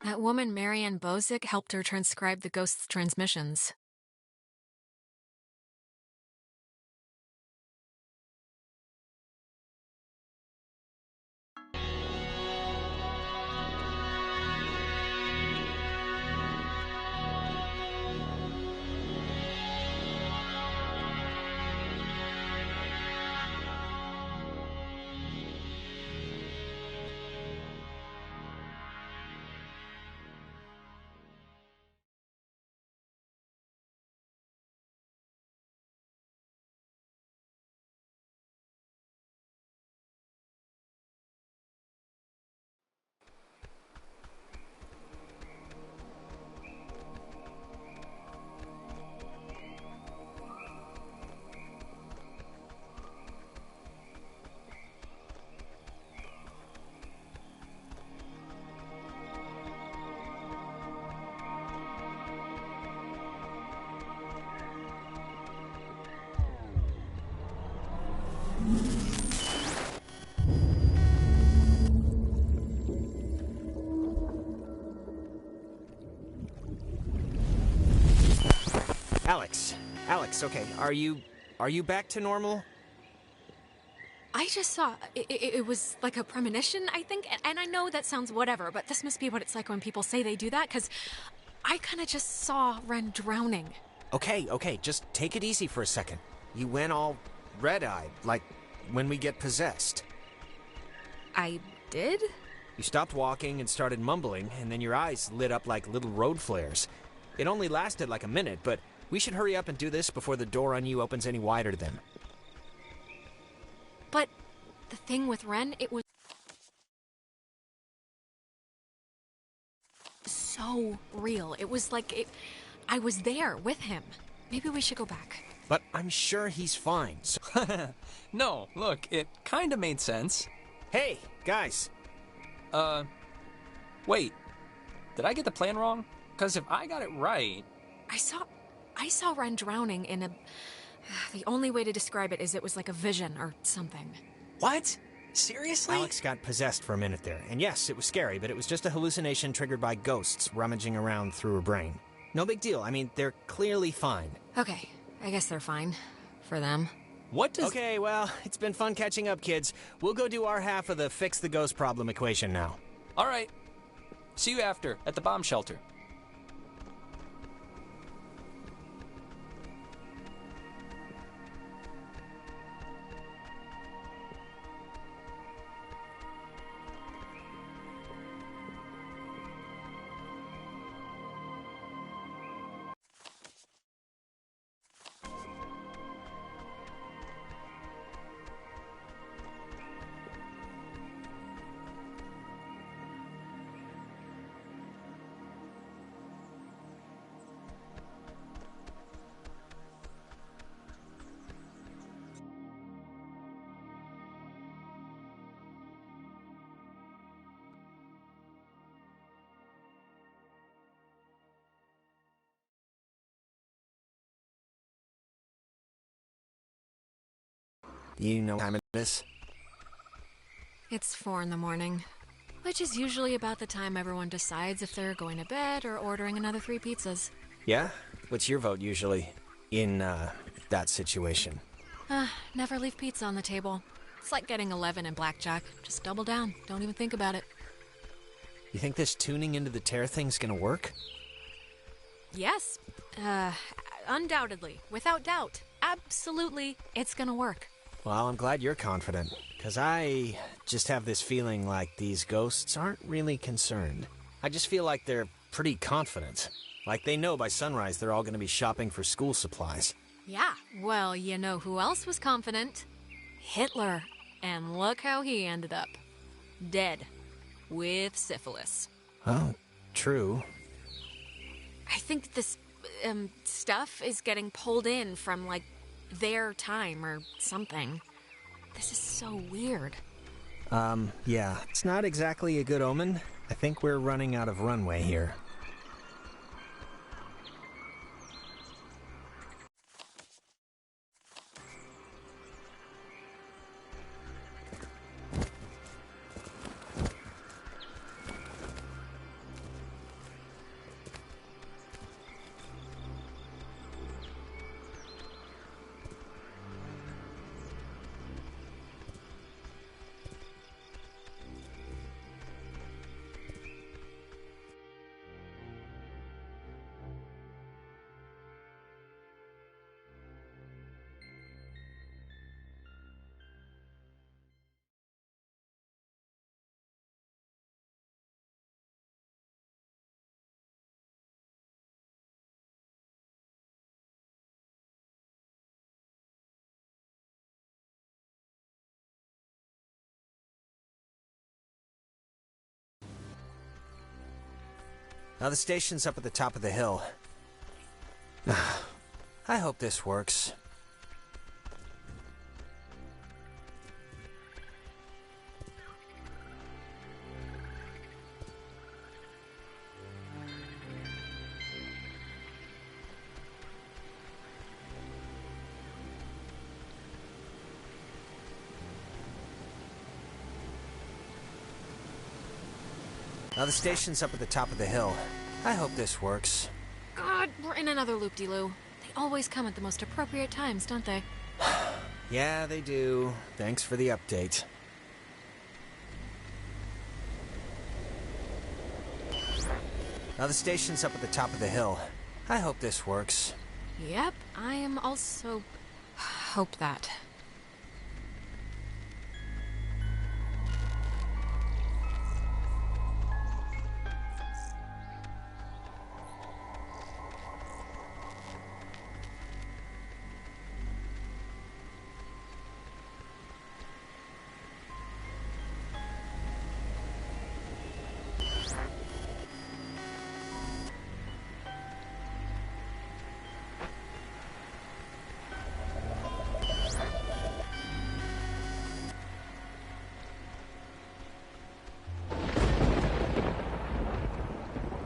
That woman, Marianne Bozick, helped her transcribe the ghost's transmissions. Alex, okay, are you back to normal? I just saw, it was like a premonition, I think, and I know that sounds whatever, but this must be what it's like when people say they do that, because I kind of just saw Ren drowning. Okay, just take it easy for a second. You went all red-eyed, like when we get possessed. I did? You stopped walking and started mumbling, and then your eyes lit up like little road flares. It only lasted like a minute, but we should hurry up and do this before the door on you opens any wider then. But the thing with Ren, it was so real. It was like I was there with him. Maybe we should go back. But I'm sure he's fine. So No, look, it kind of made sense. Hey, guys. Wait. Did I get the plan wrong? Because if I got it right... I saw Ren drowning in a... The only way to describe it is it was like a vision or something. What? Seriously? Alex got possessed for a minute there. And yes, it was scary, but it was just a hallucination triggered by ghosts rummaging around through her brain. No big deal. I mean, they're clearly fine. Okay, I guess they're fine. For them. What does... Okay, well, it's been fun catching up, kids. We'll go do our half of the fix the ghost problem equation now. All right. See you after, at the bomb shelter. You know what time it is? It's 4 in the morning, which is usually about the time everyone decides if they're going to bed or ordering another 3 pizzas. Yeah? What's your vote usually in, that situation? Never leave pizza on the table. It's like getting 11 in blackjack. Just double down. Don't even think about it. You think this tuning into the tear thing's gonna work? Yes. Undoubtedly. Without doubt. Absolutely, it's gonna work. Well, I'm glad you're confident, because I just have this feeling like these ghosts aren't really concerned. I just feel like they're pretty confident. Like they know by sunrise they're all going to be shopping for school supplies. Yeah, well, you know who else was confident? Hitler. And look how he ended up. Dead. With syphilis. Oh, true. I think this, stuff is getting pulled in from, like, their time or something. This is so weird. Yeah, it's not exactly a good omen. I think we're running out of runway here. Now the station's up at the top of the hill. I hope this works. Now the station's up at the top of the hill. I hope this works. God, we're in another loop-de-loo. They always come at the most appropriate times, don't they? Yeah, they do. Thanks for the update. Now the station's up at the top of the hill. I hope this works. Yep, I am also... hope that.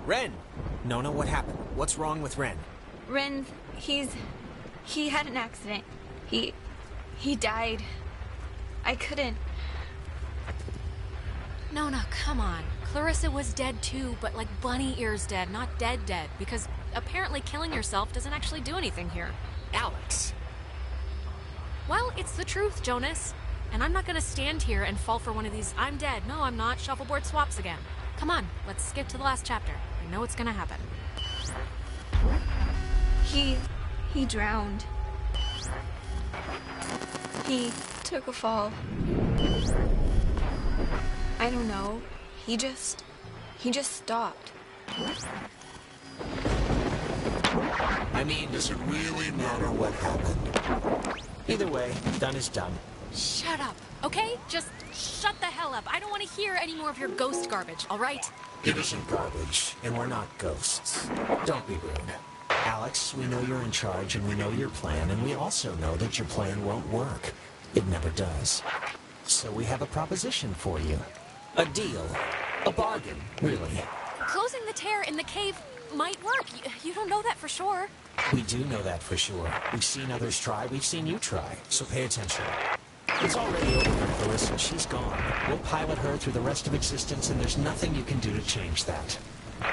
Ren! Nona, what happened? What's wrong with Ren? Ren, he had an accident. He died. I couldn't. Nona, come on. Clarissa was dead too, but like bunny ears dead, not dead, because apparently killing yourself doesn't actually do anything here. Alex! Well, it's the truth, Jonas. And I'm not gonna stand here and fall for one of these I'm dead, no I'm not, shuffleboard swaps again. Come on, let's skip to the last chapter. I know it's gonna happen. He drowned. He took a fall. I don't know. He just stopped. I mean, does it really matter what happened? Either way, done is done. Shut up, okay? Just shut the hell up. I don't want to hear any more of your ghost garbage, all right? It isn't garbage, and we're not ghosts. Don't be rude. Alex, we know you're in charge, and we know your plan, and we also know that your plan won't work. It never does. So we have a proposition for you. A deal. A bargain, really. Closing the tear in the cave might work. You don't know that for sure. We do know that for sure. We've seen others try. We've seen you try. So pay attention. It's already over for Clarissa. She's gone. We'll pilot her through the rest of existence, and there's nothing you can do to change that.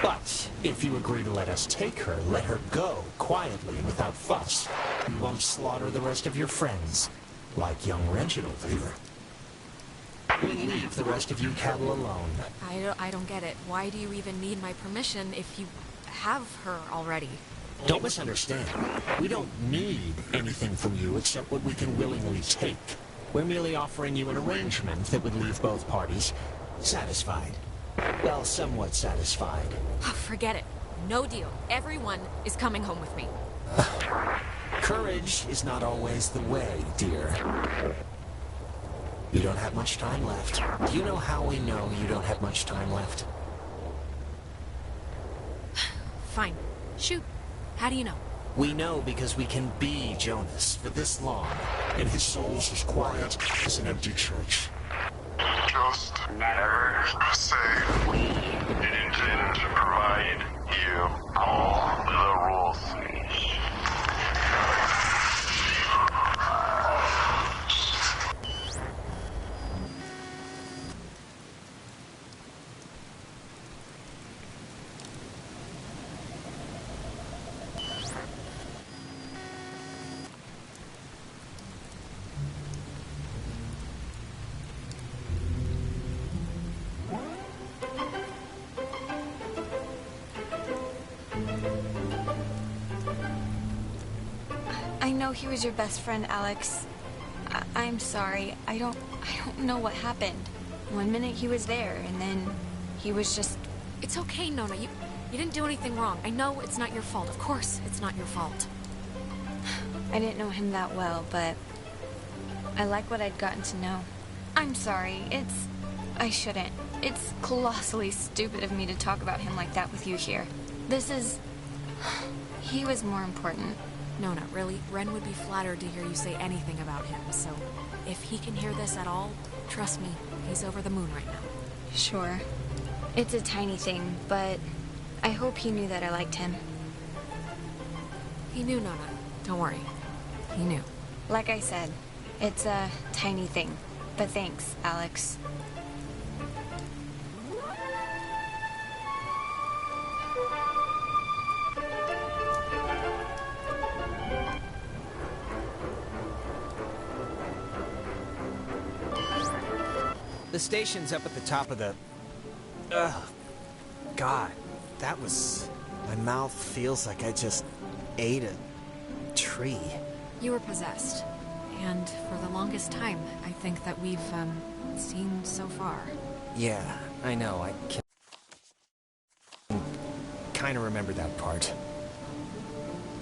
But if you agree to let us take her, let her go, quietly, without fuss, you won't slaughter the rest of your friends, like young Reginald here. We'll leave the rest of you cattle alone. I don't get it. Why do you even need my permission if you have her already? Don't misunderstand. We don't need anything from you except what we can willingly take. We're merely offering you an arrangement that would leave both parties satisfied. Well, somewhat satisfied. Oh, forget it. No deal. Everyone is coming home with me. Courage is not always the way, dear. You don't have much time left. Do you know how we know you don't have much time left? Fine. Shoot. How do you know? We know because we can be Jonas for this long, and his soul's as quiet as an empty church. Just never say we intend to provide you all the rules. I know he was your best friend, Alex. I'm sorry. I don't know what happened. One minute he was there, and then he was just... It's okay, Nona. You didn't do anything wrong. I know it's not your fault. Of course it's not your fault. I didn't know him that well, but I like what I'd gotten to know. I'm sorry. I shouldn't. It's colossally stupid of me to talk about him like that with you here. He was more important. Nona, really, Ren would be flattered to hear you say anything about him, so if he can hear this at all, trust me, he's over the moon right now. Sure. It's a tiny thing, but I hope he knew that I liked him. He knew, Nona. Don't worry. He knew. Like I said, it's a tiny thing, but thanks, Alex. The station's up at the top of the... God, that was... My mouth feels like I just ate a tree. You were possessed. And for the longest time, I think that we've, seen so far. Yeah, I know. I can kind of remember that part.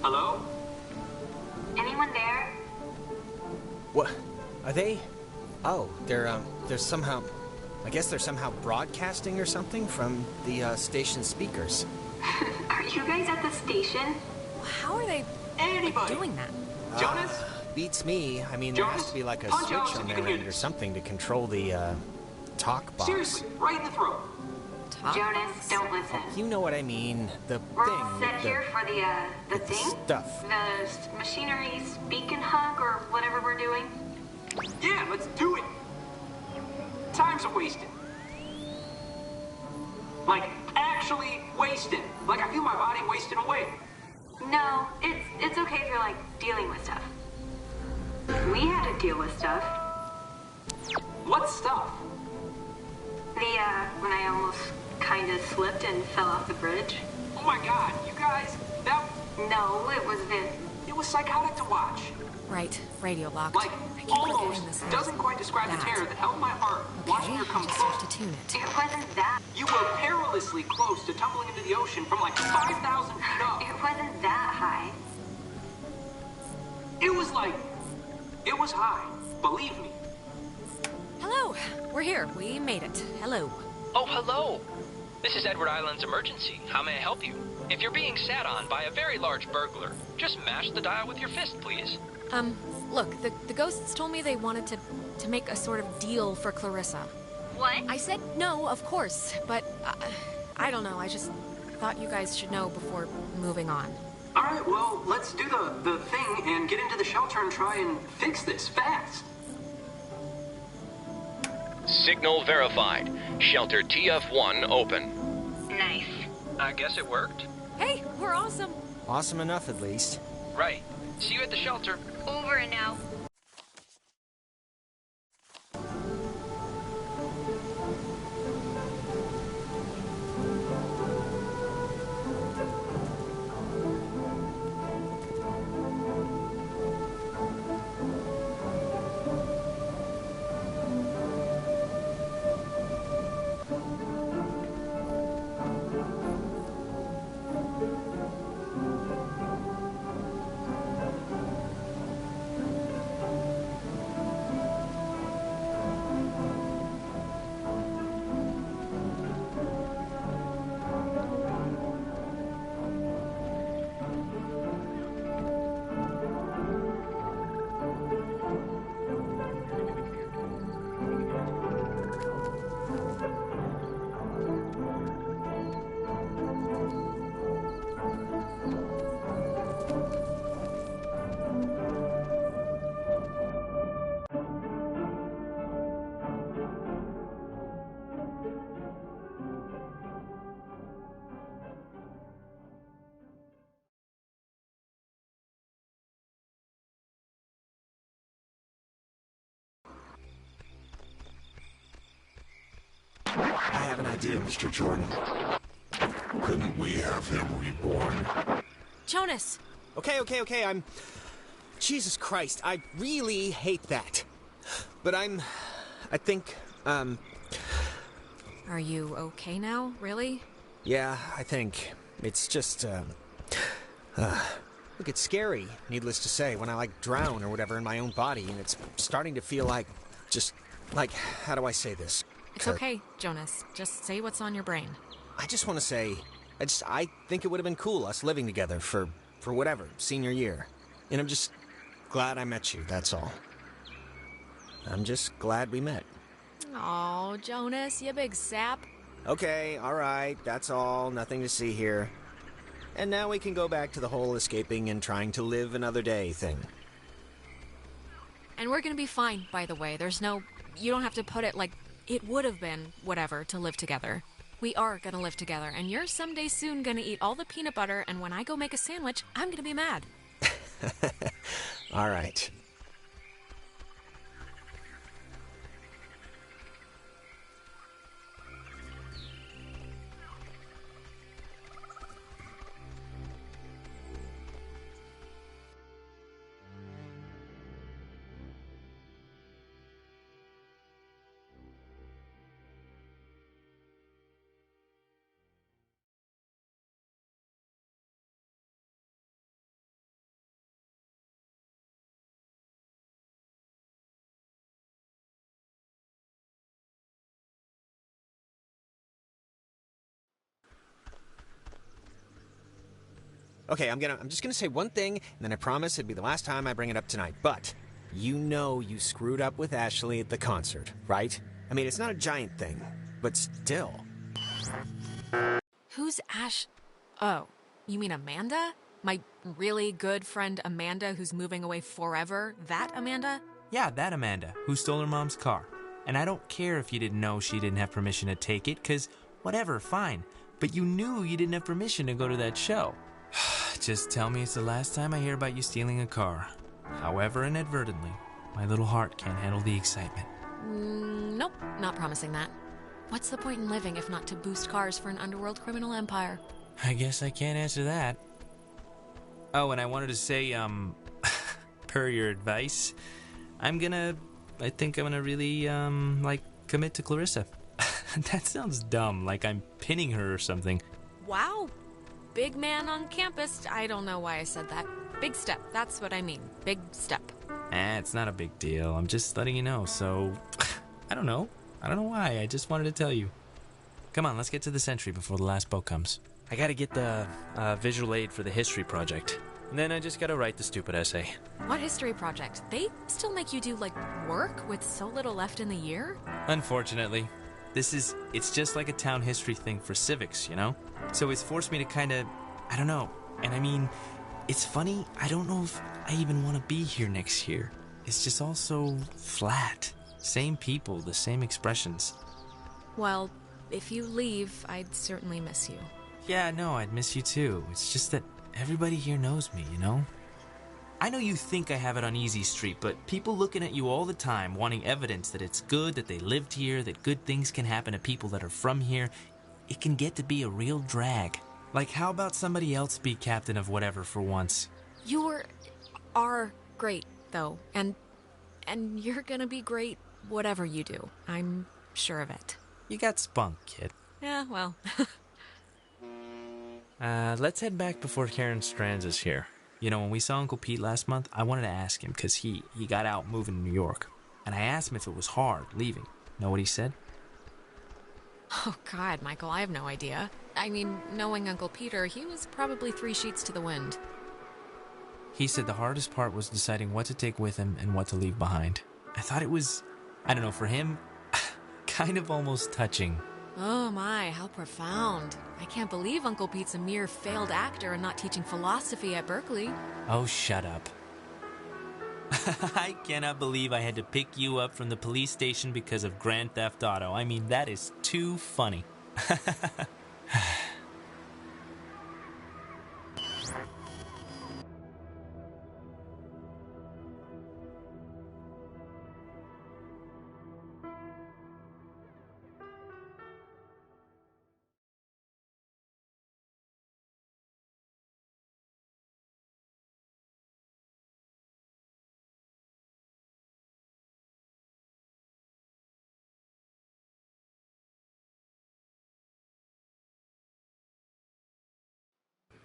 Hello? Anyone there? What? Are they? Oh, they're somehow... I guess they're somehow broadcasting or something from the, station speakers. Are you guys at the station? How are they doing that? Jonas? Beats me. I mean, there has to be like a switch on their end or something to control the, talk box. Seriously, right in the throat. Jonas, don't listen. You know what I mean. The We're thing. all set here for the thing? Stuff. The machinery speak and hug or whatever we're doing? Yeah, let's do it. Time's wasted. Like, actually wasted. Like, I feel my body wasting away. No, it's okay if you're, like, dealing with stuff. We had to deal with stuff. What stuff? When I almost kind of slipped and fell off the bridge. Oh my god, you guys, that... No, it was Vin. It was psychotic to watch. Right, radio locked. Like, almost doesn't quite describe the terror that held my heart watching her come close. To tune it. It wasn't that. You were perilously close to tumbling into the ocean from like 5,000 feet up. It wasn't that high. It was like... It was high. Believe me. Hello, we're here. We made it. Hello. Oh, hello. This is Edward Island's emergency. How may I help you? If you're being sat on by a very large burglar, just mash the dial with your fist, please. Look, the ghosts told me they wanted to make a sort of deal for Clarissa. What? I said no, of course, but I don't know. I just thought you guys should know before moving on. All right, well, let's do the thing and get into the shelter and try and fix this fast. Signal verified. Shelter TF1 open. Nice. I guess it worked. Hey, we're awesome. Awesome enough, at least. Right. See you at the shelter. Over and out. I have an idea, Mr. Jordan. Couldn't we have him reborn? Jonas! Okay, I'm... Jesus Christ, I really hate that. But I think, Are you okay now, really? Yeah, I think. It's just, look, it's scary, needless to say, when I, like, drown or whatever in my own body, and it's starting to feel like, just, like, how do I say this? It's okay, Jonas. Just say what's on your brain. I just want to say, I think it would have been cool, us living together for whatever, senior year. And I'm just glad I met you, that's all. I'm just glad we met. Oh, Jonas, you big sap. Okay, alright, that's all, nothing to see here. And now we can go back to the whole escaping and trying to live another day thing. And we're gonna be fine, by the way. There's no... You don't have to put it like it would have been, whatever, to live together. We are gonna live together, and you're someday soon gonna eat all the peanut butter, and when I go make a sandwich, I'm gonna be mad. Alright. Okay, I'm just gonna say one thing, and then I promise it'll be the last time I bring it up tonight. But you know you screwed up with Ashley at the concert, right? I mean, it's not a giant thing, but still. Who's Ash? Oh, you mean Amanda? My really good friend Amanda who's moving away forever? That Amanda? Yeah, that Amanda, who stole her mom's car. And I don't care if you didn't know she didn't have permission to take it, because whatever, fine. But you knew you didn't have permission to go to that show. Just tell me it's the last time I hear about you stealing a car. However inadvertently, my little heart can't handle the excitement. Nope, not promising that. What's the point in living if not to boost cars for an underworld criminal empire? I guess I can't answer that. Oh, and I wanted to say, per your advice, I think I'm gonna really, commit to Clarissa. That sounds dumb, like I'm pinning her or something. Wow. Big man on campus. I don't know why I said that. Big step, that's what I mean. Big step. It's not a big deal. I'm just letting you know, so... I don't know why. I just wanted to tell you. Come on, let's get to the Sentry before the last boat comes. I gotta get the visual aid for the history project. And then I just gotta write the stupid essay. What history project? They still make you do, work with so little left in the year? Unfortunately. It's just like a town history thing for civics, you know? So it's forced me to kinda, I don't know. And I mean, it's funny, I don't know if I even want to be here next year. It's just all so flat. Same people, the same expressions. Well, if you leave, I'd certainly miss you. Yeah, no, I'd miss you too. It's just that everybody here knows me, you know? I know you think I have it on easy street, but people looking at you all the time, wanting evidence that it's good, that they lived here, that good things can happen to people that are from here, it can get to be a real drag. Like, how about somebody else be captain of whatever for once? You are great, though, and you're gonna be great whatever you do. I'm sure of it. You got spunk, kid. Yeah, well. Let's head back before Karen Strands is here. You know, when we saw Uncle Pete last month, I wanted to ask him, because he got out moving to New York. And I asked him if it was hard leaving. Know what he said? Oh, God, Michael, I have no idea. I mean, knowing Uncle Peter, he was probably 3 sheets to the wind. He said the hardest part was deciding what to take with him and what to leave behind. I thought it was, I don't know, for him, kind of almost touching. Oh my, how profound. I can't believe Uncle Pete's a mere failed actor and not teaching philosophy at Berkeley. Oh, shut up. I cannot believe I had to pick you up from the police station because of Grand Theft Auto. I mean, that is too funny.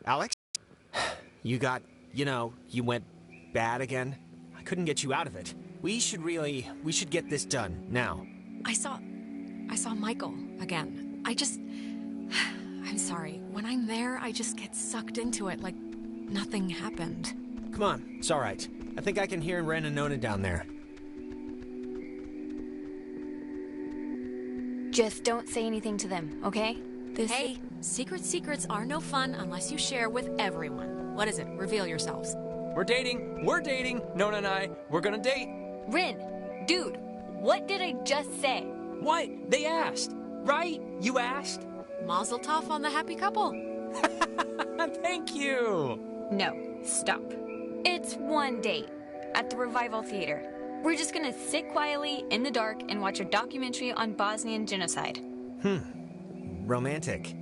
Alex? You went bad again? I couldn't get you out of it. We should get this done, now. I saw Michael again. I'm sorry. When I'm there, I just get sucked into it like nothing happened. Come on, it's all right. I think I can hear Ren and Nona down there. Just don't say anything to them, okay? Hey, secrets are no fun unless you share with everyone. What is it? Reveal yourselves. We're dating. Nona and I, we're gonna date. Rin, dude, what did I just say? What? They asked, right? You asked? Mazel tov on the happy couple. Thank you. No, stop. It's one date at the Revival Theater. We're just gonna sit quietly in the dark and watch a documentary on Bosnian genocide. Romantic.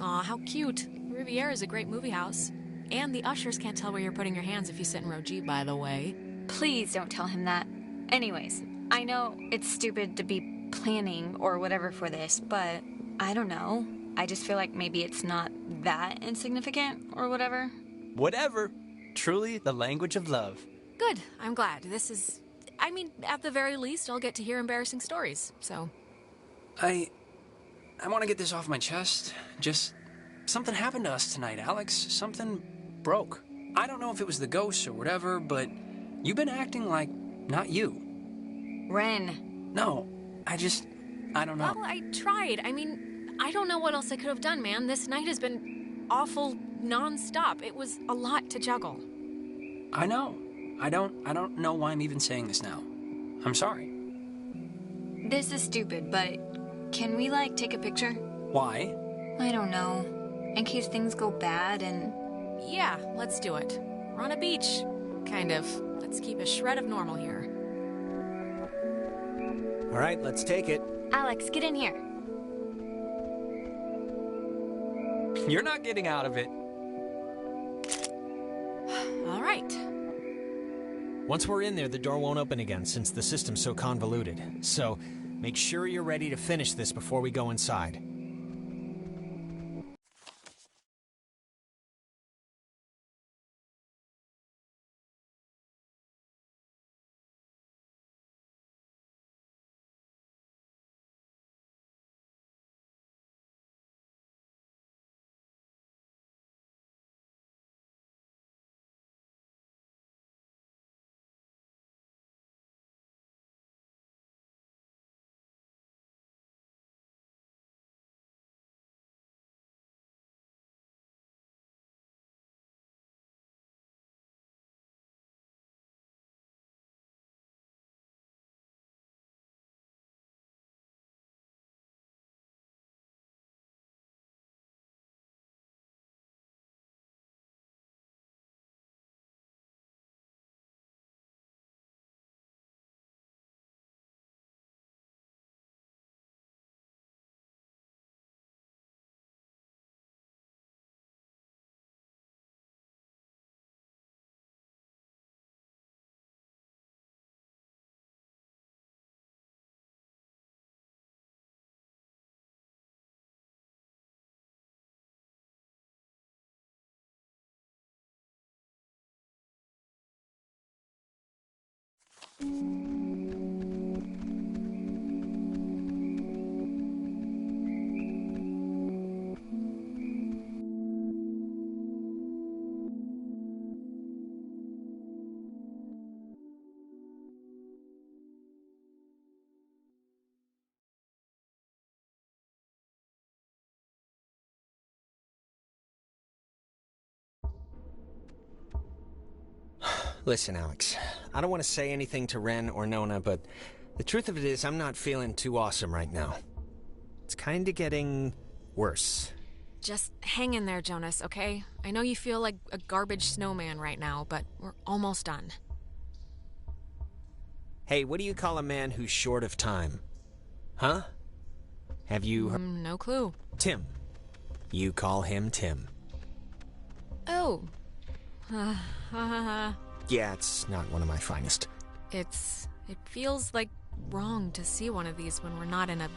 Aw, how cute. Riviera is a great movie house. And the ushers can't tell where you're putting your hands if you sit in row G, by the way. Please don't tell him that. Anyways, I know it's stupid to be planning or whatever for this, but I don't know. I just feel like maybe it's not that insignificant or whatever. Whatever. Truly the language of love. Good. I'm glad. At the very least, I'll get to hear embarrassing stories, so. I want to get this off my chest. Just something happened to us tonight, Alex. Something broke. I don't know if it was the ghosts or whatever, but you've been acting like not you. Ren. No, I don't know. Well, I tried. I mean, I don't know what else I could have done, man. This night has been awful non-stop. It was a lot to juggle. I know. I don't know why I'm even saying this now. I'm sorry. This is stupid, but can we, like, take a picture? Why? I don't know. In case things go bad and... Yeah, let's do it. We're on a beach. Kind of. Let's keep a shred of normal here. All right, let's take it. Alex, get in here. You're not getting out of it. All right. Once we're in there, the door won't open again since the system's so convoluted. So, make sure you're ready to finish this before we go inside. Listen, Alex, I don't want to say anything to Ren or Nona, but the truth of it is I'm not feeling too awesome right now. It's kind of getting worse. Just hang in there, Jonas, okay? I know you feel like a garbage snowman right now, but we're almost done. Hey, what do you call a man who's short of time? Huh? Have you heard? No clue. Tim. You call him Tim. Oh. Yeah, it's not one of my finest. It feels like wrong to see one of these when we're not in a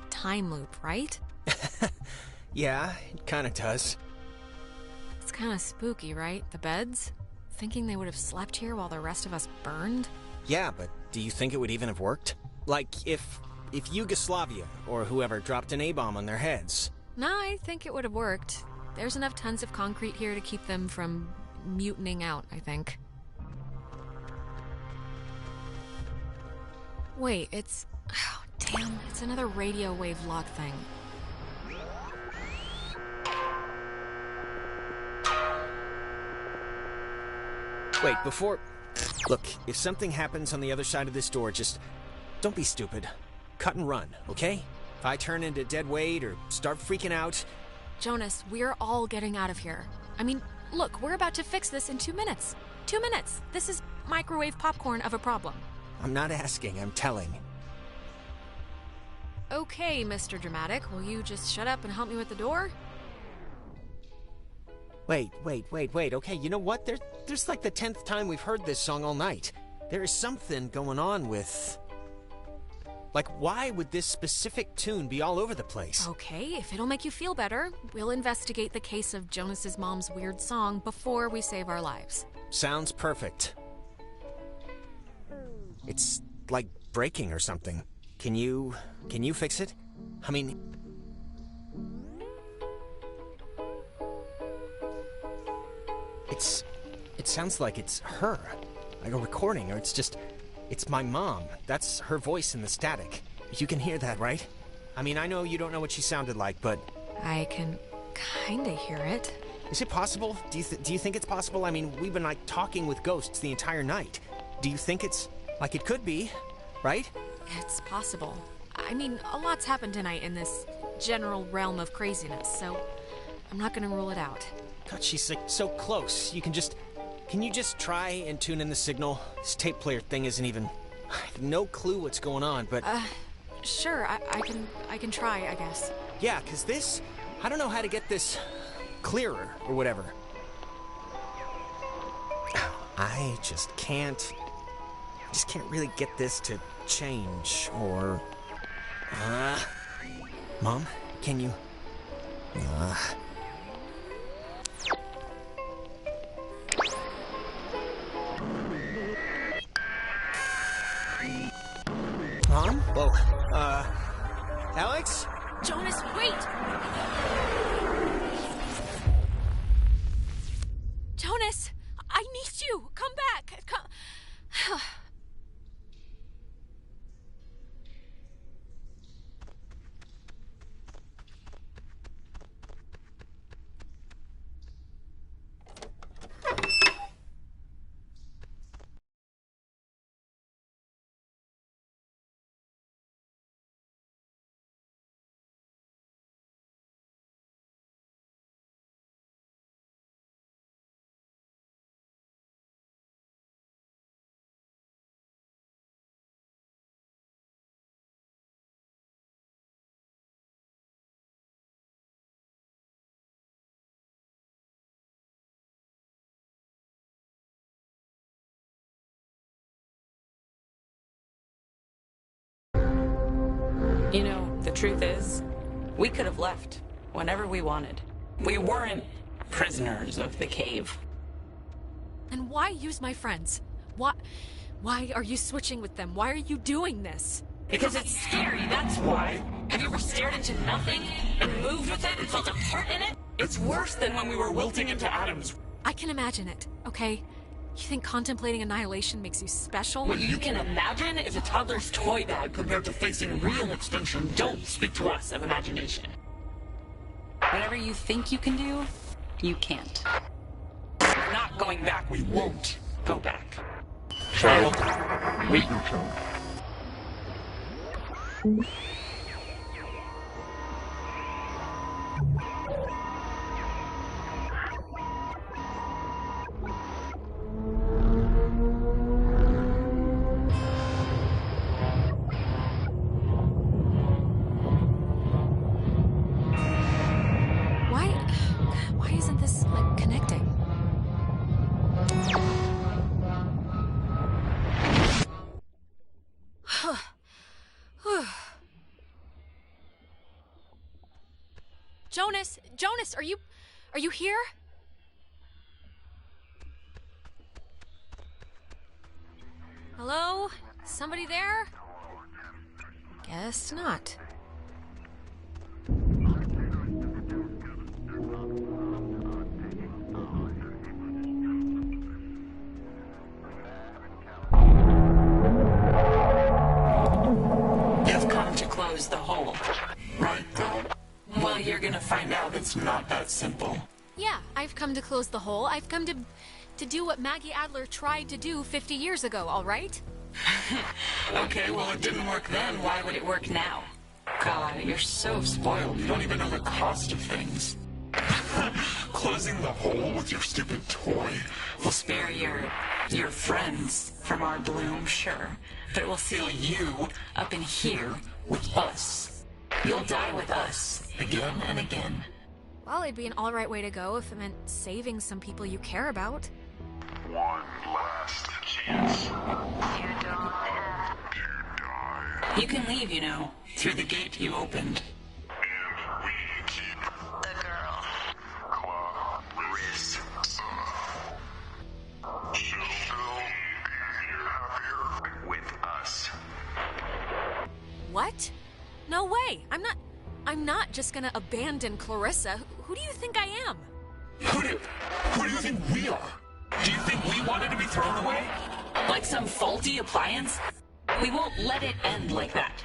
time loop, right? Yeah, it kind of does. It's kind of spooky, right? The beds? Thinking they would have slept here while the rest of us burned? Yeah, but do you think it would even have worked? Like, if Yugoslavia or whoever dropped an A-bomb on their heads? No, I think it would have worked. There's enough tons of concrete here to keep them from mutinying out, I think. Wait, it's... Oh, damn, it's another radio wave lock thing. Wait, before... Look, if something happens on the other side of this door, just... don't be stupid. Cut and run, okay? If I turn into dead weight or start freaking out... Jonas, we're all getting out of here. I mean, look, we're about to fix this in 2 minutes. 2 minutes. This is microwave popcorn of a problem. I'm not asking, I'm telling. Okay, Mr. Dramatic, will you just shut up and help me with the door? Wait. Okay, you know what? There's like the 10th time we've heard this song all night. There is something going on with... Like, why would this specific tune be all over the place? Okay, if it'll make you feel better, we'll investigate the case of Jonas's mom's weird song before we save our lives. Sounds perfect. It's like breaking or something. Can you fix it? I mean... It sounds like it's her. Like a recording, or it's my mom. That's her voice in the static. You can hear that, right? I mean, I know you don't know what she sounded like, but... I can kinda hear it. Is it possible? Do you think it's possible? I mean, we've been, like, talking with ghosts the entire night. Do you think it's... like, it could be, right? It's possible. I mean, a lot's happened tonight in this general realm of craziness, so I'm not gonna rule it out. God, she's, like, so close. Can you just try and tune in the signal? This tape player thing isn't even... I have no clue what's going on, but... Sure, I can try, I guess. Yeah, 'cause this... I don't know how to get this clearer, or whatever. I just can't really get this to change, or... Mom, can you... Mom? Whoa. Alex? Jonas, wait! Jonas, I need you! Come back! Come... You know, the truth is, we could have left whenever we wanted. We weren't prisoners of the cave. And why use my friends? Why are you switching with them? Why are you doing this? Because it's scary, that's why. Have you ever stared into nothing and moved with it and felt a part in it? It's worse than when we were wilting into atoms. I can imagine it, okay? You think contemplating annihilation makes you special? What you can imagine is a toddler's toy bag compared to facing real extinction. Don't speak to us of imagination. Whatever you think you can do, you can't. We're not going back. We won't go back. Child, wait your turn. Why isn't this, like, connecting? Jonas, are you here? Hello? Somebody there? Guess not. You've come to close the hole, right, Dad? Well, you're gonna find out it's not that simple. Yeah, I've come to close the hole. I've come to do what Maggie Adler tried to do 50 years ago, all right? Okay, well, it didn't work then. Why would it work now? God, you're so spoiled. You don't even know the cost of things. Closing the hole with your stupid toy. We'll spare your friends from our bloom, sure. But it will seal you up in here with us. You'll die with us, again and again. Well, it'd be an alright way to go if it meant saving some people you care about. One last chance. You don't have to die. You can leave, you know, through the gate you opened. And we keep the girl. Clarissa. She'll still be happier with us. What? No way! I'm not just gonna abandon Clarissa. Who do you think I am? Who do you think we are? Do you think we wanted to be thrown away? Like some faulty appliance? We won't let it end like that.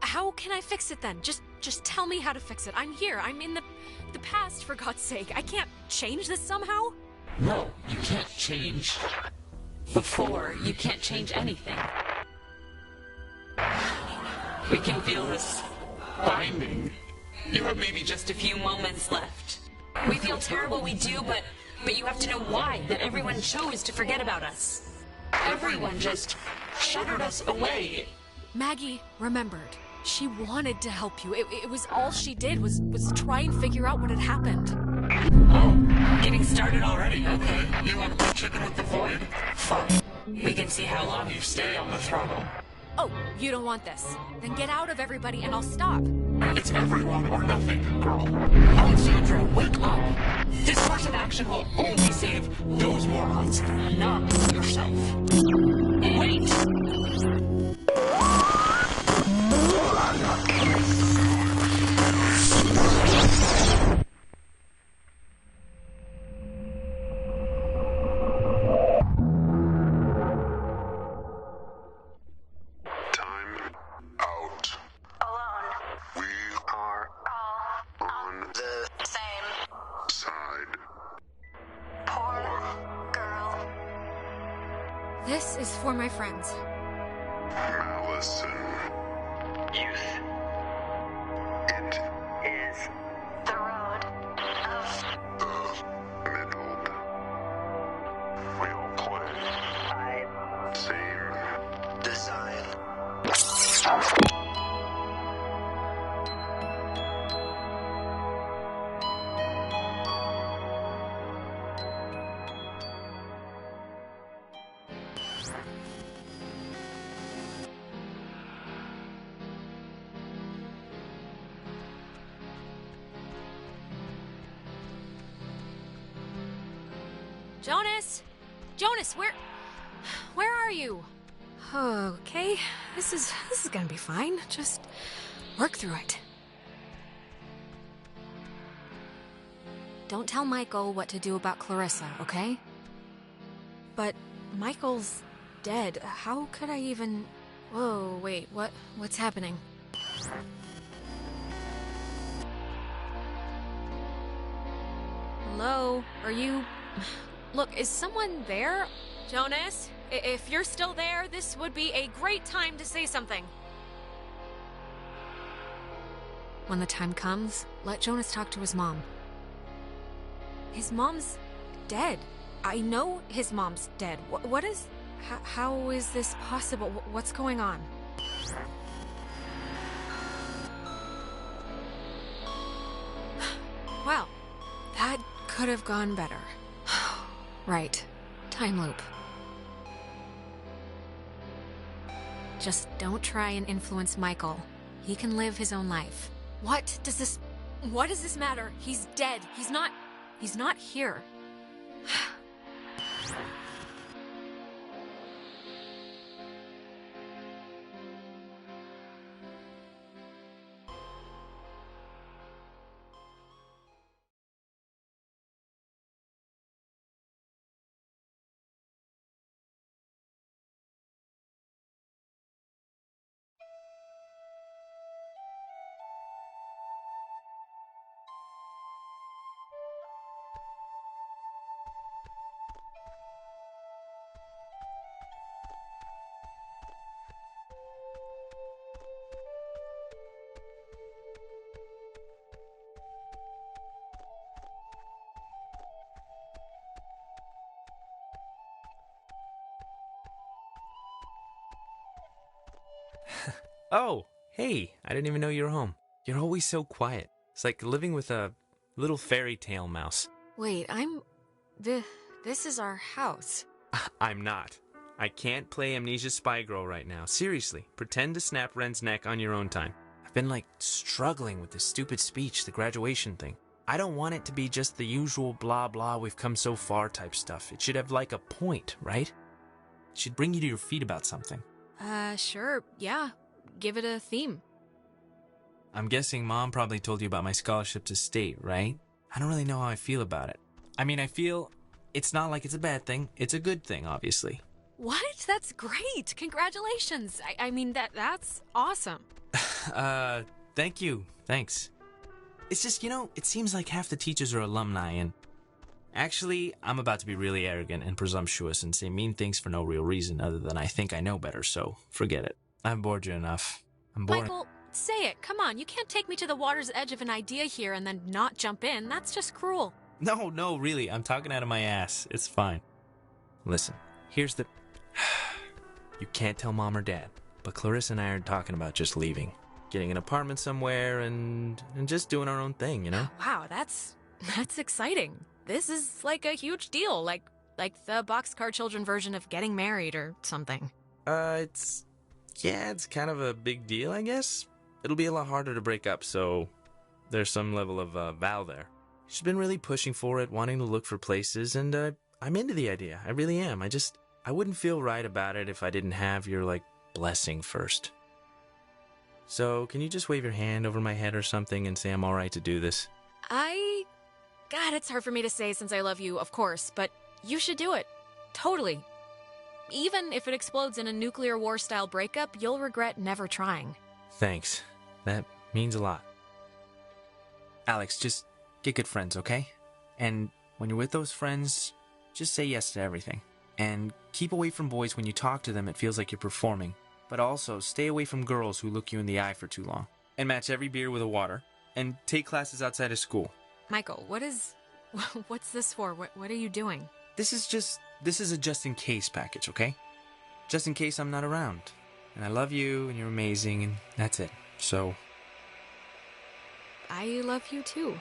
How can I fix it then? Just tell me how to fix it. I'm here. I'm in the past, for God's sake. I can't change this somehow? No, you can't change. Before, you can't change anything. We can feel this Binding. You have maybe just a few moments left. We feel terrible, we do, but you have to know why, that everyone chose to forget about us. Everyone just shuttered us away. Maggie remembered. She wanted to help you. It was all she did was try and figure out what had happened. Oh, getting started already. Okay, you want to chicken with the void? Fine. We can see how long you stay on the throttle. Oh, you don't want this. Then get out of everybody and I'll stop. It's everyone or nothing, girl. Alexandra, wake up. This course of action will only save those morons, not yourself. Wait! This is for my friends. Malice and youth. It is the road of the middle. We all play. Same design. Jonas, where are you? Okay, this is gonna be fine. Just work through it. Don't tell Michael what to do about Clarissa, okay? But Michael's dead. How could I even... Whoa, wait, what's happening? Hello? Are you... Look, is someone there? Jonas, if you're still there, this would be a great time to say something. When the time comes, let Jonas talk to his mom. His mom's dead. I know his mom's dead. What is... How is this possible? What's going on? Well, that could have gone better. Right. Time loop. Just don't try and influence Michael. He can live his own life. What does this matter? He's dead. He's not here. Oh, hey, I didn't even know you were home. You're always so quiet. It's like living with a little fairy tale mouse. Wait, this is our house. I'm not. I can't play Amnesia Spy Girl right now. Seriously, pretend to snap Ren's neck on your own time. I've been, struggling with this stupid speech, the graduation thing. I don't want it to be just the usual blah blah we've come so far type stuff. It should have, a point, right? It should bring you to your feet about something. Sure, yeah. Give it a theme. I'm guessing Mom probably told you about my scholarship to state, right? I don't really know how I feel about it. I mean, I feel it's not like it's a bad thing. It's a good thing, obviously. What? That's great. Congratulations. I mean, that's awesome. Thank you. Thanks. It's just, it seems like half the teachers are alumni, and actually, I'm about to be really arrogant and presumptuous and say mean things for no real reason other than I think I know better, so forget it. I've bored you enough. I'm bored. Michael, say it. Come on. You can't take me to the water's edge of an idea here and then not jump in. That's just cruel. No, really. I'm talking out of my ass. It's fine. Listen, here's the... You can't tell Mom or Dad, but Clarissa and I are talking about just leaving. Getting an apartment somewhere and just doing our own thing, Wow, that's exciting. This is like a huge deal, like the Boxcar Children version of getting married or something. It's kind of a big deal, I guess. It'll be a lot harder to break up, so there's some level of vow there. She's been really pushing for it, wanting to look for places, and I'm into the idea. I really am. I wouldn't feel right about it if I didn't have your, blessing first. So, can you just wave your hand over my head or something and say I'm alright to do this? God, it's hard for me to say since I love you, of course, but you should do it. Totally. Even if it explodes in a nuclear war-style breakup, you'll regret never trying. Thanks. That means a lot. Alex, just get good friends, okay? And when you're with those friends, just say yes to everything. And keep away from boys when you talk to them. It feels like you're performing. But also, stay away from girls who look you in the eye for too long. And match every beer with a water. And take classes outside of school. Michael, what's this for? What are you doing? This is a just-in-case package, okay? Just in case I'm not around. And I love you, and you're amazing, and that's it. So... I love you, too.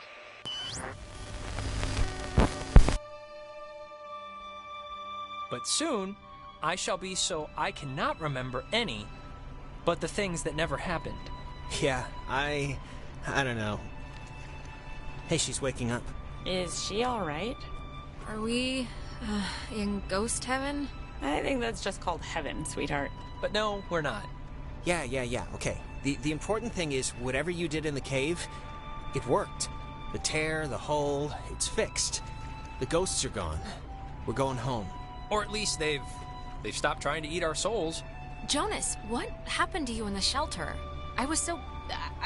But soon, I shall be so I cannot remember any but the things that never happened. Yeah, I don't know. Hey, she's waking up. Is she alright? Are we in ghost heaven? I think that's just called heaven, sweetheart. But no, we're not. Yeah, okay. The important thing is, whatever you did in the cave, it worked. The tear, the hole, it's fixed. The ghosts are gone. We're going home. Or at least they've stopped trying to eat our souls. Jonas, what happened to you in the shelter? I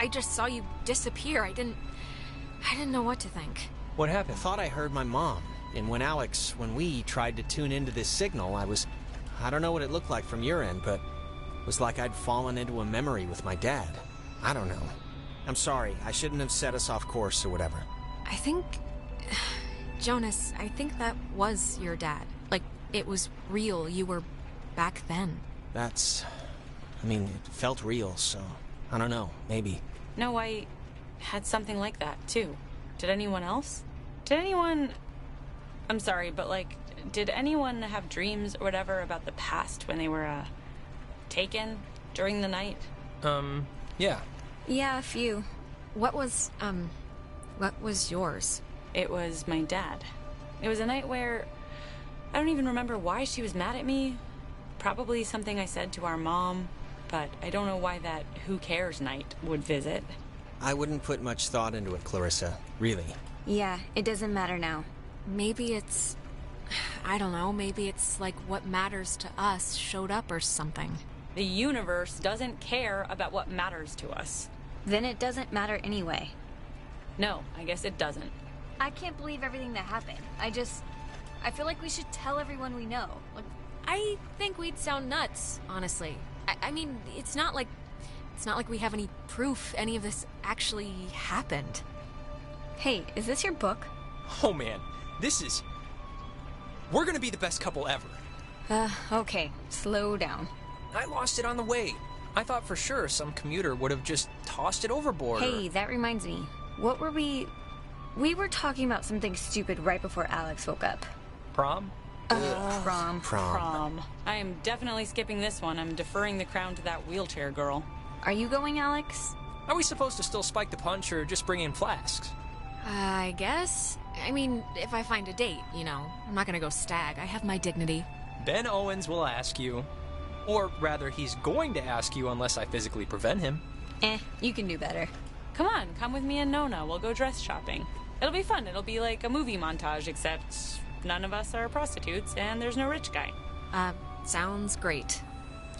just saw you disappear. I didn't know what to think. What happened? I thought I heard my mom. And when we tried to tune into this signal, I don't know what it looked like from your end, but it was like I'd fallen into a memory with my dad. I don't know. I'm sorry. I shouldn't have set us off course or whatever. Jonas, I think that was your dad. It was real. You were back then. It felt real, so I don't know. Maybe. No, I had something like that, too. Did anyone else? I'm sorry, but, did anyone have dreams or whatever about the past when they were, taken during the night? Yeah. Yeah, a few. What was yours? It was my dad. It was a night where I don't even remember why she was mad at me. Probably something I said to our mom, but I don't know why that who cares night would visit. I wouldn't put much thought into it, Clarissa. Really. Yeah, it doesn't matter now. Maybe it's... I don't know, maybe it's like what matters to us showed up or something. The universe doesn't care about what matters to us. Then it doesn't matter anyway. No, I guess it doesn't. I can't believe everything that happened. I feel like we should tell everyone we know. I think we'd sound nuts, honestly. I mean, it's not like we have any proof any of this actually happened. Hey, is this your book? Oh man, we're gonna be the best couple ever. Okay, slow down. I lost it on the way. I thought for sure some commuter would have just tossed it overboard. Hey, that reminds me. What were we were talking about something stupid right before Alex woke up. Prom? Prom. I am definitely skipping this one. I'm deferring the crown to that wheelchair girl. Are you going, Alex? Are we supposed to still spike the punch or just bring in flasks? I guess. I mean, if I find a date, I'm not gonna go stag. I have my dignity. Ben Owens will ask you. Or rather, he's going to ask you unless I physically prevent him. You can do better. Come on, come with me and Nona. We'll go dress shopping. It'll be fun. It'll be like a movie montage, except none of us are prostitutes and there's no rich guy. Sounds great.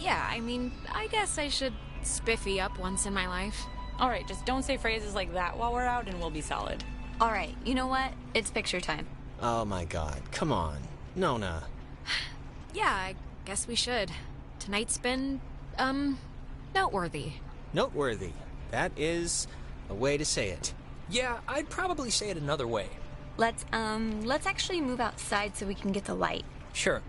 Yeah, I mean, I guess I should spiffy up once in my life. All right, just don't say phrases like that while we're out and we'll be solid. All right, you know what? It's picture time. Oh my god, come on. Nona. Yeah, I guess we should. Tonight's been, noteworthy. Noteworthy. That is a way to say it. Yeah, I'd probably say it another way. Let's actually move outside so we can get the light. Sure.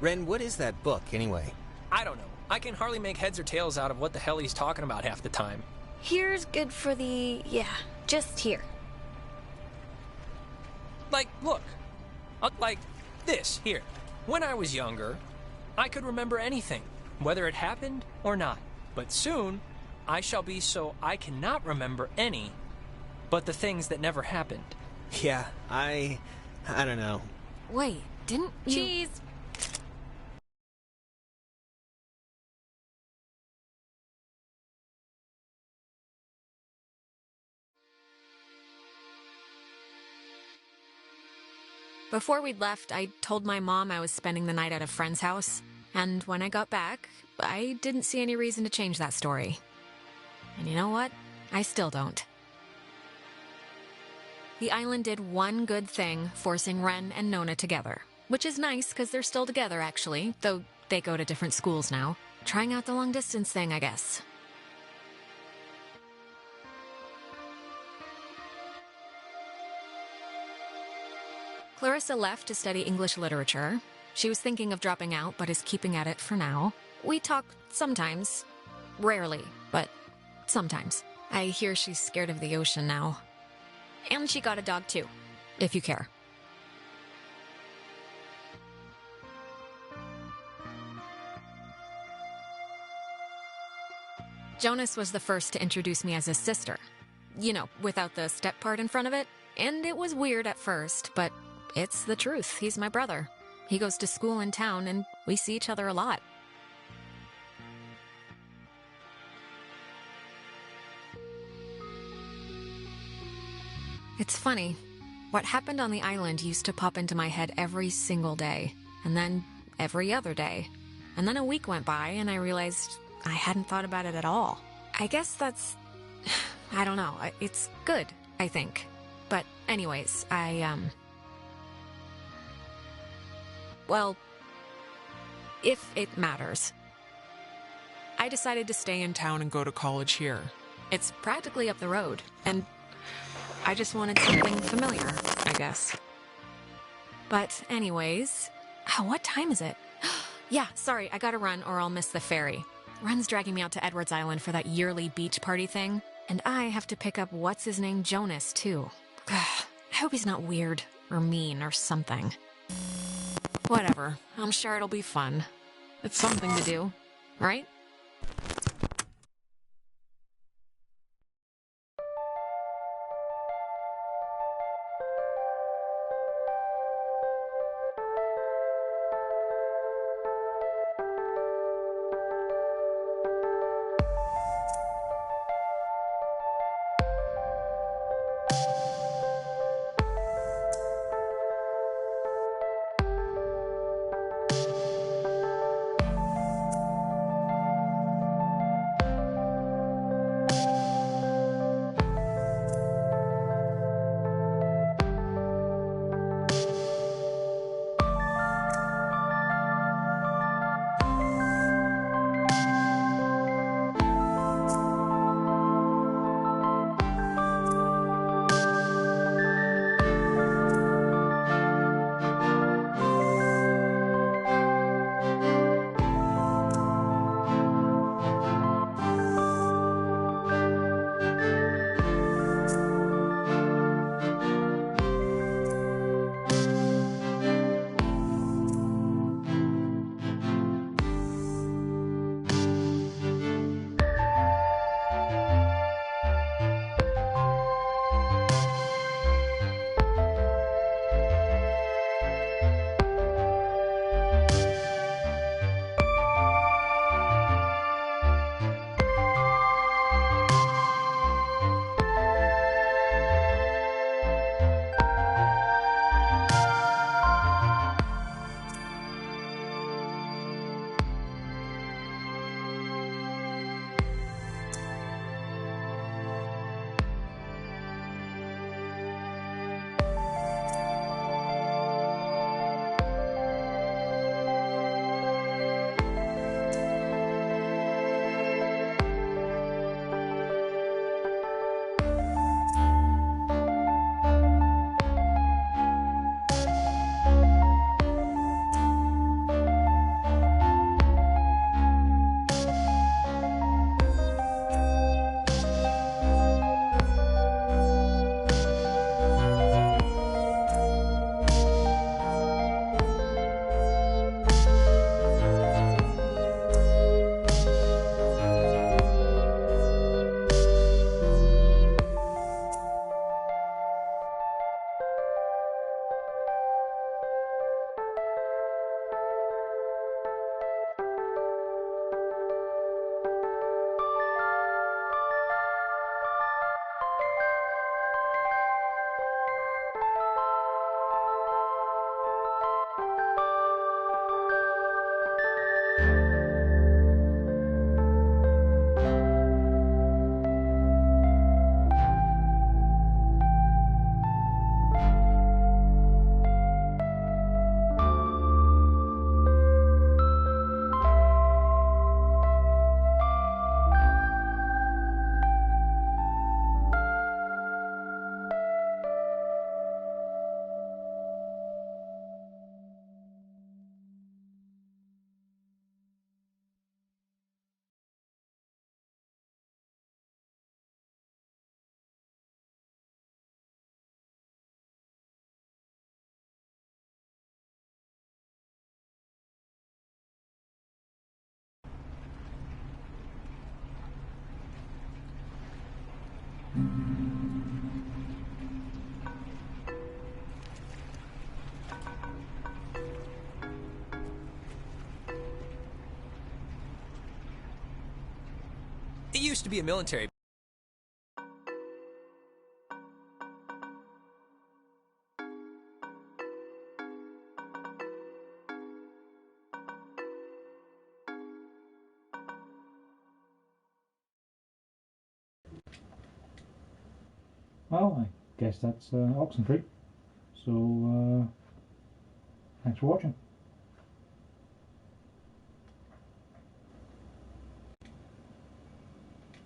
Ren, what is that book, anyway? I don't know. I can hardly make heads or tails out of what the hell he's talking about half the time. Here's good for just here. Like, look. Like this, here. When I was younger, I could remember anything, whether it happened or not. But soon, I shall be so I cannot remember any but the things that never happened. Yeah, I don't know. Wait, didn't you... Cheese! Before we'd left, I told my mom I was spending the night at a friend's house, and when I got back, I didn't see any reason to change that story. And you know what? I still don't. The island did one good thing, forcing Ren and Nona together, which is nice because they're still together, actually, though they go to different schools now. Trying out the long-distance thing, I guess. Clarissa left to study English literature. She was thinking of dropping out, but is keeping at it for now. We talk sometimes. Rarely, but sometimes. I hear she's scared of the ocean now. And she got a dog too, if you care. Jonas was the first to introduce me as his sister. You know, without the step part in front of it. And it was weird at first, but it's the truth. He's my brother. He goes to school in town, and we see each other a lot. It's funny. What happened on the island used to pop into my head every single day, and then every other day. And then a week went by, and I realized I hadn't thought about it at all. I guess that's... I don't know. It's good, I think. But anyways, well, if it matters. I decided to stay in town and go to college here. It's practically up the road, and I just wanted something familiar, I guess. But anyways, what time is it? Yeah, sorry, I gotta run or I'll miss the ferry. Ren's dragging me out to Edwards Island for that yearly beach party thing, and I have to pick up what's-his-name Jonas, too. I hope he's not weird or mean or something. Whatever, I'm sure it'll be fun. It's something to do, right? It used to be a military. Well, I guess that's Oxenfree. So, thanks for watching.